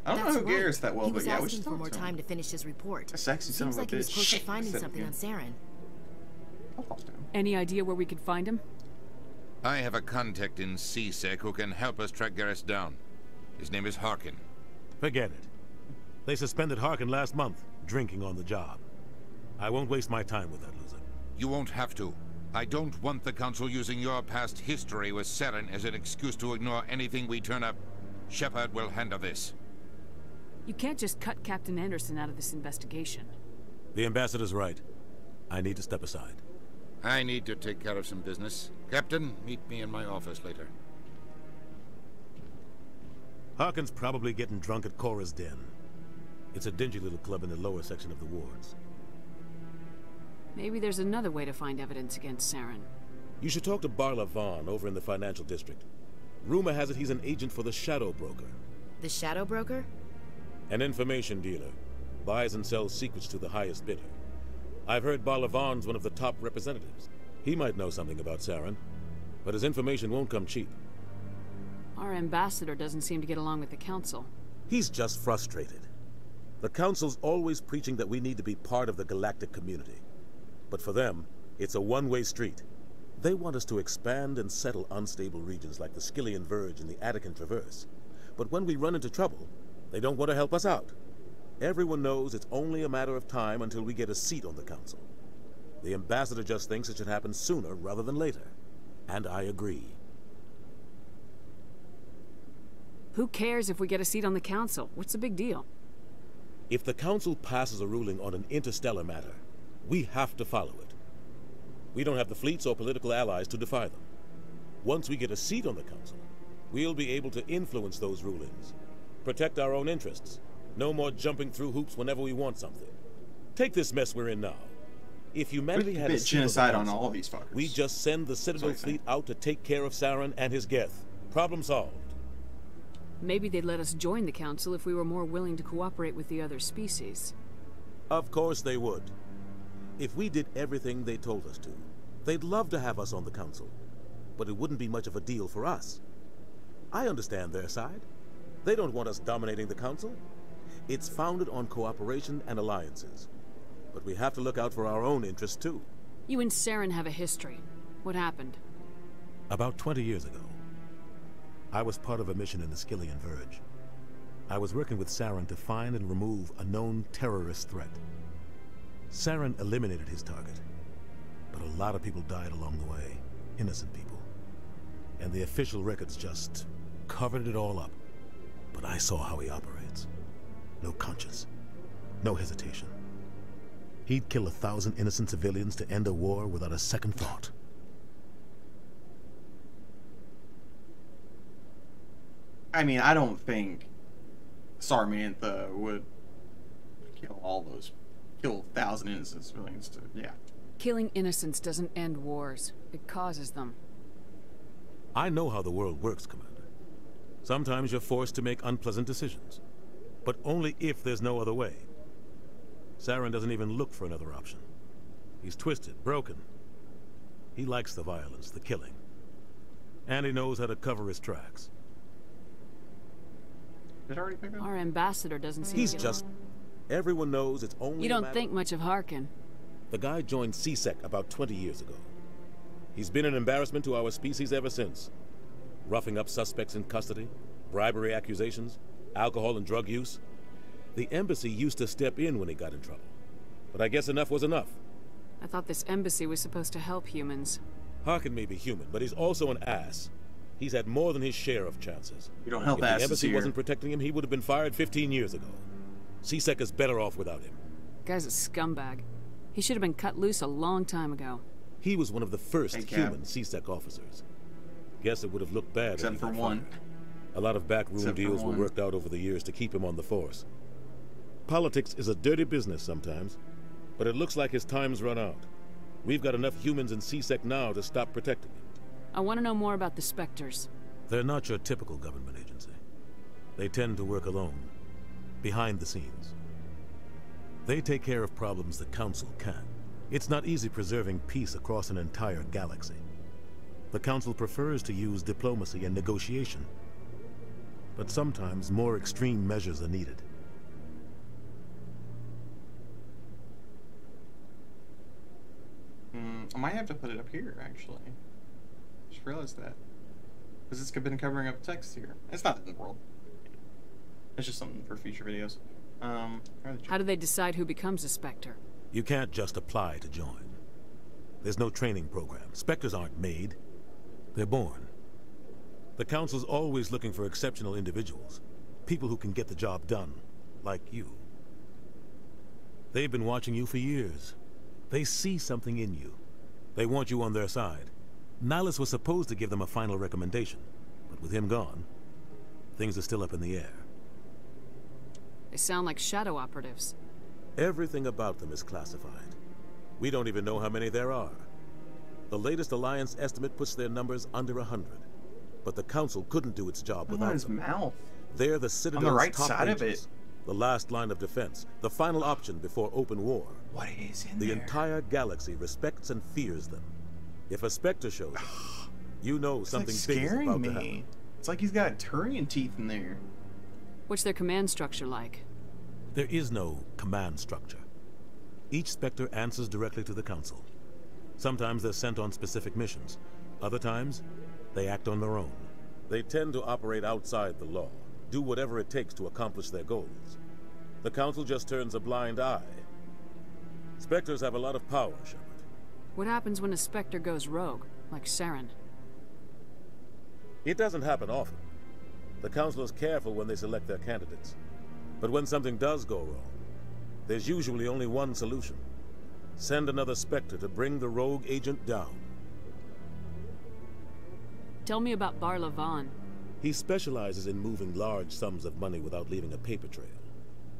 Speaker 1: I don't know who Garrus that well, but yeah, we should
Speaker 16: He was asking for
Speaker 1: talk
Speaker 16: more
Speaker 1: to him.
Speaker 16: time to finish his report.
Speaker 1: A sexy son
Speaker 16: Seems
Speaker 1: of a
Speaker 16: like he was
Speaker 1: bitch.
Speaker 16: close to
Speaker 1: Shit,
Speaker 16: finding
Speaker 1: I said it
Speaker 16: something on
Speaker 1: again.
Speaker 16: Saren.
Speaker 10: Any idea where we could find him?
Speaker 3: I have a contact in CSEC who can help us track Garrus down. His name is Harkin.
Speaker 4: Forget it. They suspended Harkin last month, drinking on the job. I won't waste my time with that loser.
Speaker 3: You won't have to. I don't want the Council using your past history with Saren as an excuse to ignore anything we turn up. Shepard will handle this.
Speaker 10: You can't just cut Captain Anderson out of this investigation.
Speaker 4: The ambassador's right. I need to step aside.
Speaker 3: I need to take care of some business. Captain, meet me in my office later.
Speaker 4: Harkin's probably getting drunk at Cora's Den. It's a dingy little club in the lower section of the wards.
Speaker 10: Maybe there's another way to find evidence against Saren.
Speaker 4: You should talk to Barla Vaughn over in the financial district. Rumor has it he's an agent for the Shadow Broker.
Speaker 16: The Shadow Broker?
Speaker 4: An information dealer. Buys and sells secrets to the highest bidder. I've heard Barla Vaughn's one of the top representatives. He might know something about Saren, but his information won't come cheap.
Speaker 10: Our ambassador doesn't seem to get along with the Council.
Speaker 4: He's just frustrated. The Council's always preaching that we need to be part of the galactic community. But for them, it's a one-way street. They want us to expand and settle unstable regions like the Skillian Verge and the Attican Traverse. But when we run into trouble, they don't want to help us out. Everyone knows it's only a matter of time until we get a seat on the Council. The ambassador just thinks it should happen sooner rather than later. And I agree.
Speaker 10: Who cares if we get a seat on the Council? What's the big deal?
Speaker 4: If the Council passes a ruling on an interstellar matter, we have to follow it. We don't have the fleets or political allies to defy them. Once we get a seat on the Council, we'll be able to influence those rulings. Protect our own interests. No more jumping through hoops whenever we want something. Take this mess we're in now. If humanity had a seat
Speaker 1: genocide
Speaker 4: on the
Speaker 1: on
Speaker 4: Council,
Speaker 1: all these fuckers.
Speaker 4: we just send the Citadel fleet out to take care of Saren and his Geth. Problem solved.
Speaker 10: Maybe they'd let us join the Council if we were more willing to cooperate with the other species.
Speaker 4: Of course they would. If we did everything they told us to, they'd love to have us on the Council. But it wouldn't be much of a deal for us. I understand their side. They don't want us dominating the Council. It's founded on cooperation and alliances. But we have to look out for our own interests, too.
Speaker 10: You and Saren have a history. What happened?
Speaker 4: About 20 years ago, I was part of a mission in the Skillian Verge. I was working with Saren to find and remove a known terrorist threat. Saren eliminated his target, but a lot of people died along the way, innocent people. And the official records just covered it all up. But I saw how he operates. No conscience, no hesitation. He'd kill 1,000 innocent civilians to end a war without a second thought.
Speaker 1: I mean, I don't think Samantha would kill 1,000 innocent civilians to, yeah.
Speaker 10: Killing innocents doesn't end wars. It causes them.
Speaker 4: I know how the world works, Commander. Sometimes you're forced to make unpleasant decisions, but only if there's no other way. Saren doesn't even look for another option. He's twisted, broken. He likes the violence, the killing. And he knows how to cover his tracks.
Speaker 1: Did I already pick up?
Speaker 10: Our ambassador doesn't seem
Speaker 4: He's just... Everyone knows it's only
Speaker 10: You don't think much of Harkin.
Speaker 4: The guy joined CSEC about 20 years ago. He's been an embarrassment to our species ever since. Roughing up suspects in custody, bribery accusations, alcohol and drug use. The embassy used to step in when he got in trouble. But I guess enough was enough.
Speaker 10: I thought this embassy was supposed to help humans.
Speaker 4: Harkin may be human, but he's also an ass. He's had more than his share of chances.
Speaker 1: You don't help
Speaker 4: If
Speaker 1: asses
Speaker 4: the embassy
Speaker 1: here.
Speaker 4: wasn't protecting him, he would have been fired 15 years ago. CSEC is better off without him.
Speaker 10: Guy's a scumbag. He should have been cut loose a long time ago.
Speaker 4: He was one of the first human CSEC officers. Guess it would have looked bad.
Speaker 1: Except for one.
Speaker 4: A lot of backroom deals were worked out over the years to keep him on the force. Politics is a dirty business sometimes, but it looks like his time's run out. We've got enough humans in CSEC now to stop protecting him.
Speaker 10: I want to know more about the Spectres.
Speaker 4: They're not your typical government agency. They tend to work alone, behind the scenes. They take care of problems the Council can't. It's not easy preserving peace across an entire galaxy. The Council prefers to use diplomacy and negotiation, but sometimes more extreme measures are needed.
Speaker 1: I might have to put it up here, actually. Just realized that. Because it's been covering up text here. It's not in the world. It's just something for future videos.
Speaker 10: How do they decide who becomes a Spectre?
Speaker 4: You can't just apply to join. There's no training program. Spectres aren't made. They're born. The Council's always looking for exceptional individuals. People who can get the job done. Like you. They've been watching you for years. They see something in you. They want you on their side. Nihilus was supposed to give them a final recommendation, but with him gone, things are still up in the air.
Speaker 10: They sound like shadow operatives.
Speaker 4: Everything about them is classified. We don't even know how many there are. The latest Alliance estimate puts their numbers under 100. But the Council couldn't do its job without
Speaker 1: his
Speaker 4: them.
Speaker 1: mouth.
Speaker 4: They're the Citadel's
Speaker 1: on the right
Speaker 4: top
Speaker 1: side
Speaker 4: agents,
Speaker 1: of it.
Speaker 4: the last line of defense, the final option before open war.
Speaker 1: What is in
Speaker 4: the
Speaker 1: there?
Speaker 4: entire galaxy respects and fears them. If a Spectre shows up, you know
Speaker 1: It's
Speaker 4: something
Speaker 1: like
Speaker 4: big is
Speaker 1: scaring
Speaker 4: about to
Speaker 1: me.
Speaker 4: happen.
Speaker 1: It's like he's got Turian teeth in there.
Speaker 10: What's their command structure like?
Speaker 4: There is no command structure. Each Spectre answers directly to the Council. Sometimes they're sent on specific missions. Other times, they act on their own. They tend to operate outside the law, do whatever it takes to accomplish their goals. The Council just turns a blind eye. Spectres have a lot of power, Shepard.
Speaker 10: What happens when a Spectre goes rogue, like Saren?
Speaker 4: It doesn't happen often. The Council is careful when they select their candidates. But when something does go wrong, there's usually only one solution. Send another Spectre to bring the rogue agent down.
Speaker 10: Tell me about Barla Vaughn.
Speaker 4: He specializes in moving large sums of money without leaving a paper trail.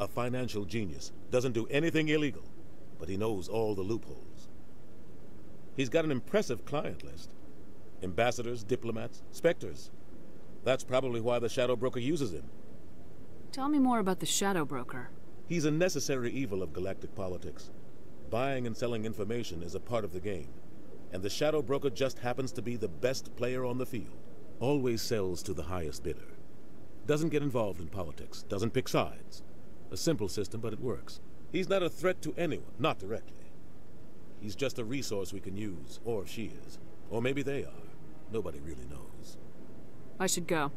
Speaker 4: A financial genius, doesn't do anything illegal, but he knows all the loopholes. He's got an impressive client list. Ambassadors, diplomats, Spectres. That's probably why the Shadow Broker uses him.
Speaker 10: Tell me more about the Shadow Broker.
Speaker 4: He's a necessary evil of galactic politics. Buying and selling information is a part of the game, and the Shadow Broker just happens to be the best player on the field. Always sells to the highest bidder. Doesn't get involved in politics, doesn't pick sides. A simple system, but it works. He's not a threat to anyone, not directly. He's just a resource we can use, or she is. Or maybe they are. Nobody really knows.
Speaker 10: I should go.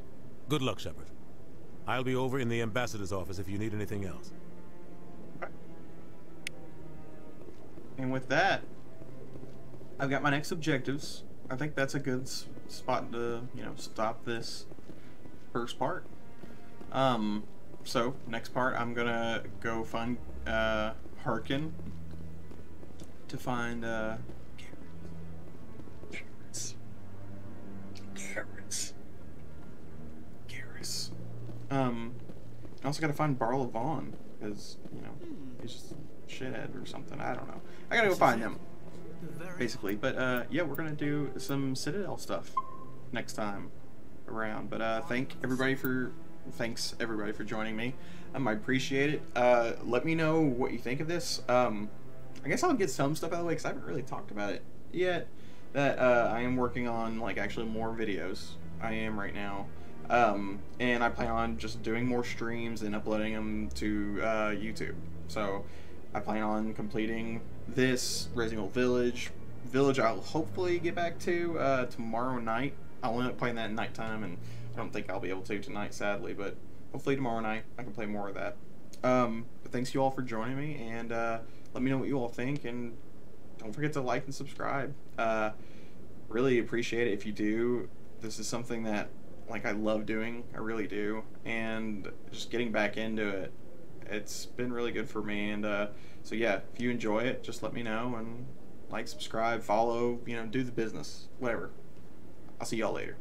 Speaker 4: Good luck, Shepard. I'll be over in the ambassador's office if you need anything else.
Speaker 1: Okay. And with that, I've got my next objectives. I think that's a good spot to, you know, stop this first part. So next part, I'm gonna go find Harkin to find Garrus. I also gotta find Barla Vaughn because, you know, he's just a shithead or something. I don't know. I gotta go find him, basically. But yeah, we're gonna do some Citadel stuff next time around. But thanks everybody for joining me. I appreciate it. Let me know what you think of this. I guess I'll get some stuff out of the way because I haven't really talked about it yet. That I am working on, like, actually more videos. I am right now. And I plan on just doing more streams and uploading them to YouTube. So I plan on completing this Resident Evil Village I'll hopefully get back to tomorrow night. I'll end up playing that at nighttime, and I don't think I'll be able to tonight, sadly, but hopefully tomorrow night I can play more of that. But thanks you all for joining me, and let me know what you all think, and don't forget to like and subscribe. Really appreciate it if you do. This is something that, like, I love doing. I really do. And just getting back into it, it's been really good for me. And so yeah, if you enjoy it, just let me know, and like, subscribe, follow, you know, do the business, whatever. I'll see y'all later.